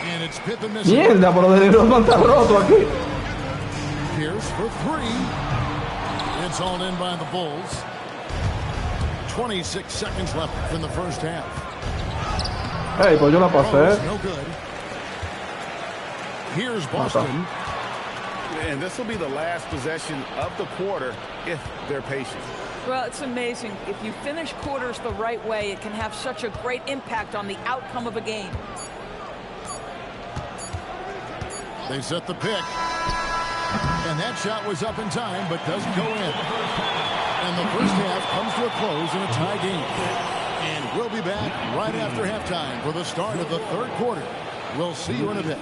And it's Pippen missing. Mierda, pero de Rodman está roto aquí. Pierce for three. It's all in by the Bulls. 26 seconds left in the first half. Hey, pues yo la pasé. No good. Here's Boston. And this will be the last possession of the quarter if they're patient. Well, it's amazing. If you finish quarters the right way, it can have such a great impact on the outcome of a game. They set the pick. And that shot was up in time, but doesn't go in. And the first half comes to a close in a tie game. And we'll be back right after halftime for the start of the third quarter. We'll see you in a bit.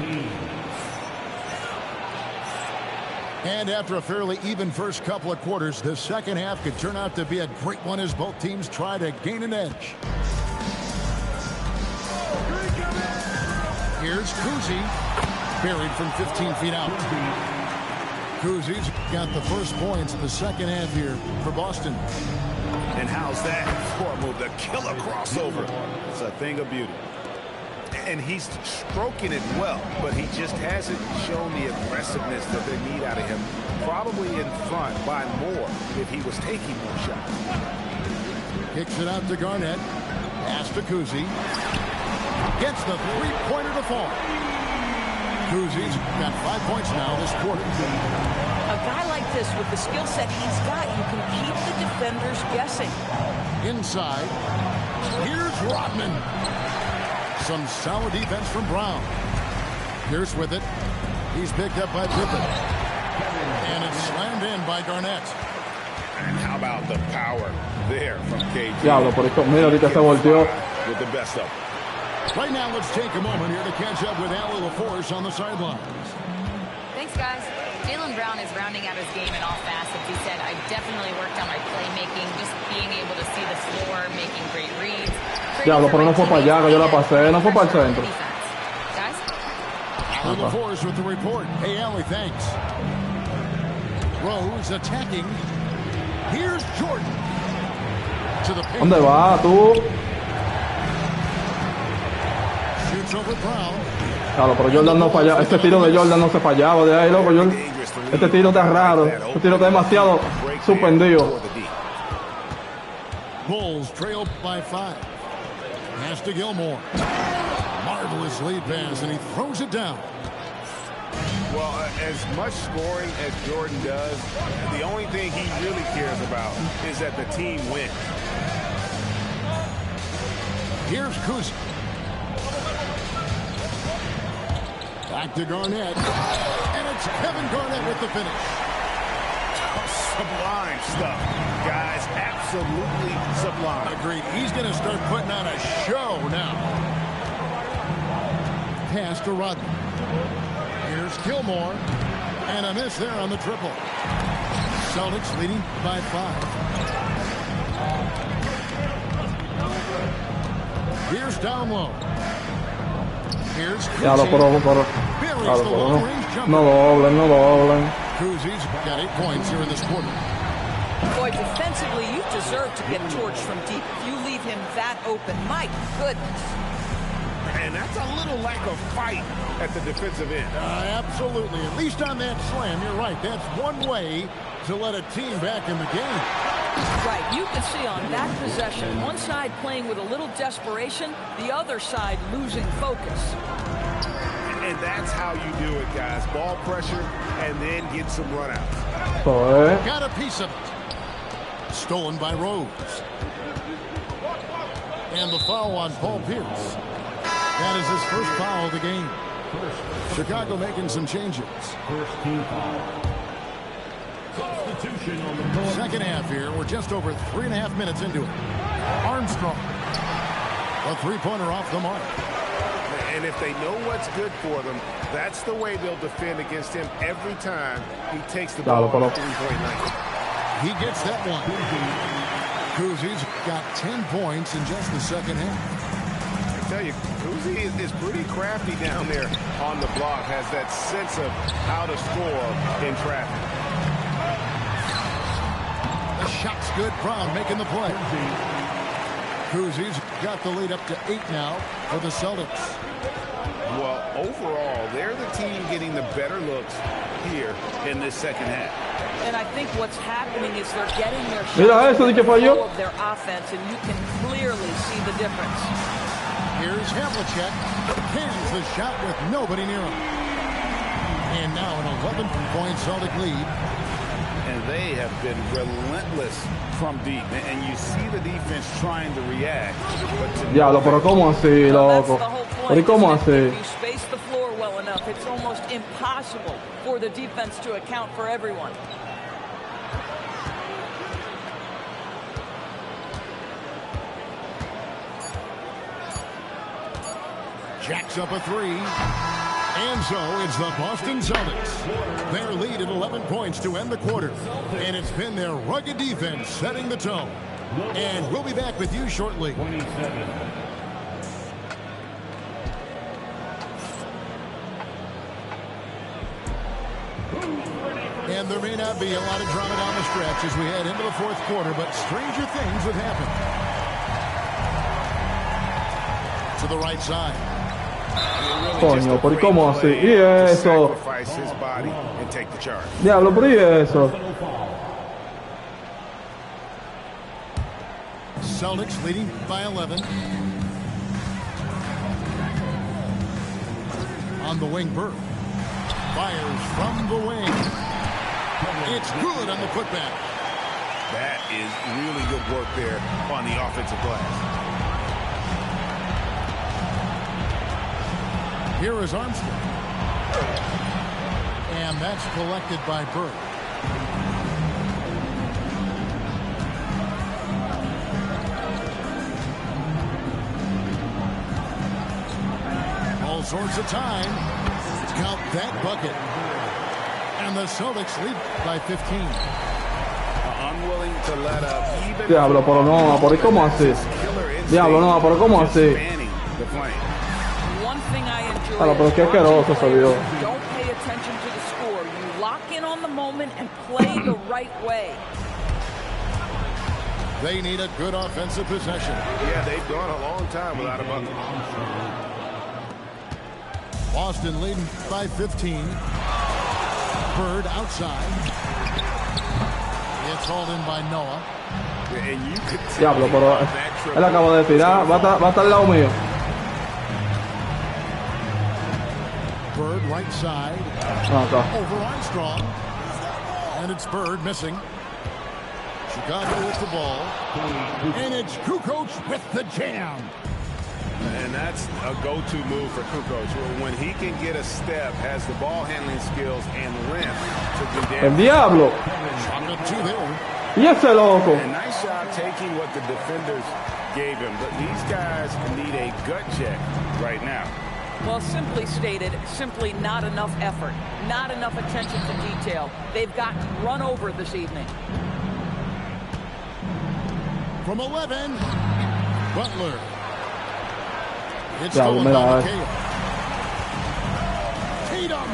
And after a fairly even first couple of quarters, the second half could turn out to be a great one as both teams try to gain an edge. Here's Kuzi, buried from 15 feet out. Kuzi's got the first points in the second half here for Boston. And how's that for a move? The killer crossover. It's a thing of beauty. And he's stroking it well, but he just hasn't shown the aggressiveness that they need out of him. Probably in front by more if he was taking more shots. Kicks it out to Garnett. Pass to Kuzi. Gets the three-pointer to fall. Kuzi's got 5 points now this quarter. A guy like this with the skill set he's got, you can keep the defenders guessing. Inside. Here's Rodman. Some solid defense from Brown. Pierce with it. He's picked up by Pippen. And it's slammed in by Garnett. And how about the power there from KG? Diablo, por esto, mira, ahorita se volteó. With the best of them. Right now, let's take a moment here to catch up with Allie LaForce on the sidelines. Thanks, guys. Jaylen Brown is rounding out his game in all facets. He said, I definitely worked on my playmaking, just being able to see the floor, making great reads. Diablo, pero no fue para allá, que yo la pasé, no fue para el centro. Guys? Allie LaForce with the report. Hey, Allie, thanks. Rose attacking. Here's Jordan. To the paint. ¿Dónde va tú? Shoots over Brown. Claro, pero Jordan no fallaba. Este tiro de Jordan no se fallaba de ahí, loco. Este tiro está raro. Este tiro está demasiado suspendido. Bulls trail by 5. Pass to Gilmore. Marvelous lead pass, and he throws it down. Well, as much scoring as Jordan does, the only thing he really cares about is that the team wins. Here's Kuzi. Back to Garnett. And it's Kevin Garnett with the finish. Sublime stuff, guys. Absolutely sublime. Agreed. He's going to start putting on a show now. Pass to Rodman. Here's Gilmore. And a miss there on the triple. Celtics leading by 5. Here's down low. Here's Ya lo Kuzi. pero. Buries the long-range jumper. No doblen, no doblen. Kuzi's got 8 points here in this quarter. Boy, defensively, you deserve to get torched from deep. If you leave him that open, my goodness. And that's a little lack of fight at the defensive end. Absolutely. At least on that slam, you're right. That's one way to let a team back in the game. Right. You can see on that possession, one side playing with a little desperation, the other side losing focus. And that's how you do it, guys. Ball pressure and then get some runouts. Got a piece of it. Stolen by Rose. And the foul on Paul Pierce. That is his first foul of the game. Chicago making some changes. First team foul. Substitution on the Second half here. We're just over 3.5 minutes into it. Armstrong. A three-pointer off the mark. And if they know what's good for them, that's the way they'll defend against him every time he takes the ball on the three-point line. He gets that one. Kuzi's got 10 points in just the second half. I tell you, Kuzi is pretty crafty down there on the block, has that sense of how to score in traffic. The shot's good. Brown making the play. Kuzi's got the lead up to 8 now for the Celtics. Well, overall, they're the team getting the better looks here in this second half. And I think what's happening is they're getting their Mira eso de que falló. of their offense, and you can clearly see the difference. Here's Havlicek. Cans the shot with nobody near him. And now an 11-point Celtic lead. And they have been relentless from deep. And you see the defense trying to react. Diablo, pero ¿cómo así, loco? ¿Pero y cómo así? If you space the floor well enough, it's almost impossible for the defense to account for everyone. Jacks up a three. And so it's the Boston Celtics. Their lead at 11 points to end the quarter. And it's been their rugged defense setting the tone. And we'll be back with you shortly. 27. And there may not be a lot of drama down the stretch as we head into the fourth quarter, but stranger things have happened. To the right side. Coño, ¿por cómo así? ¿Y eso? Diablo, ¿por y eso? Celtics leading by 11. On the wing, Burke. Fires from the wing. It's good on the putback. That is really good work there on the offensive glass. Here is Armstrong. And that's collected by Burke. All sorts of time. Count that bucket. And the Celtics lead by 15. Unwilling to let up even. Diablo, pero no, ¿por cómo así? Diablo, no, pero ¿cómo así? One thing I enjoy. Claro, pero qué asqueroso se vio. Don't pay attention to the score. You lock in on the moment and play the right way. They need a good offensive possession. Yeah, they've gone a long time without a bucket. Boston leading by 15. Bird outside. It's hauled in by Noah. Diablo, pero él acaba de tirar. Va a estar al lado mío. Bird right side. Acá. Over Armstrong. And it's Bird missing. Chicago with the ball. And it's Kukoc with the jam. And that's a go-to move for Kukoc. When he can get a step, has the ball handling skills and length to do damage. El diablo. Y ese loco. A nice job taking what the defenders gave him. But these guys need a gut check right now. Well, simply stated, simply not enough effort, not enough attention to detail. They've gotten run over this evening. From 11, Butler. It's stolen by McHale. Tatum.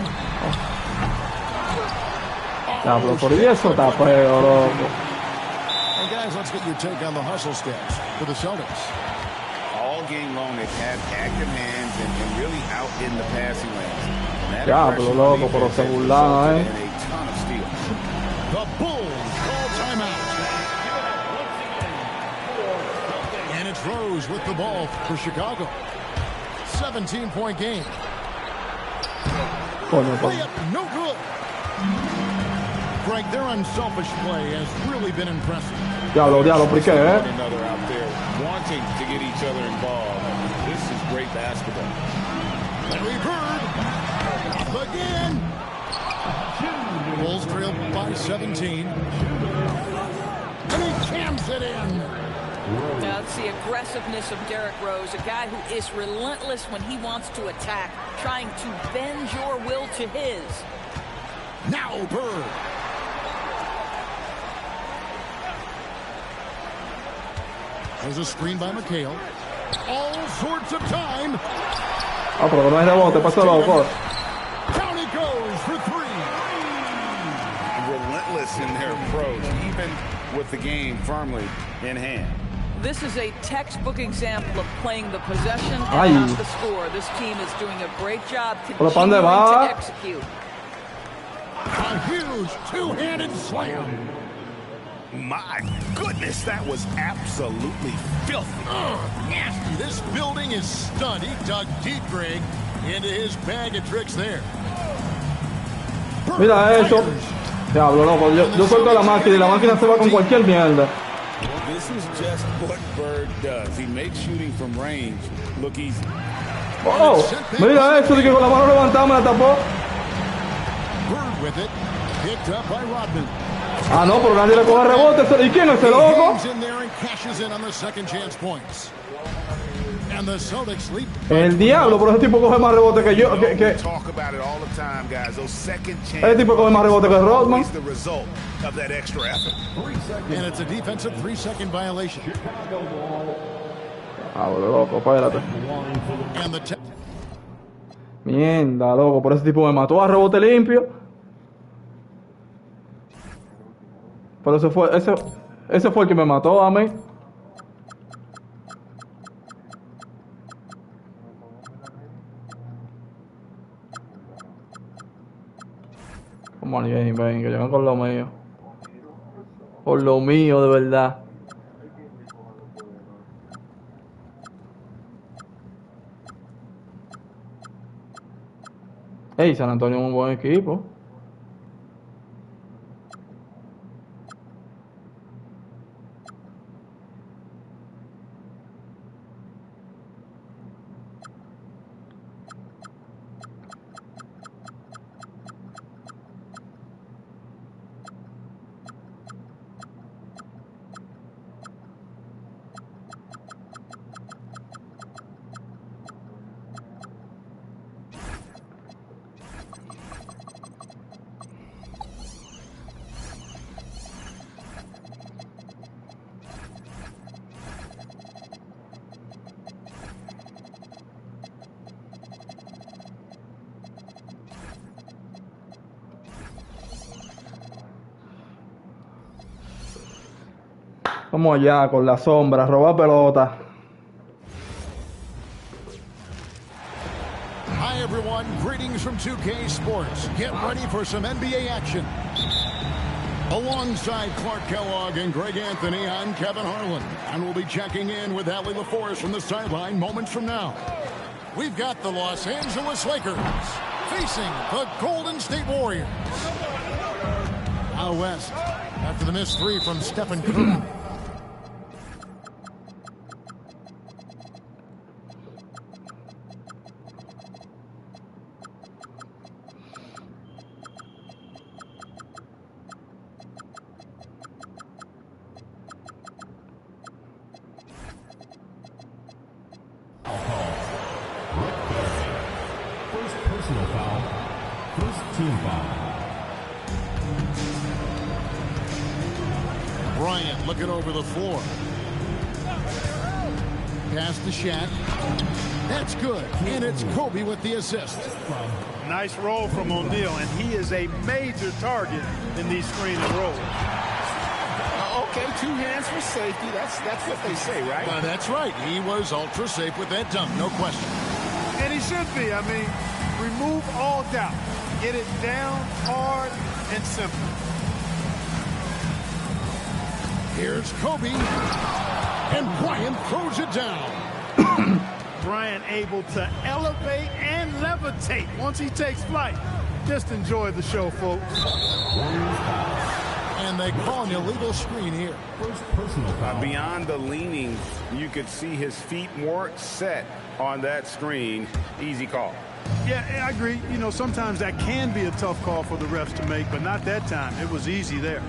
Diablo, por eso está feo, loco. Hey guys, let's get your take on the hustle steps for the Celtics. All game long, they've had active hands and really out in the passing lanes. Diablo, loco, pero se burlaban, and a ton of steals. The Bulls call timeout. And it's Rose with the ball for Chicago. 17-point game. Layup, no good. Greg, their unselfish play has really been impressive. Diablo, ¿por qué, One another out there wanting to get each other involved. This is great basketball. Larry Bird. Again. Bulls trail by 17. And he jams it in. Now it's the aggressiveness of Derrick Rose, a guy who is relentless when he wants to attack, trying to bend your will to his. Now Bird. There's a screen by McHale. All sorts of time. Ah, pero no hay rebote, pasó loco. Down he goes for three. Relentless in their approach, even with the game firmly in hand. This is a textbook example of playing the possession and not the score. This team is doing a great job continuing to execute. A huge two-handed slam. My goodness, that was absolutely filthy. Nasty. This building is stunned. He dug deep, Greg, into his bag of tricks there. Mira eso. Diablo, loco. Yo suelto la máquina y la máquina se va con cualquier mierda. This is just what Bird does. He makes shooting from range look easy. Oh, mira eso de que con la mano levantada me la tapó. Bird with it. Picked up by Rodman. Ah, no, pero nadie le coge rebote. ¿Y quién es ese loco? El diablo, pero ese tipo coge más rebote que yo. Ese tipo coge más rebote que Rodman. Ah, loco, espérate. Mierda, loco, pero ese tipo me mató a rebote limpio. Pero ese fue el que me mató a mí. Come on, ven, que llegan con lo mío. Por lo mío, de verdad. Ey, San Antonio es un buen equipo. Vamos allá con la sombra, roba pelota. Hi everyone, greetings from 2K Sports. Get ready for some NBA action. Alongside Clark Kellogg and Greg Anthony, I'm Kevin Harlan. And we'll be checking in with Allie LaForce from the sideline moments from now. We've got the Los Angeles Lakers facing the Golden State Warriors. Out west, after the missed three from Stephen Curry. Bryant looking over the floor. Pass to Shaq. That's good. And it's Kobe with the assist. Nice roll from O'Neal, and he is a major target in these screen and rolls. Okay, 2 hands for safety. That's what they say, right? That's right. He was ultra safe with that dunk, no question. And he should be. I mean, remove all doubt. Get it down, hard, and simple. Here's Kobe. And Bryant throws it down. Bryant able to elevate and levitate once he takes flight. Just enjoy the show, folks. And they call an illegal screen here. Beyond the leaning, you could see his feet weren't set on that screen. Easy call. Yeah, I agree. You know, sometimes that can be a tough call for the refs to make, but not that time. It was easy there.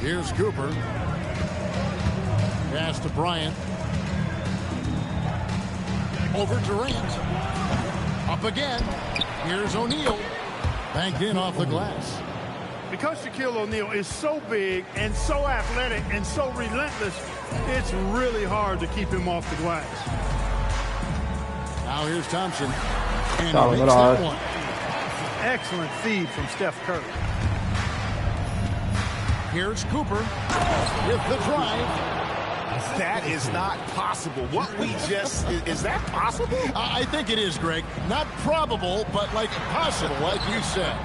Here's Cooper. Pass to Bryant. Over Durant. Up again. Here's O'Neal. Banked in off the glass. Because Shaquille O'Neal is so big and so athletic and so relentless, it's really hard to keep him off the glass. Now here's Thompson. And he makes that one. Excellent feed from Steph Curry. Here's Cooper with the drive. That is not possible. What we just, is that possible? I think it is, Greg. Not probable, but like possible, like you said.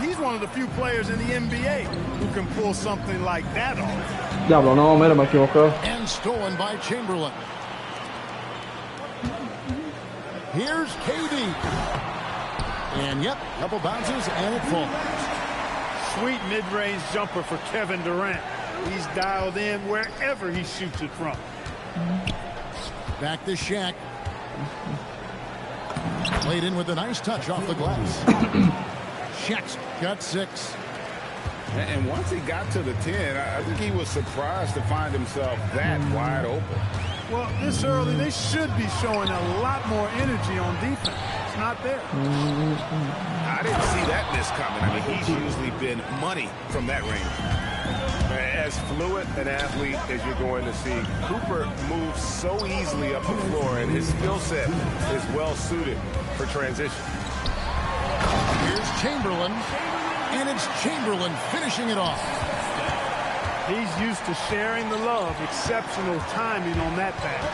He's one of the few players in the NBA who can pull something like that off. Diablo, no, mira, me equivoqué. And stolen by Chamberlain. Here's KD. And yep, couple bounces and it falls. Sweet mid-range jumper for Kevin Durant. He's dialed in wherever he shoots it from. Back to Shaq. Played in with a nice touch off the glass. Shaq's got 6. And once he got to the 10, I think he was surprised to find himself that wide open. Well, this early, they should be showing a lot more energy on defense. It's not there. I didn't see that miss coming. I mean, he's usually been money from that range. As fluid an athlete as you're going to see, Cooper moves so easily up the floor, and his skill set is well suited for transition. Here's Chamberlain, and it's Chamberlain finishing it off. He's used to sharing the love. Exceptional timing on that pass.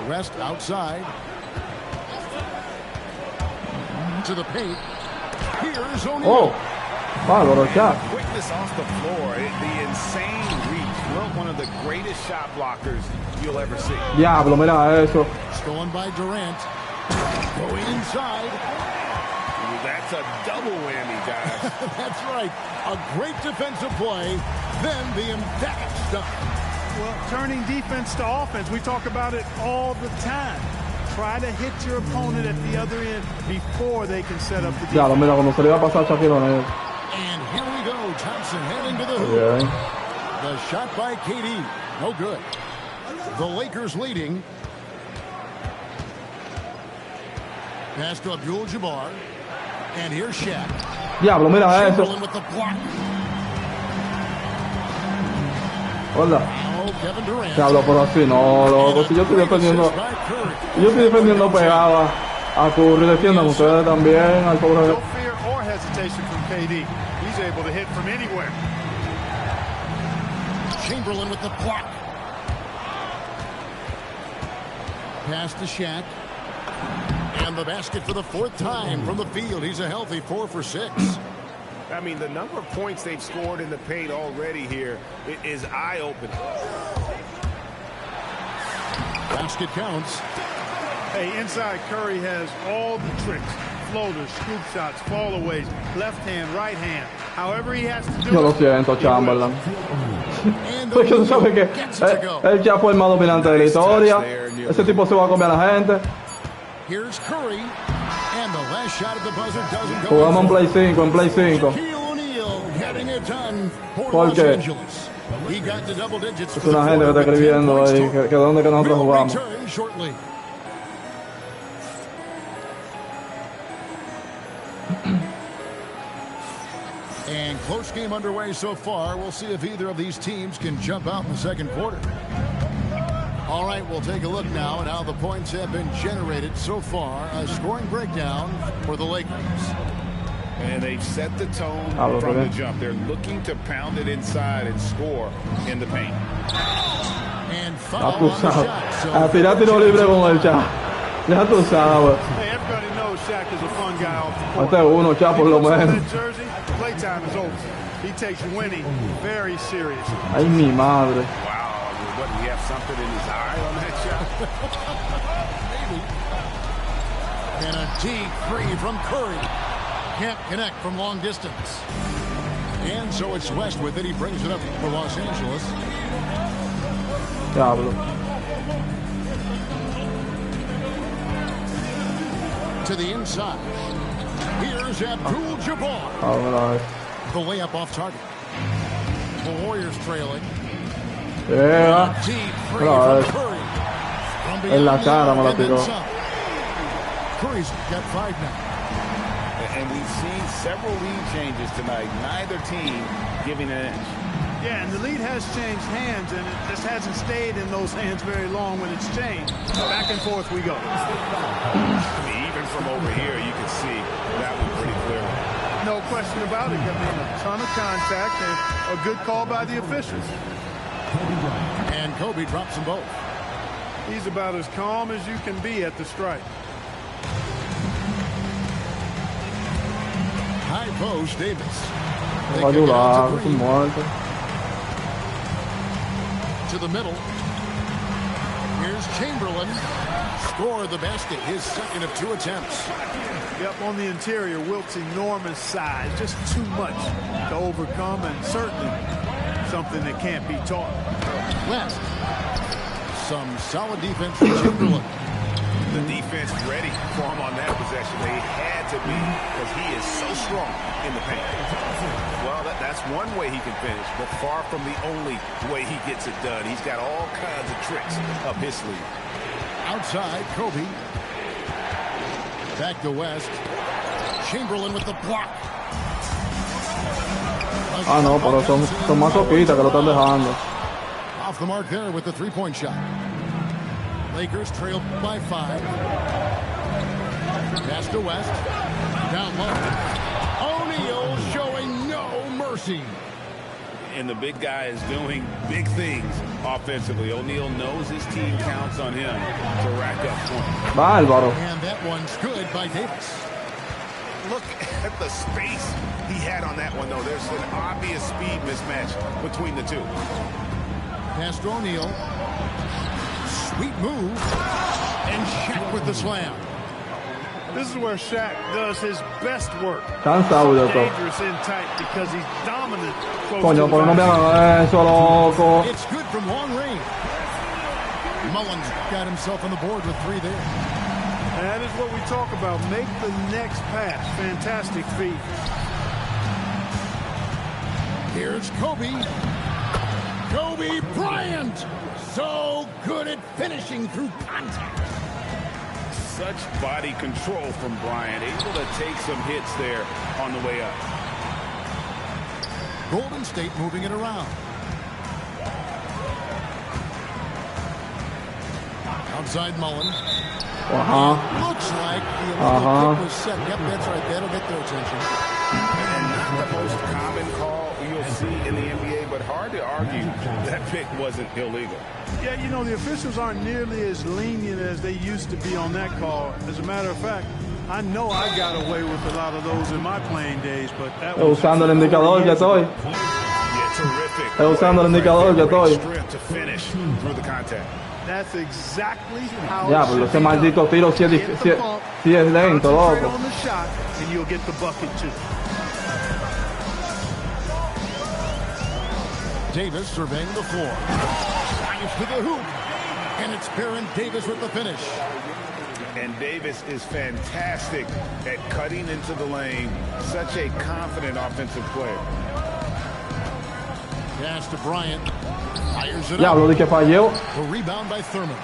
Rest outside. To the paint. Here's O'Neal. Oh, bárbaro, shot. Quickness off the floor, the insane reach. Well, one of the greatest shot blockers you'll ever see. Diablo, mira eso. Stolen by Durant. Going inside. That's a double whammy, guys. That's right. A great defensive play, then the emphatic stuff. Well, turning defense to offense, we talk about it all the time. Try to hit your opponent at the other end before they can set up the defense. Diablo, mira, cuando se le iba a pasar Shaquille O'Neal. And here we go. Thompson heading to the hoop. Yeah. The shot by KD. No good. The Lakers leading. Pass to Abdul-Jabbar. And here's Shaq. Diablo, mira eso. With the block. Hola. Now Kevin Durant. Diablo, pero así no, loco. Si yo estoy defendiendo pegada a Curry, defiendan ustedes también al pobre. No fear or hesitation from KD. He's able to hit from anywhere. Chamberlain with the block. Pass to Shaq. And the basket for the 4th time from the field. He's a healthy 4 for 6. I mean, the number of points they've scored in the paint already here is eye-opening. Basket counts. Hey, inside Curry has all the tricks. Floaters, scoop shots, fallaways, left hand, right hand. However he has to do it. Yo lo siento, Chamberlain. Porque tú sabes que él ya fue el más dominante de la historia. Ese tipo se va a comer a la gente. Here's Curry. And the last shot at the buzzer doesn't go. Jugamos en Play 5, en Play 5. ¿Por qué? Es una gente que está escribiendo ahí, que dónde que nosotros jugamos. And close game underway so far. We'll see if either of these teams can jump out in the second quarter. All right, we'll take a look now at how the points have been generated so far. A scoring breakdown for the Lakers. And they've set the tone from the jump. They're looking to pound it inside and score in the paint. And foul on the shot. So tira tiro libre con el Shaq. Ya tú sabes. Hey, everybody knows Shaq is a fun guy off the court. Hasta uno, Shaq, por lo menos. Jersey, playtime is over. He takes winning very seriously. Ay, mi madre. Wow, what, do we have something in his eye on that shot? Maybe. And a deep three from Curry. Can't connect from long distance. And so it's West with it. He brings it up for Los Angeles. Diablo. To the inside. Here's Abdul-Jabbar. All right. The layup off target. The Warriors trailing. Yeah. Deep three from Curry. En la cara me la tiró. Curry's got 5 now. And we've seen several lead changes tonight. Neither team giving an inch. Yeah, and the lead has changed hands, and it just hasn't stayed in those hands very long when it's changed. Back and forth we go. I mean, even from over here, you can see that one pretty clearly. No question about it. I mean, a ton of contact and a good call by the officials. And Kobe drops them both. He's about as calm as you can be at the strike. High post, Davis. To the middle. Here's Chamberlain. Score the basket, his second of 2 attempts. Yep, on the interior, Wilt's enormous size. Just too much to overcome, and certainly something that can't be taught. West. Some solid defense from Chamberlain. The defense ready for him on that possession. They had to be, because he is so strong in the paint. Well, that's one way he can finish, but far from the only way he gets it done. He's got all kinds of tricks up his sleeve. Outside, Kobe. Back to West. Chamberlain with the block. Ah, no, pero son más coquitas que lo están dejando. Off the mark there with the three-point shot. Lakers trail by 5. Pass to West. Down low. O'Neal showing no mercy. And the big guy is doing big things offensively. O'Neal knows his team counts on him to rack up points. Bárbaro. And that one's good by Davis. Look at the space he had on that one, though. There's an obvious speed mismatch between the two. Pass to O'Neal. Sweet move. And Shaq with the slam. This is where Shaq does his best work. Cansado de todo. Dangerous in tight because he's dominant. Coño, pero no me hagan eso, loco. It's good from long range. Mullins got himself on the board with 3 there. That is what we talk about. Make the next pass. Fantastic feat. Here's Kobe. Kobe Bryant. So good at finishing through contact. Such body control from Bryant. Able to take some hits there on the way up. Golden State moving it around. Outside Mullen. Looks like the kick was set. Yep, that's right. That'll get their attention. And not the most common call you'll see in the NBA, but hard to argue that pick wasn't illegal. Yeah, you know, the officials aren't nearly as lenient as they used to be on that call. As a matter of fact, I know I got away with a lot of those in my playing days, but that was... Usando el indicador que estoy. Yeah, terrific. Usando el indicador que estoy. To finish through the contact. That's exactly how ya, pero ese maldito tiro si es lento, loco. on the shot, and you'll get the bucket too. Davis surveying the floor. Drives to the hoop. And it's Baron Davis with the finish. And Davis is fantastic at cutting into the lane. Such a confident offensive player. Pass to Bryant. Fires it Ya, up. lo de que falló. The rebound by Thurman.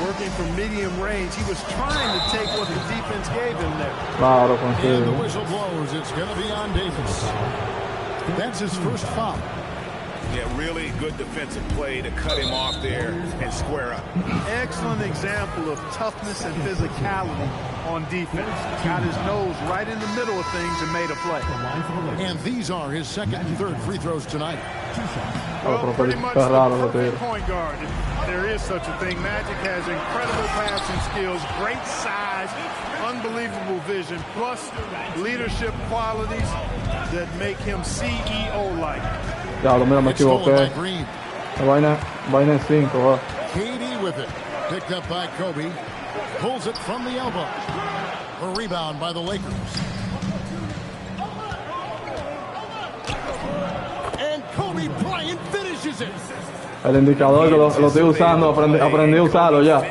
working from medium range. He was trying to take what the defense gave him there. Claro, and the whistle blows. It's going to be on Davis. That's his first foul. Yeah, really good defensive play to cut him off there and square up. Excellent example of toughness and physicality on defense. Got his nose right in the middle of things and made a play. And these are his second and third free throws tonight. Well, pretty much the perfect point guard, if there is such a thing. Magic has incredible passing skills, great size, unbelievable vision, plus leadership qualities that make him CEO-like. Diablo, mira, me equivoqué. Vaina en 5. KD with it. Picked up by Kobe. Pulls it from the elbow. A rebound by the Lakers. And Kobe Bryant finishes it. El indicador que lo estoy usando, aprendí a usarlo ya.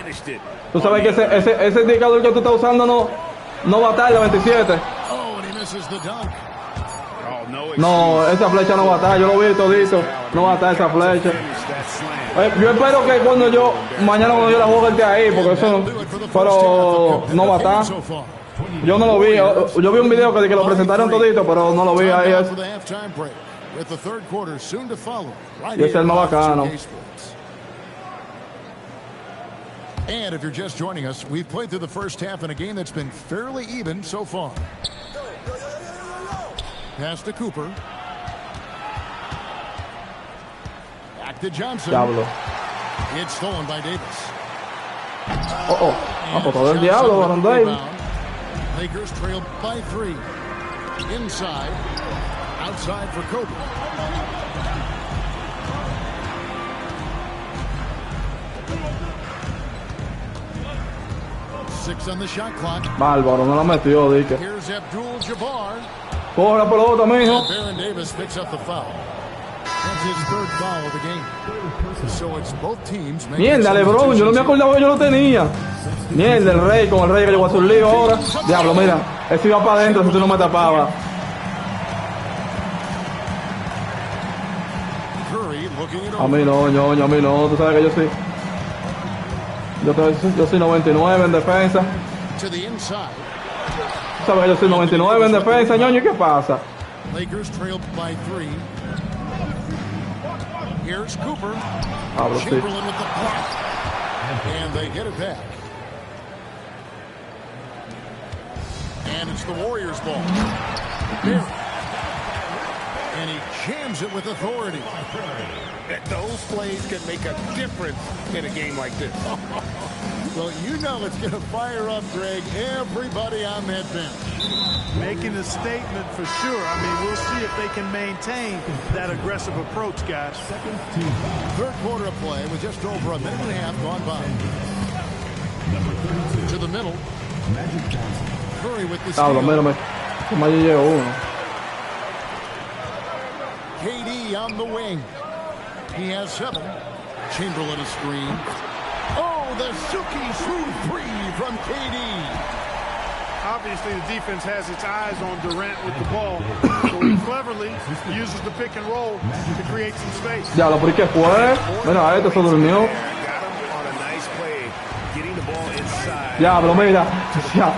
Tú sabes que ese indicador que tú estás usando no va a estar el 27. Oh, and he misses the dunk. No, esa flecha no va a estar, yo lo vi todito, no va a estar esa flecha. Yo espero que mañana cuando yo la juegue esté ahí, porque eso pero no va a estar. Yo no lo vi, yo vi un video que lo presentaron todito, pero no lo vi ahí. Y ese es el más bacano. And if you're just joining us, we've played through the first half in a game that's been fairly even so far. Pass to Cooper. Back to Johnson. Diablo. It's stolen by Davis. Por todo el diablo, Baron Davis. Lakers trail by 3. Inside. Outside for Kobe. Six on the shot clock. Bárbaro, no la metió, Dique. Here's Abdul-Jabbar. Coge la pelota, mijo. Baron Davis picks up the foul. That's his third foul of the game. So it's both teams. Mierda, LeBron, yo no me acordaba que yo lo tenía. Mierda, el Rey que llegó a su lío ahora. Diablo, mira, ese iba para adentro si tú no me tapabas. A mí no, ñoño, a mí no, tú sabes que yo sí. Yo soy 99 en defensa. To the inside. Sabes que yo soy 99 en defensa, ñoño, ¿qué pasa? Lakers trail by 3. Here's Cooper. Chamberlain with the block. And they get it back. And it's the Warriors' ball. And he jams it with authority. Those plays can make a difference in a game like this. Well, you know it's going to fire up, Greg, everybody on that bench. Making a statement for sure. I mean, we'll see if they can maintain that aggressive approach, guys. Third quarter of play with just over a minute and a half gone by. To the middle. Curry with the steal. KD on the wing. He has 7. Chamberlain a screen. Oh, the silky smooth 3 from KD. Obviously, the defense has its eyes on Durant with the ball. So he cleverly uses the pick and roll to create some space. Ya, ¿por qué fue? Mira, este se durmió. Diablo, mira. Ya.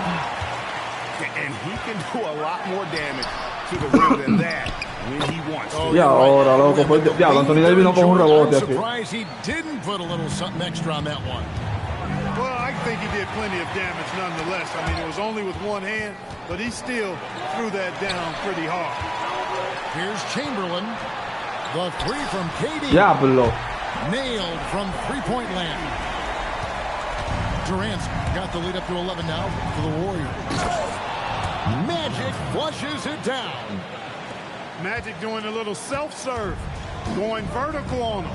And he can do a lot more damage to the rim than that when he wants to. Y ahora, loco, pues, diablo, Anthony Davis vino con un rebote aquí. Surprised he didn't put a little something extra on that one. Well, I think he did plenty of damage nonetheless. I mean, it was only with one hand, but he still threw that down pretty hard. Here's Chamberlain. The 3 from KD. Diablo. Nailed from three-point land. Durant's got the lead up to 11 now for the Warriors. Magic flushes it down. Magic doing a little self-serve, going vertical on him.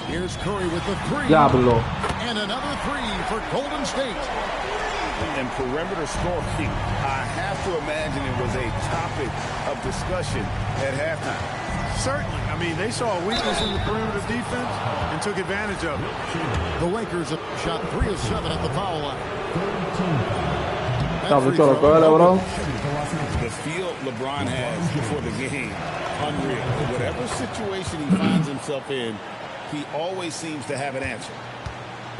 Here's Curry with the 3. Diablo. And another 3 for Golden State. And perimeter scoring, I have to imagine it was a topic of discussion at halftime. Certainly. I mean, they saw a weakness in the perimeter defense and took advantage of it. The Lakers have shot 3 of 7 at the foul line. The feel LeBron has for the game, unreal. Whatever situation he finds himself in, he always seems to have an answer.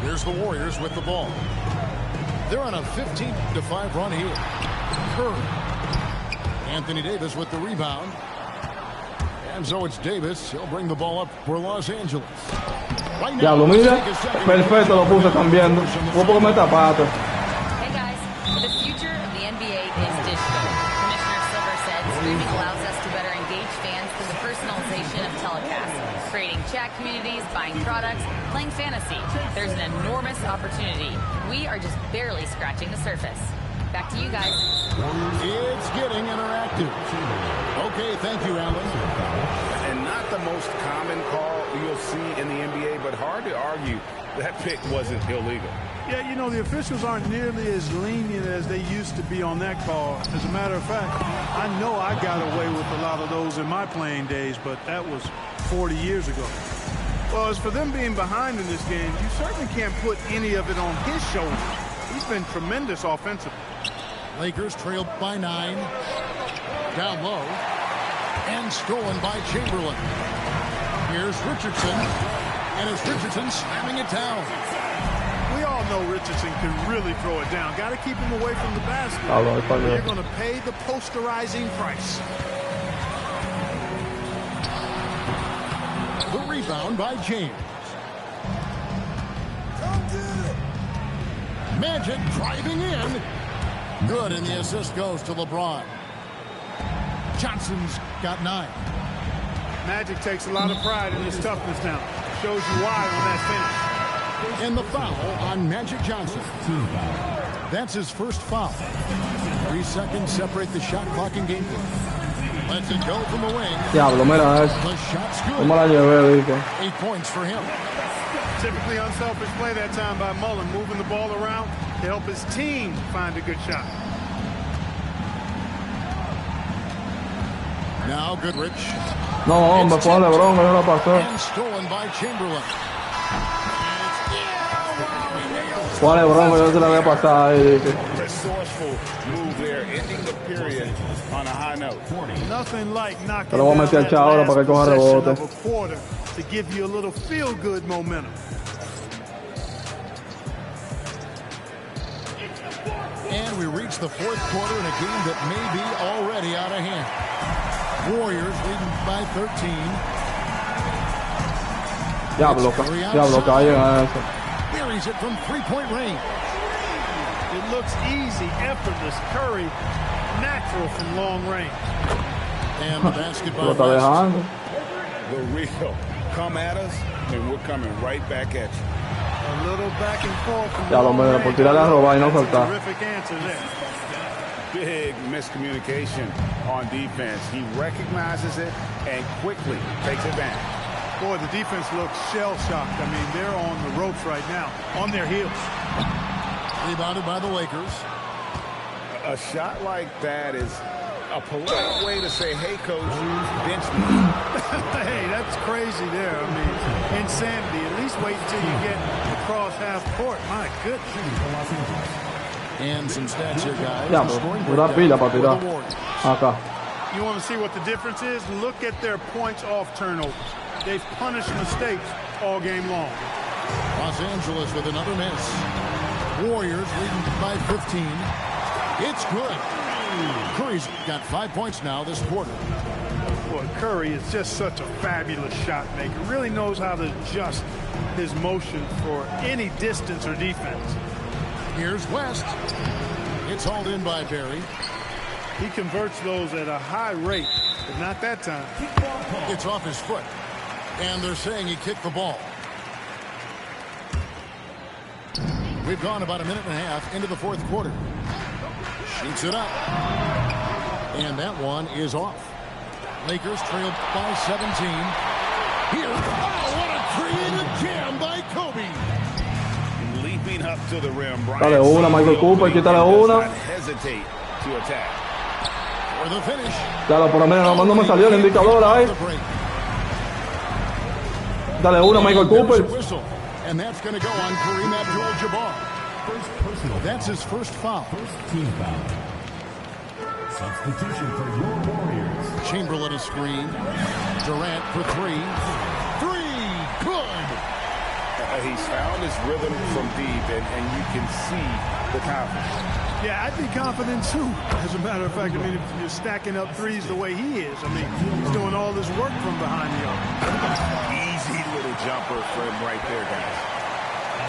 Here's the Warriors with the ball. They're on a 15-5 run here. Curry. Anthony Davis with the rebound. And so it's Davis. He'll bring the ball up for Los Angeles. Right now, Diablo, mira. Perfecto, lo puse también. Un poco me tapaste. Hey guys, the future of the NBA is digital. Commissioner Silver said streaming allows us to better engage fans through the personalization of telecasts, creating chat communities, buying products, playing fantasy. There's an enormous opportunity. We are just barely scratching the surface. Back to you guys. It's getting interactive. Okay, thank you, Alan. And not the most common call you'll see in the NBA, but hard to argue that pick wasn't illegal. Yeah, you know, the officials aren't nearly as lenient as they used to be on that call. As a matter of fact, I know I got away with a lot of those in my playing days, but that was 40 years ago. Well, as for them being behind in this game, you certainly can't put any of it on his shoulders. He's been tremendous offensively. Lakers trailed by 9. Down low. And stolen by Chamberlain. Here's Richardson. And it's Richardson slamming it down. We all know Richardson can really throw it down. Got to keep him away from the basket. You're going to pay the posterizing price. The rebound by James. Magic driving in. Good, and the assist goes to LeBron. Johnson's got 9. Magic takes a lot of pride in his toughness now. Shows you why on that finish. And the foul on Magic Johnson. That's his first foul. 3 seconds separate the shot clock and game play. Lets it go from the wing. Diablo, mira eso. The shot's good. ¿Cómo la llevé, Vico? 8 points for him. Typically unselfish play that time by Mullen, moving the ball around to help his team find a good shot. Now Goodrich. No, hombre, fue a LeBron, yo la pasé. And stolen by Chamberlain. Fue a LeBron, yo se la había pasado ahí, Vico. Resourceful move there, ending the period on a high note. Nothing like knocking Te lo voy a meter al chavo ahora para que coja rebote. to give you a little feel-good momentum. And we reach the fourth quarter in a game that may be already out of hand. Warriors leading by 13. Diablo, cae en eso. Buries it from three-point range. It looks easy, effortless. Curry, natural from long range. And the basket by Lo está dejando. The real. Come at us, and we're coming right back at you. A little back and forth. Diablo, hombre, por tirar a robar y no soltar. Terrific answer there. Big miscommunication on defense. He recognizes it and quickly takes advantage. Boy, the defense looks shell-shocked. I mean, they're on the ropes right now, on their heels. Rebounded by the Lakers. A shot like that is a polite way to say, hey, coach, bench me. Hey, that's crazy there. I mean, insanity. At least wait until you get across half court. My goodness. And some stats here, guys. Ya, una pila para tirar. Acá. You want to see what the difference is? Look at their points off turnovers. They've punished mistakes all game long. Los Angeles with another miss. Warriors leading by 15. It's good. Curry's got 5 points now this quarter. Boy, Curry is just such a fabulous shot maker. Really knows how to adjust his motion for any distance or defense. Here's West. It's hauled in by Barry. He converts those at a high rate, but not that time. It's off his foot. And they're saying he kicked the ball. We've gone about a minute and a half into the fourth quarter. Shoots it up. And that one is off. Lakers trailed by 17. Here. Oh, what a creative jam by Kobe. Leaping up to the rim. Dale una, Michael Cooper, quítale una. Hesitate to attack. For the finish. Dale, por lo menos no me salió el indicador ahí. Dale una, Michael Cooper. And that's going to go on Kareem Abdul-Jabbar. That's his first foul. First team foul. Substitution for your Warriors. Chamberlain a screen. Durant for 3. 3. Good. He's found his rhythm from deep, and you can see the confidence. Yeah, I'd be confident too. As a matter of fact, I mean, if you're stacking up threes the way he is, I mean, he's doing all this work from behind the arc. Easy little jumper for him right there, guys.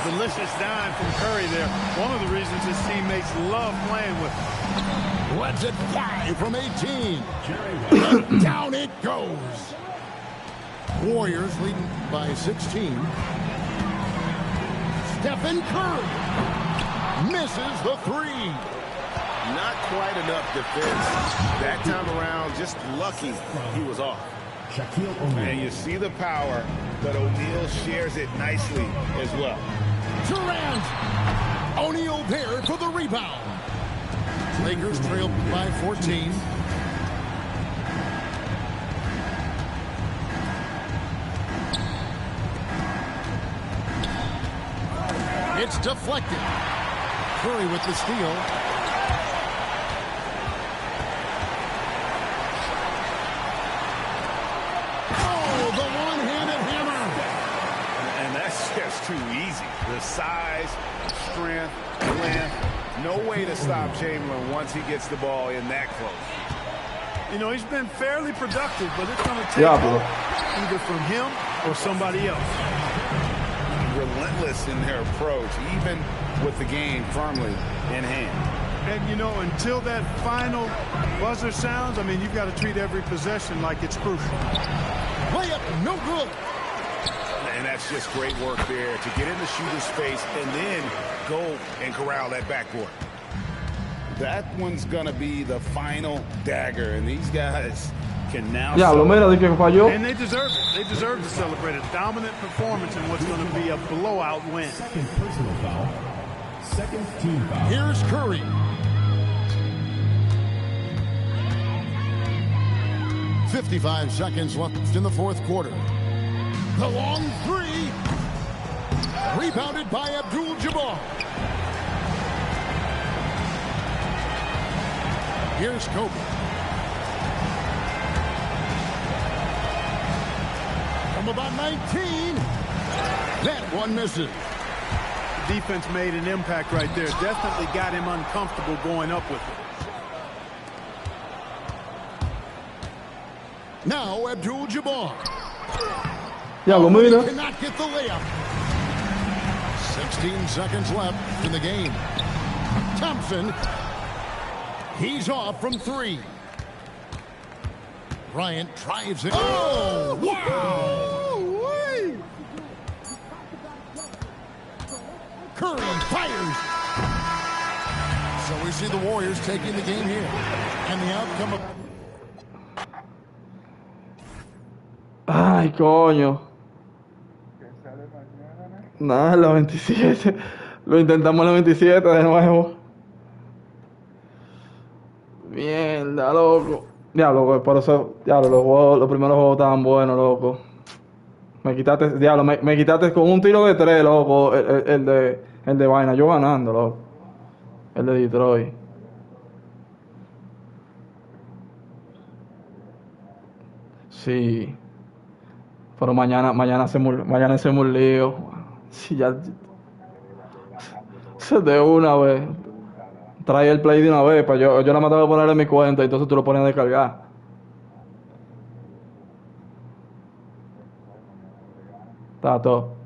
Delicious dime from Curry there. One of the reasons his teammates love playing with him. Let's it fly from 18. And down it goes. Warriors leading by 16. Stephen Curry misses the three. Not quite enough defense. That time around, just lucky he was off. And you see the power, but O'Neal shares it nicely as well. Durant. O'Neal there for the rebound. Lakers trail by 14. It's deflected. Curry with the steal. Oh, the one-handed hammer. And that's just too easy. The size, strength, length. No way to stop Chamberlain once he gets the ball in that close. You know, he's been fairly productive, but it's going to take either from him or somebody else. Relentless in their approach, even with the game firmly in hand. And, you know, until that final buzzer sounds, I mean, you've got to treat every possession like it's crucial. Layup, no good. And that's just great work there to get in the shooter's face and then go and corral that backboard. That one's going to be the final dagger, and these guys can now... And they deserve it. They deserve to celebrate a dominant performance in what's going to be a blowout win. Second personal foul. Second team foul. Here's Curry. .55 seconds left in the fourth quarter. The long three. Rebounded by Abdul-Jabbar. Here's Kobe. From about 19. That one misses. The defense made an impact right there. Definitely got him uncomfortable going up with it. Now Abdul-Jabbar. Cannot get the layup. 16 seconds left in the game. Thompson. He's off from three. Bryant drives it. Oh, wow! Curry fires. So we see the Warriors taking the game here. And the outcome of... Ay, coño. Nada, los 27. Lo intentamos en los 27 de nuevo. Mierda, loco. Diablo, por eso, diablo, los primeros juegos estaban buenos, loco. Me quitaste con un tiro de 3, loco, el de vaina, yo ganando, loco. El de Detroit. Sí. Pero mañana hacemos un lío. Sí, ya. De una vez. Trae el play de una vez, pues yo la mataba a poner en mi cuenta y entonces tú lo pones a descargar. Está todo.